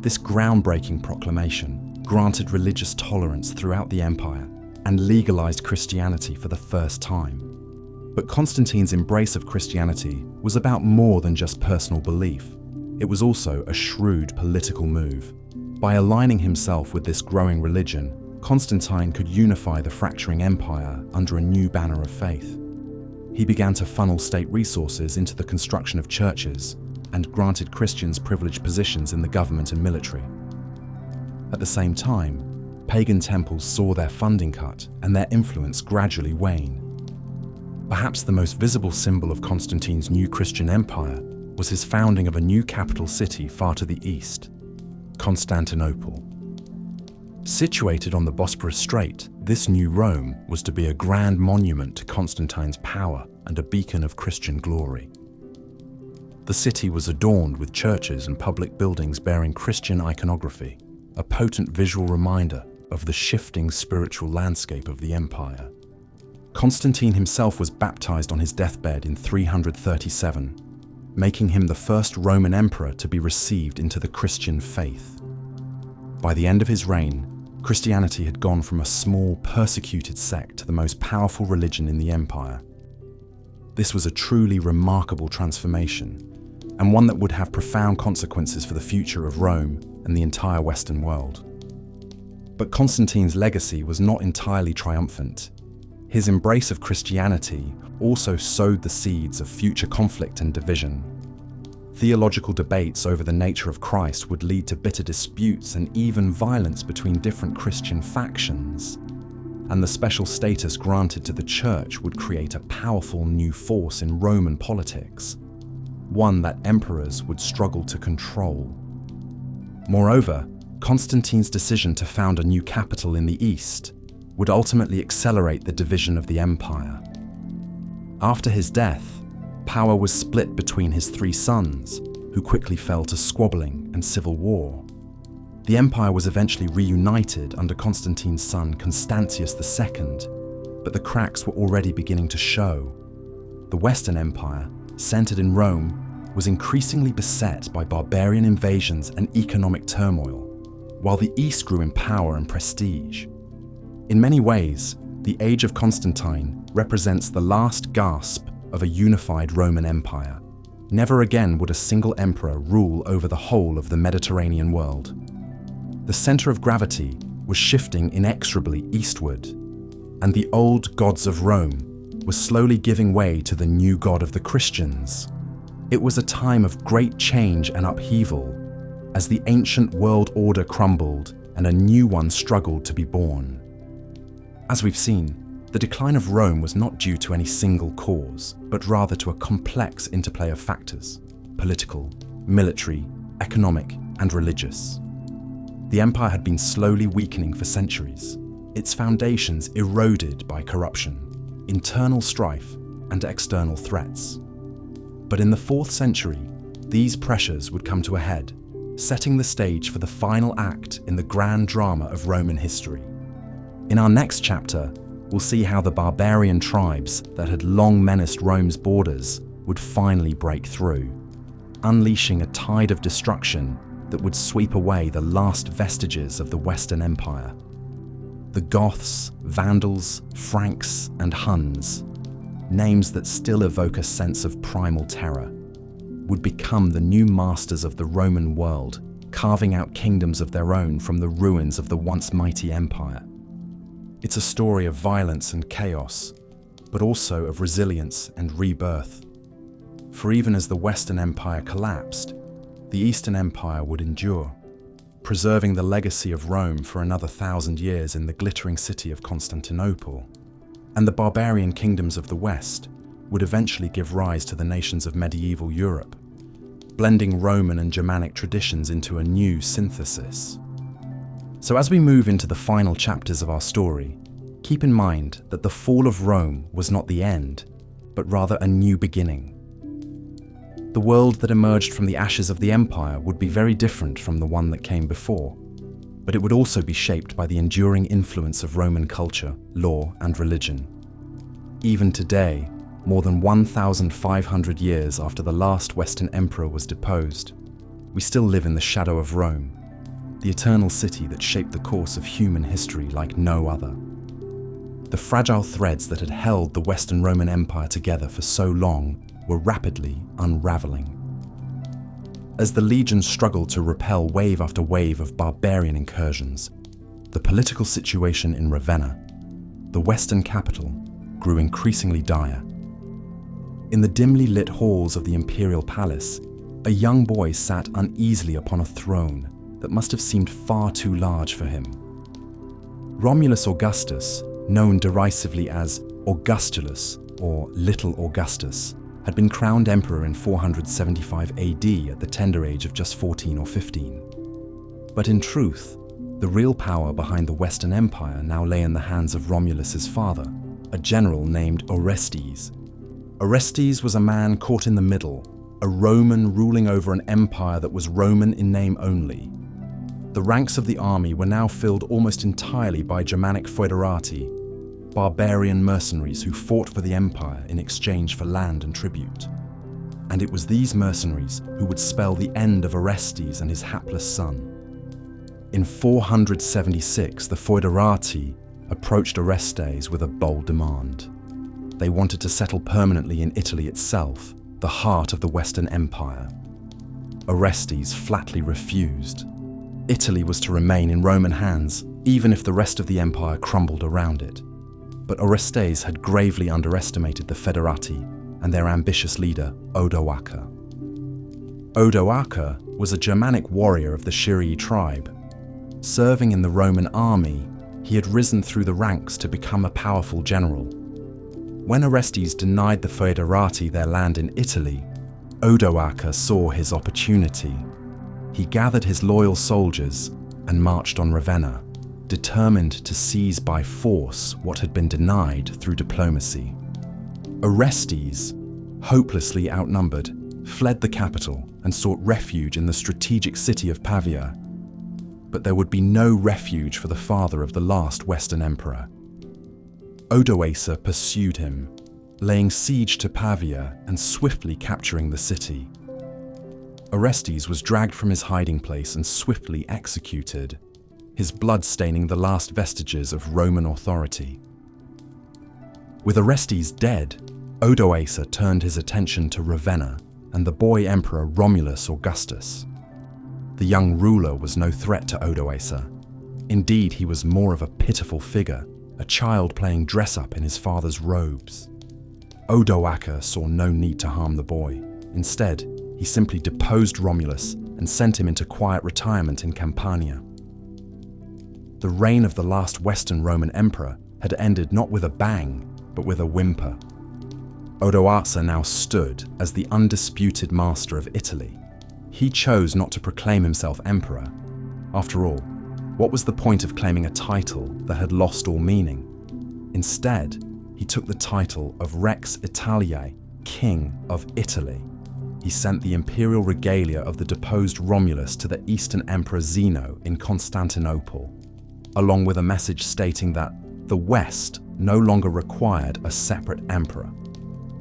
This groundbreaking proclamation granted religious tolerance throughout the empire and legalized Christianity for the first time. But Constantine's embrace of Christianity was about more than just personal belief. It was also a shrewd political move. By aligning himself with this growing religion, Constantine could unify the fracturing empire under a new banner of faith. He began to funnel state resources into the construction of churches and granted Christians privileged positions in the government and military. At the same time, pagan temples saw their funding cut and their influence gradually wane. Perhaps the most visible symbol of Constantine's new Christian empire was his founding of a new capital city far to the east, Constantinople. Situated on the Bosporus Strait, this new Rome was to be a grand monument to Constantine's power and a beacon of Christian glory. The city was adorned with churches and public buildings bearing Christian iconography, a potent visual reminder of the shifting spiritual landscape of the empire. Constantine himself was baptized on his deathbed in 337, making him the first Roman emperor to be received into the Christian faith. By the end of his reign, Christianity had gone from a small, persecuted sect to the most powerful religion in the empire. This was a truly remarkable transformation, and one that would have profound consequences for the future of Rome and the entire Western world. But Constantine's legacy was not entirely triumphant. His embrace of Christianity also sowed the seeds of future conflict and division. Theological debates over the nature of Christ would lead to bitter disputes and even violence between different Christian factions. And the special status granted to the Church would create a powerful new force in Roman politics, one that emperors would struggle to control. Moreover, Constantine's decision to found a new capital in the east would ultimately accelerate the division of the empire. After his death, power was split between his three sons, who quickly fell to squabbling and civil war. The empire was eventually reunited under Constantine's son Constantius II, but the cracks were already beginning to show. The Western Empire, centered in Rome, was increasingly beset by barbarian invasions and economic turmoil, while the East grew in power and prestige. In many ways, the age of Constantine represents the last gasp of a unified Roman Empire. Never again would a single emperor rule over the whole of the Mediterranean world. The center of gravity was shifting inexorably eastward, and the old gods of Rome were slowly giving way to the new god of the Christians. It was a time of great change and upheaval, as the ancient world order crumbled and a new one struggled to be born. As we've seen, the decline of Rome was not due to any single cause, but rather to a complex interplay of factors: political, military, economic, and religious. The empire had been slowly weakening for centuries, its foundations eroded by corruption, internal strife, and external threats. But in the 4th century, these pressures would come to a head, setting the stage for the final act in the grand drama of Roman history. In our next chapter, we'll see how the barbarian tribes that had long menaced Rome's borders would finally break through, unleashing a tide of destruction that would sweep away the last vestiges of the Western Empire. The Goths, Vandals, Franks, and Huns, names that still evoke a sense of primal terror, would become the new masters of the Roman world, carving out kingdoms of their own from the ruins of the once mighty empire. It's a story of violence and chaos, but also of resilience and rebirth. For even as the Western Empire collapsed, the Eastern Empire would endure, preserving the legacy of Rome for another 1,000 years in the glittering city of Constantinople. And the barbarian kingdoms of the West would eventually give rise to the nations of medieval Europe, blending Roman and Germanic traditions into a new synthesis. So as we move into the final chapters of our story, keep in mind that the fall of Rome was not the end, but rather a new beginning. The world that emerged from the ashes of the empire would be very different from the one that came before, but it would also be shaped by the enduring influence of Roman culture, law, and religion. Even today, more than 1,500 years after the last Western emperor was deposed, we still live in the shadow of Rome, the eternal city that shaped the course of human history like no other. The fragile threads that had held the Western Roman Empire together for so long were rapidly unraveling. As the legions struggled to repel wave after wave of barbarian incursions, the political situation in Ravenna, the Western capital, grew increasingly dire. In the dimly lit halls of the imperial palace, a young boy sat uneasily upon a throne that must have seemed far too large for him. Romulus Augustus, known derisively as Augustulus or Little Augustus, had been crowned emperor in 475 AD at the tender age of just 14 or 15. But in truth, the real power behind the Western Empire now lay in the hands of Romulus's father, a general named Orestes. Orestes was a man caught in the middle, a Roman ruling over an empire that was Roman in name only. The ranks of the army were now filled almost entirely by Germanic foederati, barbarian mercenaries who fought for the empire in exchange for land and tribute. And it was these mercenaries who would spell the end of Orestes and his hapless son. In 476, the foederati approached Orestes with a bold demand. They wanted to settle permanently in Italy itself, the heart of the Western Empire. Orestes flatly refused. Italy was to remain in Roman hands, even if the rest of the empire crumbled around it. But Orestes had gravely underestimated the foederati and their ambitious leader, Odoacer. Odoacer was a Germanic warrior of the 𝐶𝐸 tribe. Serving in the Roman army, he had risen through the ranks to become a powerful general. When Orestes denied the foederati their land in Italy, Odoacer saw his opportunity. He gathered his loyal soldiers and marched on Ravenna, determined to seize by force what had been denied through diplomacy. Orestes, hopelessly outnumbered, fled the capital and sought refuge in the strategic city of Pavia. But there would be no refuge for the father of the last Western emperor. Odoacer pursued him, laying siege to Pavia and swiftly capturing the city. Orestes was dragged from his hiding place and swiftly executed, his blood staining the last vestiges of Roman authority. With Orestes dead, Odoacer turned his attention to Ravenna and the boy emperor Romulus Augustus. The young ruler was no threat to Odoacer. Indeed, he was more of a pitiful figure, a child playing dress-up in his father's robes. Odoacer saw no need to harm the boy. Instead, he simply deposed Romulus and sent him into quiet retirement in Campania. The reign of the last Western Roman emperor had ended not with a bang, but with a whimper. Odoacer now stood as the undisputed master of Italy. He chose not to proclaim himself emperor. After all, what was the point of claiming a title that had lost all meaning? Instead, he took the title of Rex Italiae, King of Italy. He sent the imperial regalia of the deposed Romulus to the Eastern Emperor Zeno in Constantinople, along with a message stating that the West no longer required a separate emperor.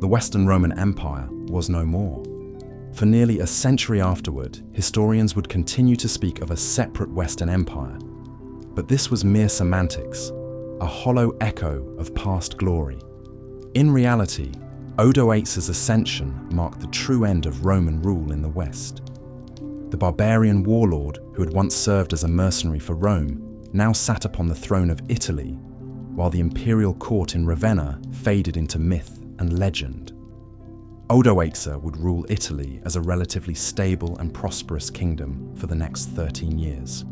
The Western Roman Empire was no more. For nearly a century afterward, historians would continue to speak of a separate Western Empire. But this was mere semantics, a hollow echo of past glory. In reality, Odoacer's ascension marked the true end of Roman rule in the West. The barbarian warlord who had once served as a mercenary for Rome now sat upon the throne of Italy, while the imperial court in Ravenna faded into myth and legend. Odoacer would rule Italy as a relatively stable and prosperous kingdom for the next 13 years.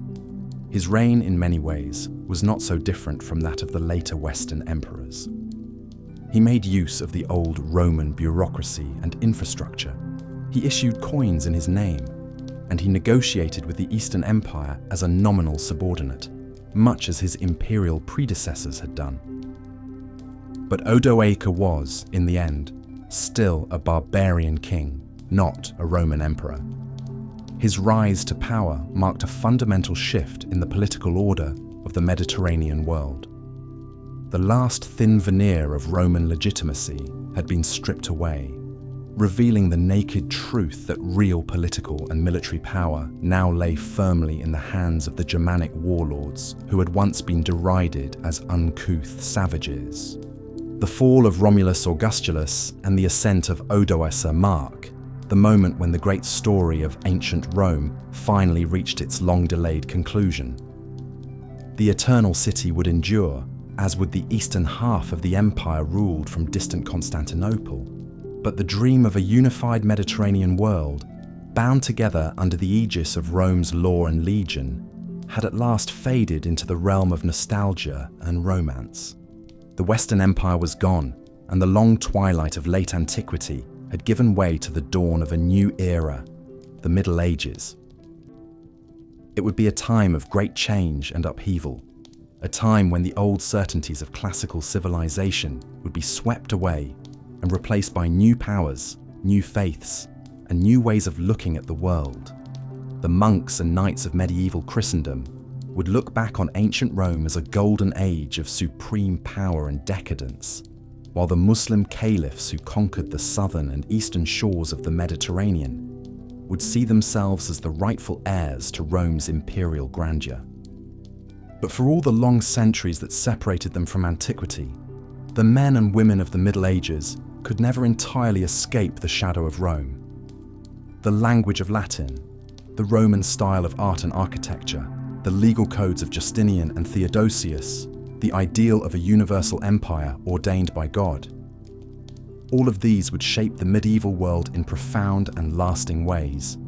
His reign, in many ways, was not so different from that of the later Western emperors. He made use of the old Roman bureaucracy and infrastructure, He issued coins in his name, and he negotiated with the Eastern Empire as a nominal subordinate, much as his imperial predecessors had done. But Odoacer was, in the end, still a barbarian king, not a Roman emperor. His rise to power marked a fundamental shift in the political order of the Mediterranean world. The last thin veneer of Roman legitimacy had been stripped away, revealing the naked truth that real political and military power now lay firmly in the hands of the Germanic warlords who had once been derided as uncouth savages. The fall of Romulus Augustulus and the ascent of Odoacer mark the moment when the great story of ancient Rome finally reached its long-delayed conclusion. The eternal city would endure, as would the eastern half of the empire ruled from distant Constantinople. But the dream of a unified Mediterranean world, bound together under the aegis of Rome's law and legion, had at last faded into the realm of nostalgia and romance. The Western Empire was gone, and the long twilight of late antiquity had given way to the dawn of a new era, the Middle Ages. It would be a time of great change and upheaval, a time when the old certainties of classical civilization would be swept away and replaced by new powers, new faiths, and new ways of looking at the world. The monks and knights of medieval Christendom would look back on ancient Rome as a golden age of supreme power and decadence, while the Muslim caliphs who conquered the southern and eastern shores of the Mediterranean would see themselves as the rightful heirs to Rome's imperial grandeur. But for all the long centuries that separated them from antiquity, the men and women of the Middle Ages could never entirely escape the shadow of Rome. The language of Latin, the Roman style of art and architecture, the legal codes of Justinian and Theodosius, the ideal of a universal empire ordained by God. All of these would shape the medieval world in profound and lasting ways,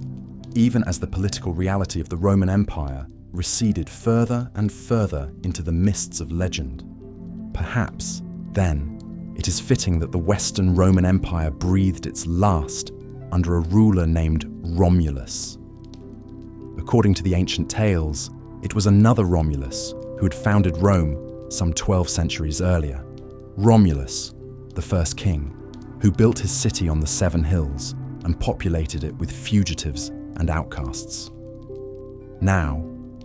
even as the political reality of the Roman Empire receded further and further into the mists of legend. Perhaps, then, it is fitting that the Western Roman Empire breathed its last under a ruler named Romulus. According to the ancient tales, it was another Romulus who had founded Rome some 12 centuries earlier. Romulus, the first king, who built his city on the 7 hills and populated it with fugitives and outcasts. Now,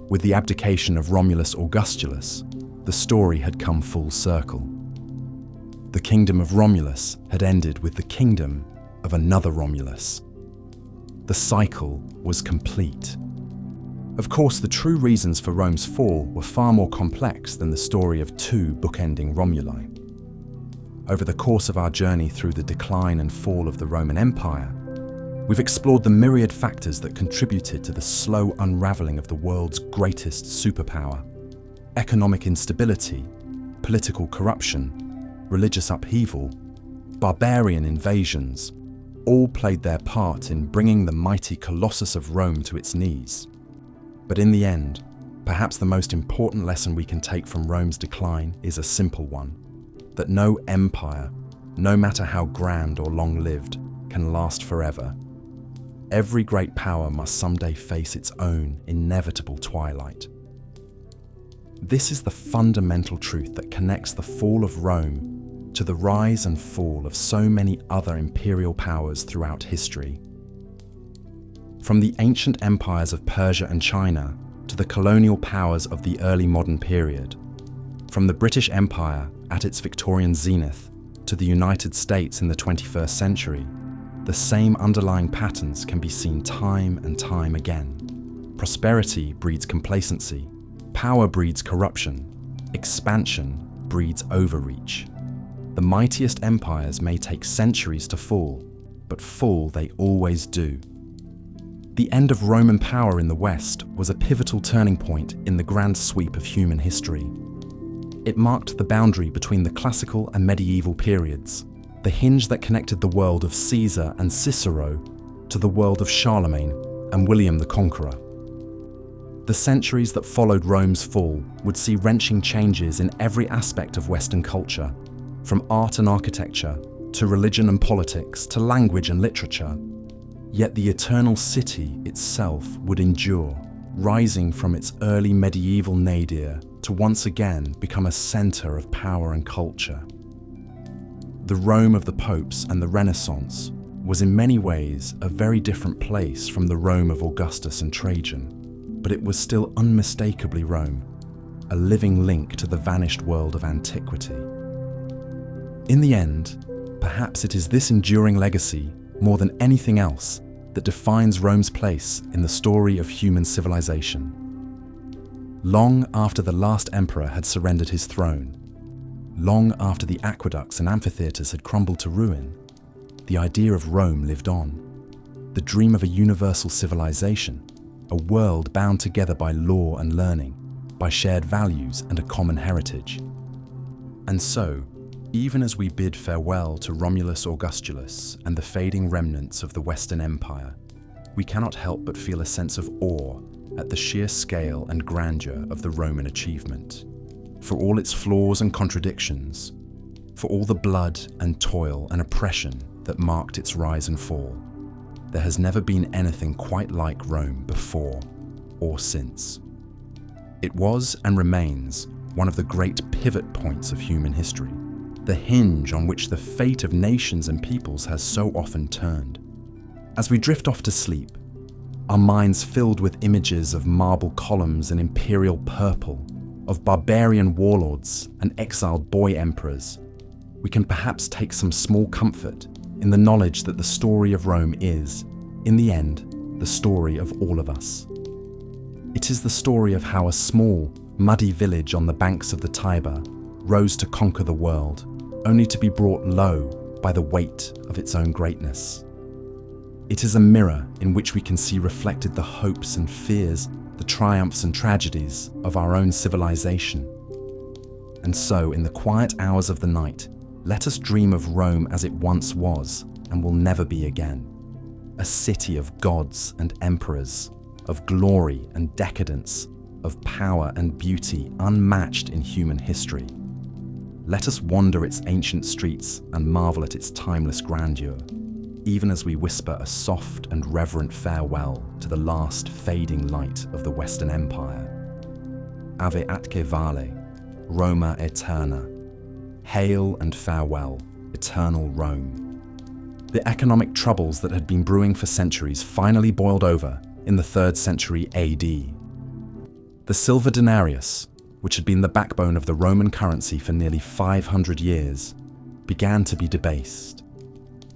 with the abdication of Romulus Augustulus, the story had come full circle. The kingdom of Romulus had ended with the kingdom of another Romulus. The cycle was complete. Of course, the true reasons for Rome's fall were far more complex than the story of 2 bookending Romuli. Over the course of our journey through the decline and fall of the Roman Empire, we've explored the myriad factors that contributed to the slow unraveling of the world's greatest superpower. Economic instability, political corruption, religious upheaval, barbarian invasions, all played their part in bringing the mighty Colossus of Rome to its knees. But in the end, perhaps the most important lesson we can take from Rome's decline is a simple one: that no empire, no matter how grand or long-lived, can last forever. Every great power must someday face its own inevitable twilight. This is the fundamental truth that connects the fall of Rome to the rise and fall of so many other imperial powers throughout history. From the ancient empires of Persia and China to the colonial powers of the early modern period, from the British Empire at its Victorian zenith to the United States in the 21st century, the same underlying patterns can be seen time and time again. Prosperity breeds complacency, power breeds corruption, expansion breeds overreach. The mightiest empires may take centuries to fall, but fall they always do. The end of Roman power in the West was a pivotal turning point in the grand sweep of human history. It marked the boundary between the classical and medieval periods, the hinge that connected the world of Caesar and Cicero to the world of Charlemagne and William the Conqueror. The centuries that followed Rome's fall would see wrenching changes in every aspect of Western culture, from art and architecture to religion and politics to language and literature. Yet the eternal city itself would endure, rising from its early medieval nadir to once again become a center of power and culture. The Rome of the popes and the Renaissance was in many ways a very different place from the Rome of Augustus and Trajan, but it was still unmistakably Rome, a living link to the vanished world of antiquity. In the end, perhaps it is this enduring legacy, more than anything else, that defines Rome's place in the story of human civilization. Long after the last emperor had surrendered his throne, long after the aqueducts and amphitheaters had crumbled to ruin, the idea of Rome lived on. The dream of a universal civilization, a world bound together by law and learning, by shared values and a common heritage. And so, even as we bid farewell to Romulus Augustulus and the fading remnants of the Western Empire, we cannot help but feel a sense of awe at the sheer scale and grandeur of the Roman achievement. For all its flaws and contradictions, for all the blood and toil and oppression that marked its rise and fall, there has never been anything quite like Rome before or since. It was and remains one of the great pivot points of human history, the hinge on which the fate of nations and peoples has so often turned. As we drift off to sleep, our minds filled with images of marble columns and imperial purple, of barbarian warlords and exiled boy emperors, we can perhaps take some small comfort in the knowledge that the story of Rome is, in the end, the story of all of us. It is the story of how a small, muddy village on the banks of the Tiber rose to conquer the world, only to be brought low by the weight of its own greatness. It is a mirror in which we can see reflected the hopes and fears, the triumphs and tragedies of our own civilization. And so, in the quiet hours of the night, let us dream of Rome as it once was and will never be again. A city of gods and emperors, of glory and decadence, of power and beauty unmatched in human history. Let us wander its ancient streets and marvel at its timeless grandeur, even as we whisper a soft and reverent farewell to the last fading light of the Western Empire. Ave atque vale, Roma aeterna. Hail and farewell, eternal Rome. The economic troubles that had been brewing for centuries finally boiled over in the 3rd century AD. The silver denarius, which had been the backbone of the Roman currency for nearly 500 years, began to be debased.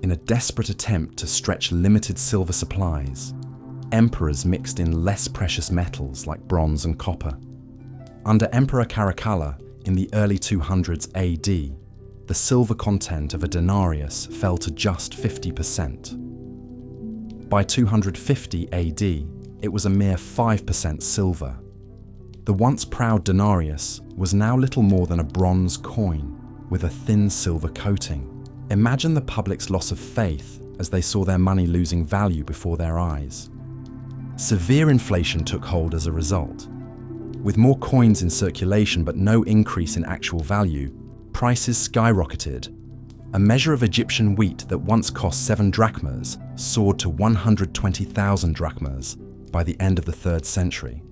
In a desperate attempt to stretch limited silver supplies, emperors mixed in less precious metals like bronze and copper. Under Emperor Caracalla in the early 200s AD, the silver content of a denarius fell to just 50%. By 250 AD, it was a mere 5% silver. The once proud denarius was now little more than a bronze coin with a thin silver coating. Imagine the public's loss of faith as they saw their money losing value before their eyes. Severe inflation took hold as a result. With more coins in circulation but no increase in actual value, prices skyrocketed. A measure of Egyptian wheat that once cost 7 drachmas soared to 120,000 drachmas by the end of the 3rd century.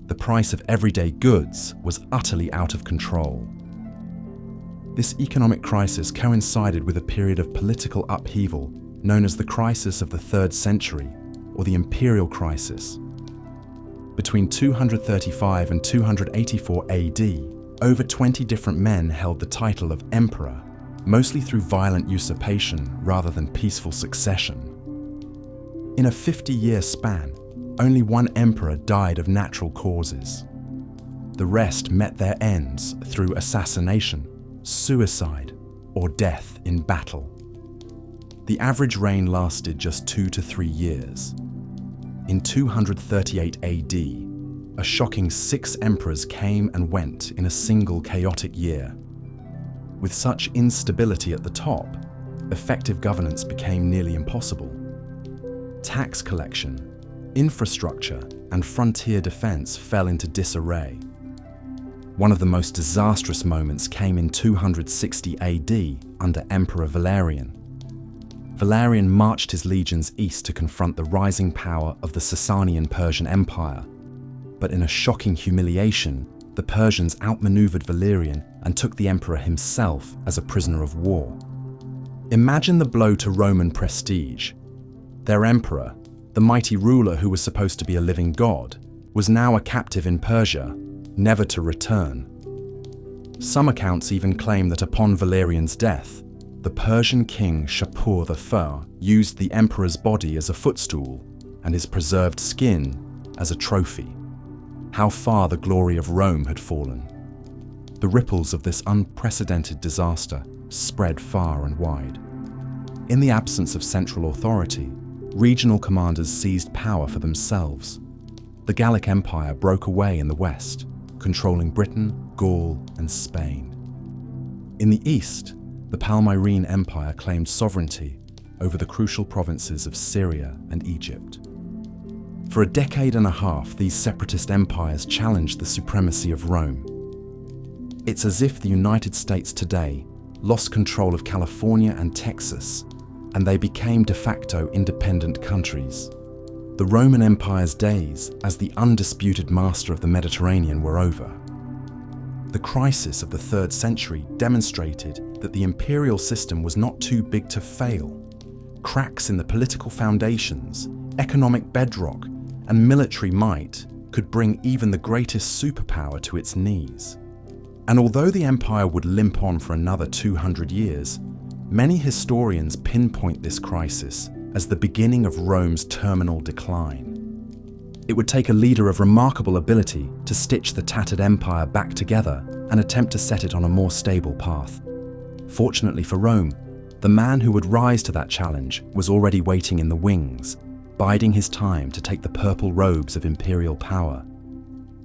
The price of everyday goods was utterly out of control. This economic crisis coincided with a period of political upheaval known as the crisis of the 3rd century, or the imperial crisis. Between 235 and 284 AD, over 20 different men held the title of emperor, mostly through violent usurpation rather than peaceful succession. In a 50-year span, only one emperor died of natural causes. The rest met their ends through assassination, suicide, or death in battle. The average reign lasted just 2 to 3 years. In 238 AD, a shocking 6 emperors came and went in a single chaotic year. With such instability at the top, effective governance became nearly impossible. Tax collection, infrastructure, and frontier defense fell into disarray. One of the most disastrous moments came in 260 AD under Emperor Valerian. Valerian marched his legions east to confront the rising power of the Sasanian Persian Empire. But in a shocking humiliation, the Persians outmaneuvered Valerian and took the emperor himself as a prisoner of war. Imagine the blow to Roman prestige. Their emperor, the mighty ruler who was supposed to be a living god, was now a captive in Persia, never to return. Some accounts even claim that upon Valerian's death, the Persian king Shapur I used the emperor's body as a footstool and his preserved skin as a trophy. How far the glory of Rome had fallen. The ripples of this unprecedented disaster spread far and wide. In the absence of central authority, regional commanders seized power for themselves. The Gallic Empire broke away in the west, controlling Britain, Gaul, and Spain. In the east, the Palmyrene Empire claimed sovereignty over the crucial provinces of Syria and Egypt. For a decade and a half, these separatist empires challenged the supremacy of Rome. It's as if the United States today lost control of California and Texas, and they became de facto independent countries. The Roman Empire's days as the undisputed master of the Mediterranean were over. The crisis of the 3rd century demonstrated that the imperial system was not too big to fail. Cracks in the political foundations, economic bedrock, and military might could bring even the greatest superpower to its knees. And although the empire would limp on for another 200 years, many historians pinpoint this crisis as the beginning of Rome's terminal decline. It would take a leader of remarkable ability to stitch the tattered empire back together and attempt to set it on a more stable path. Fortunately for Rome, the man who would rise to that challenge was already waiting in the wings, biding his time to take the purple robes of imperial power.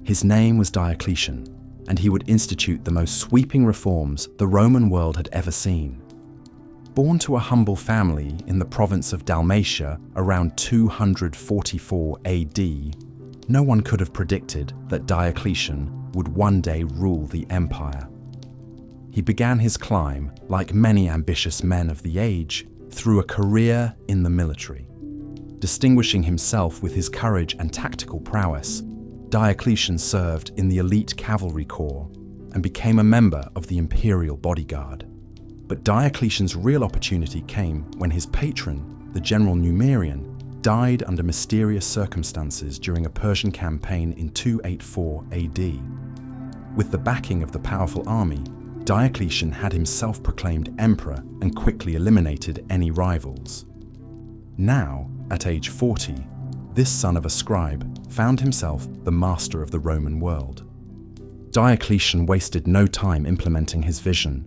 His name was Diocletian, and he would institute the most sweeping reforms the Roman world had ever seen. Born to a humble family in the province of Dalmatia around 244 AD, no one could have predicted that Diocletian would one day rule the empire. He began his climb, like many ambitious men of the age, through a career in the military. Distinguishing himself with his courage and tactical prowess, Diocletian served in the elite cavalry corps and became a member of the imperial bodyguard. But Diocletian's real opportunity came when his patron, the general Numerian, died under mysterious circumstances during a Persian campaign in 284 AD. With the backing of the powerful army, Diocletian had himself proclaimed emperor and quickly eliminated any rivals. Now, at age 40, this son of a scribe found himself the master of the Roman world. Diocletian wasted no time implementing his vision.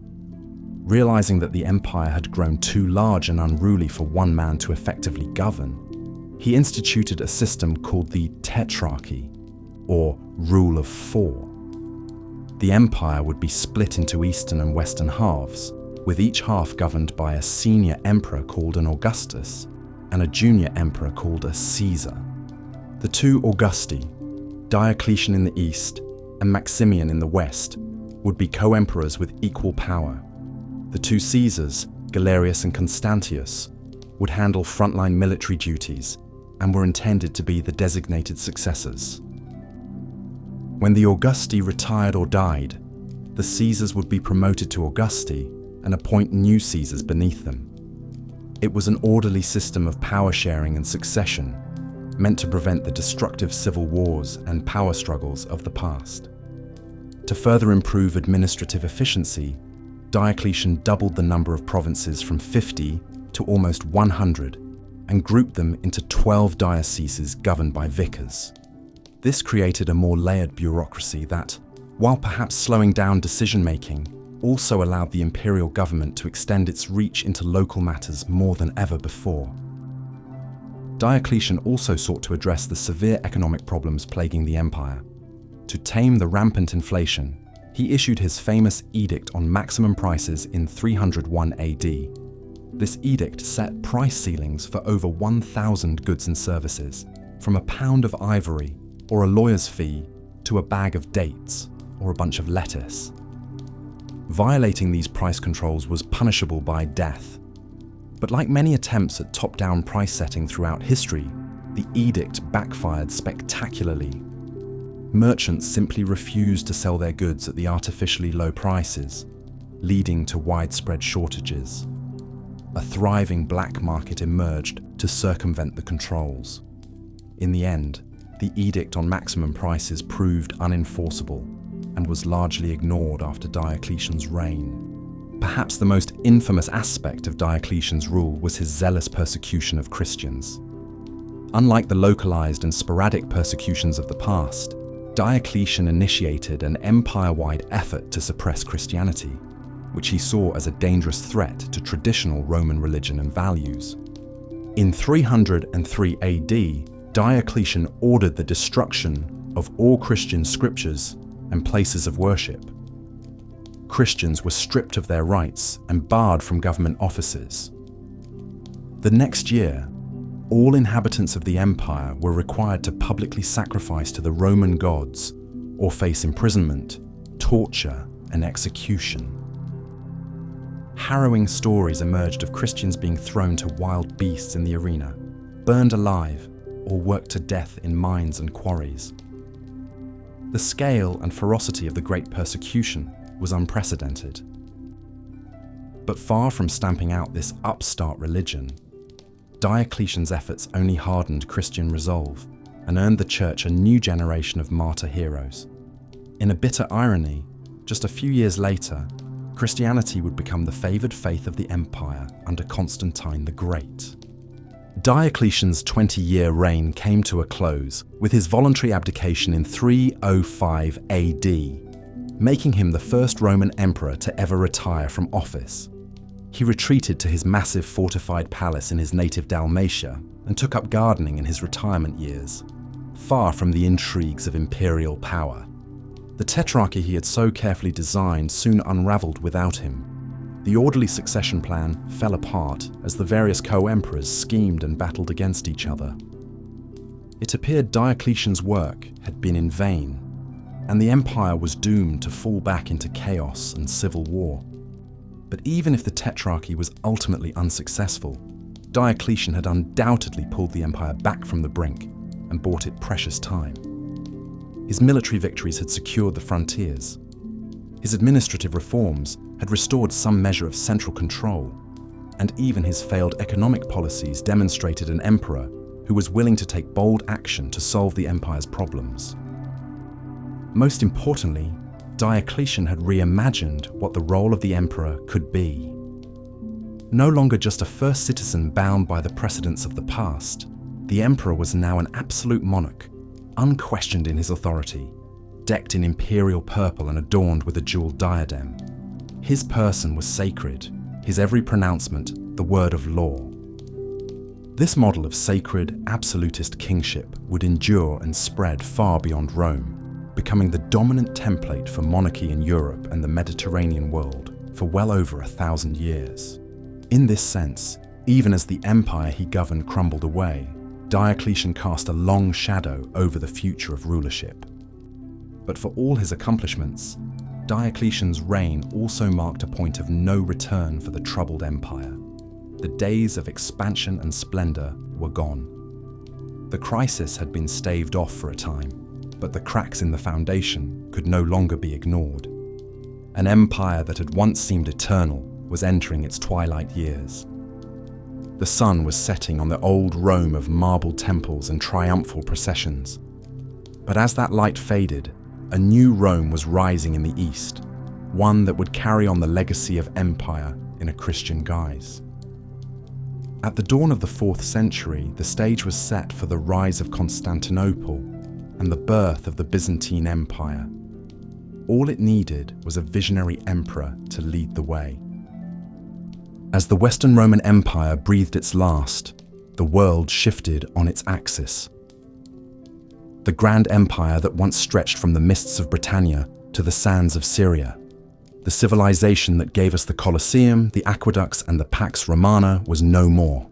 Realizing that the empire had grown too large and unruly for one man to effectively govern, he instituted a system called the tetrarchy, or rule of 4. The empire would be split into eastern and western halves, with each half governed by a senior emperor called an Augustus and a junior emperor called a Caesar. The two Augusti, Diocletian in the east and Maximian in the west, would be co-emperors with equal power. The two Caesars, Galerius and Constantius, would handle frontline military duties and were intended to be the designated successors. When the Augusti retired or died, the Caesars would be promoted to Augusti and appoint new Caesars beneath them. It was an orderly system of power sharing and succession, meant to prevent the destructive civil wars and power struggles of the past. To further improve administrative efficiency, Diocletian doubled the number of provinces from 50 to almost 100 and grouped them into 12 dioceses governed by vicars. This created a more layered bureaucracy that, while perhaps slowing down decision-making, also allowed the imperial government to extend its reach into local matters more than ever before. Diocletian also sought to address the severe economic problems plaguing the empire. To tame the rampant inflation, he issued his famous edict on maximum prices in 301 AD. This edict set price ceilings for over 1,000 goods and services, from a pound of ivory or a lawyer's fee to a bag of dates or a bunch of lettuce. Violating these price controls was punishable by death. But like many attempts at top-down price setting throughout history, the edict backfired spectacularly. Merchants simply refused to sell their goods at the artificially low prices, leading to widespread shortages. A thriving black market emerged to circumvent the controls. In the end, the edict on maximum prices proved unenforceable and was largely ignored after Diocletian's reign. Perhaps the most infamous aspect of Diocletian's rule was his zealous persecution of Christians. Unlike the localized and sporadic persecutions of the past, Diocletian initiated an empire-wide effort to suppress Christianity, which he saw as a dangerous threat to traditional Roman religion and values. In 303 AD, Diocletian ordered the destruction of all Christian scriptures and places of worship. Christians were stripped of their rights and barred from government offices. The next year, all inhabitants of the empire were required to publicly sacrifice to the Roman gods or face imprisonment, torture, and execution. Harrowing stories emerged of Christians being thrown to wild beasts in the arena, burned alive, or worked to death in mines and quarries. The scale and ferocity of the Great Persecution was unprecedented. But far from stamping out this upstart religion, Diocletian's efforts only hardened Christian resolve and earned the Church a new generation of martyr heroes. In a bitter irony, just a few years later, Christianity would become the favoured faith of the empire under Constantine the Great. Diocletian's 20-year reign came to a close with his voluntary abdication in 305 AD, making him the first Roman emperor to ever retire from office. He retreated to his massive fortified palace in his native Dalmatia and took up gardening in his retirement years, far from the intrigues of imperial power. The tetrarchy he had so carefully designed soon unraveled without him. The orderly succession plan fell apart as the various co-emperors schemed and battled against each other. It appeared Diocletian's work had been in vain, and the empire was doomed to fall back into chaos and civil war. But even if the tetrarchy was ultimately unsuccessful, Diocletian had undoubtedly pulled the empire back from the brink and bought it precious time. His military victories had secured the frontiers. His administrative reforms had restored some measure of central control, and even his failed economic policies demonstrated an emperor who was willing to take bold action to solve the empire's problems. Most importantly, Diocletian had reimagined what the role of the emperor could be. No longer just a first citizen bound by the precedents of the past, the emperor was now an absolute monarch, unquestioned in his authority, decked in imperial purple and adorned with a jeweled diadem. His person was sacred, his every pronouncement the word of law. This model of sacred, absolutist kingship would endure and spread far beyond Rome, becoming the dominant template for monarchy in Europe and the Mediterranean world for well over 1,000 years. In this sense, even as the empire he governed crumbled away, Diocletian cast a long shadow over the future of rulership. But for all his accomplishments, Diocletian's reign also marked a point of no return for the troubled empire. The days of expansion and splendor were gone. The crisis had been staved off for a time, but the cracks in the foundation could no longer be ignored. An empire that had once seemed eternal was entering its twilight years. The sun was setting on the old Rome of marble temples and triumphal processions. But as that light faded, a new Rome was rising in the east, one that would carry on the legacy of empire in a Christian guise. At the dawn of the 4th century, the stage was set for the rise of Constantinople and the birth of the Byzantine Empire. All it needed was a visionary emperor to lead the way. As the Western Roman Empire breathed its last, the world shifted on its axis. The grand empire that once stretched from the mists of Britannia to the sands of Syria, the civilization that gave us the Colosseum, the aqueducts, and the Pax Romana was no more.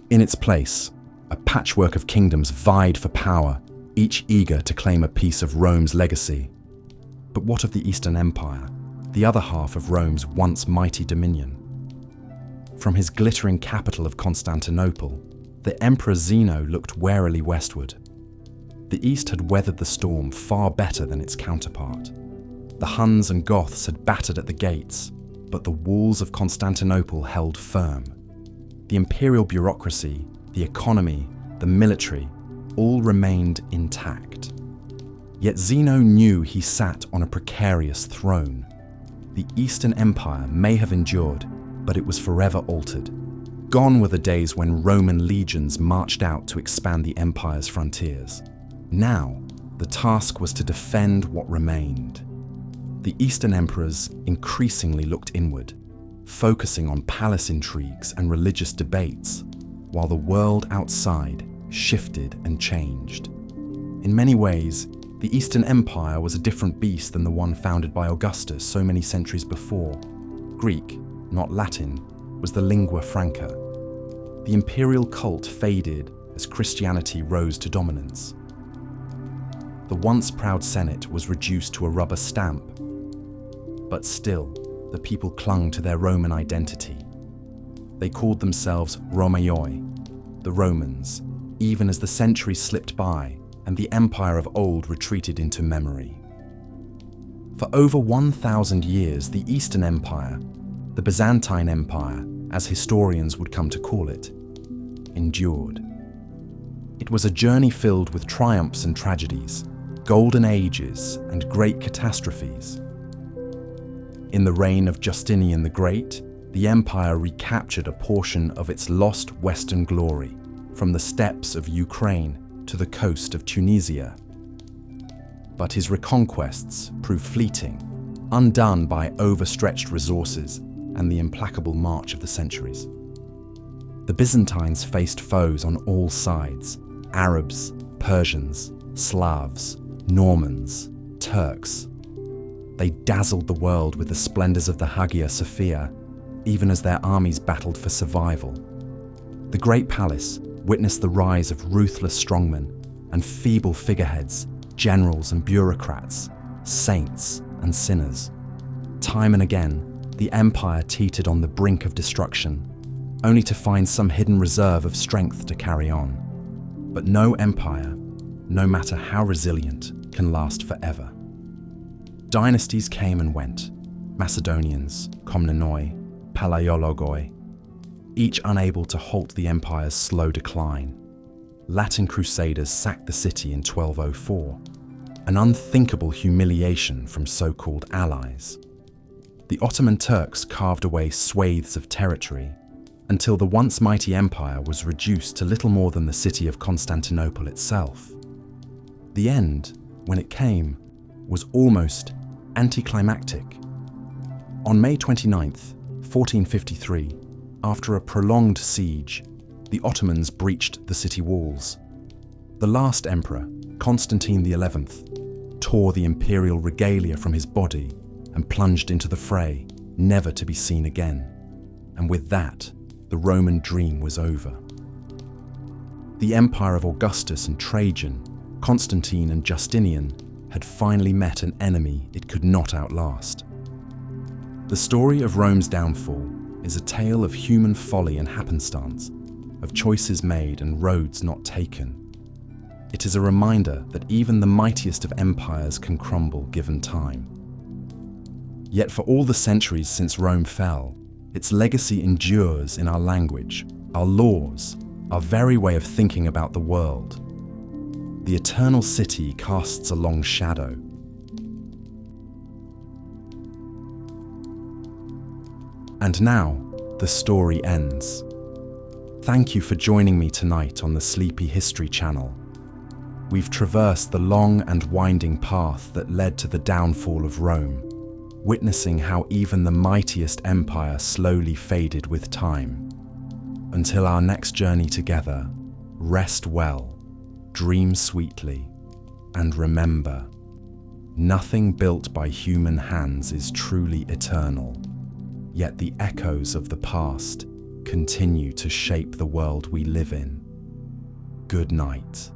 In its place, a patchwork of kingdoms vied for power, each eager to claim a piece of Rome's legacy. But what of the Eastern Empire, the other half of Rome's once mighty dominion? From his glittering capital of Constantinople, the Emperor Zeno looked warily westward. The East had weathered the storm far better than its counterpart. The Huns and Goths had battered at the gates, but the walls of Constantinople held firm. The imperial bureaucracy, the economy, the military, all remained intact. Yet Zeno knew he sat on a precarious throne. The Eastern Empire may have endured, but it was forever altered. Gone were the days when Roman legions marched out to expand the empire's frontiers. Now, the task was to defend what remained. The Eastern emperors increasingly looked inward, focusing on palace intrigues and religious debates, while the world outside shifted and changed. In many ways, the Eastern Empire was a different beast than the one founded by Augustus so many centuries before. Greek, not Latin, was the lingua franca. The imperial cult faded as Christianity rose to dominance. The once proud Senate was reduced to a rubber stamp, but still, the people clung to their Roman identity. They called themselves Romaioi, the Romans, even as the centuries slipped by and the empire of old retreated into memory. For over 1,000 years, the Eastern Empire, the Byzantine Empire, as historians would come to call it, endured. It was a journey filled with triumphs and tragedies, golden ages and great catastrophes. In the reign of Justinian the Great, the empire recaptured a portion of its lost western glory, from the steppes of Ukraine to the coast of Tunisia. But his reconquests proved fleeting, undone by overstretched resources and the implacable march of the centuries. The Byzantines faced foes on all sides: Arabs, Persians, Slavs, Normans, Turks. They dazzled the world with the splendors of the Hagia Sophia, even as their armies battled for survival. The Great Palace witnessed the rise of ruthless strongmen and feeble figureheads, generals and bureaucrats, saints and sinners. Time and again, the empire teetered on the brink of destruction, only to find some hidden reserve of strength to carry on. But no empire, no matter how resilient, can last forever. Dynasties came and went: Macedonians, Komnenoi, Palaiologoi, each unable to halt the empire's slow decline. Latin crusaders sacked the city in 1204, an unthinkable humiliation from so-called allies. The Ottoman Turks carved away swathes of territory until the once mighty empire was reduced to little more than the city of Constantinople itself. The end, when it came, was almost anticlimactic. On May 29th, 1453, after a prolonged siege, the Ottomans breached the city walls. The last emperor, Constantine XI, tore the imperial regalia from his body and plunged into the fray, never to be seen again. And with that, the Roman dream was over. The empire of Augustus and Trajan, Constantine and Justinian, had finally met an enemy it could not outlast. The story of Rome's downfall is a tale of human folly and happenstance, of choices made and roads not taken. It is a reminder that even the mightiest of empires can crumble given time. Yet for all the centuries since Rome fell, its legacy endures in our language, our laws, our very way of thinking about the world. The eternal city casts a long shadow. And now, the story ends. Thank you for joining me tonight on the Sleepy History Channel. We've traversed the long and winding path that led to the downfall of Rome, witnessing how even the mightiest empire slowly faded with time. Until our next journey together, rest well, dream sweetly, and remember, nothing built by human hands is truly eternal, yet the echoes of the past continue to shape the world we live in. Good night.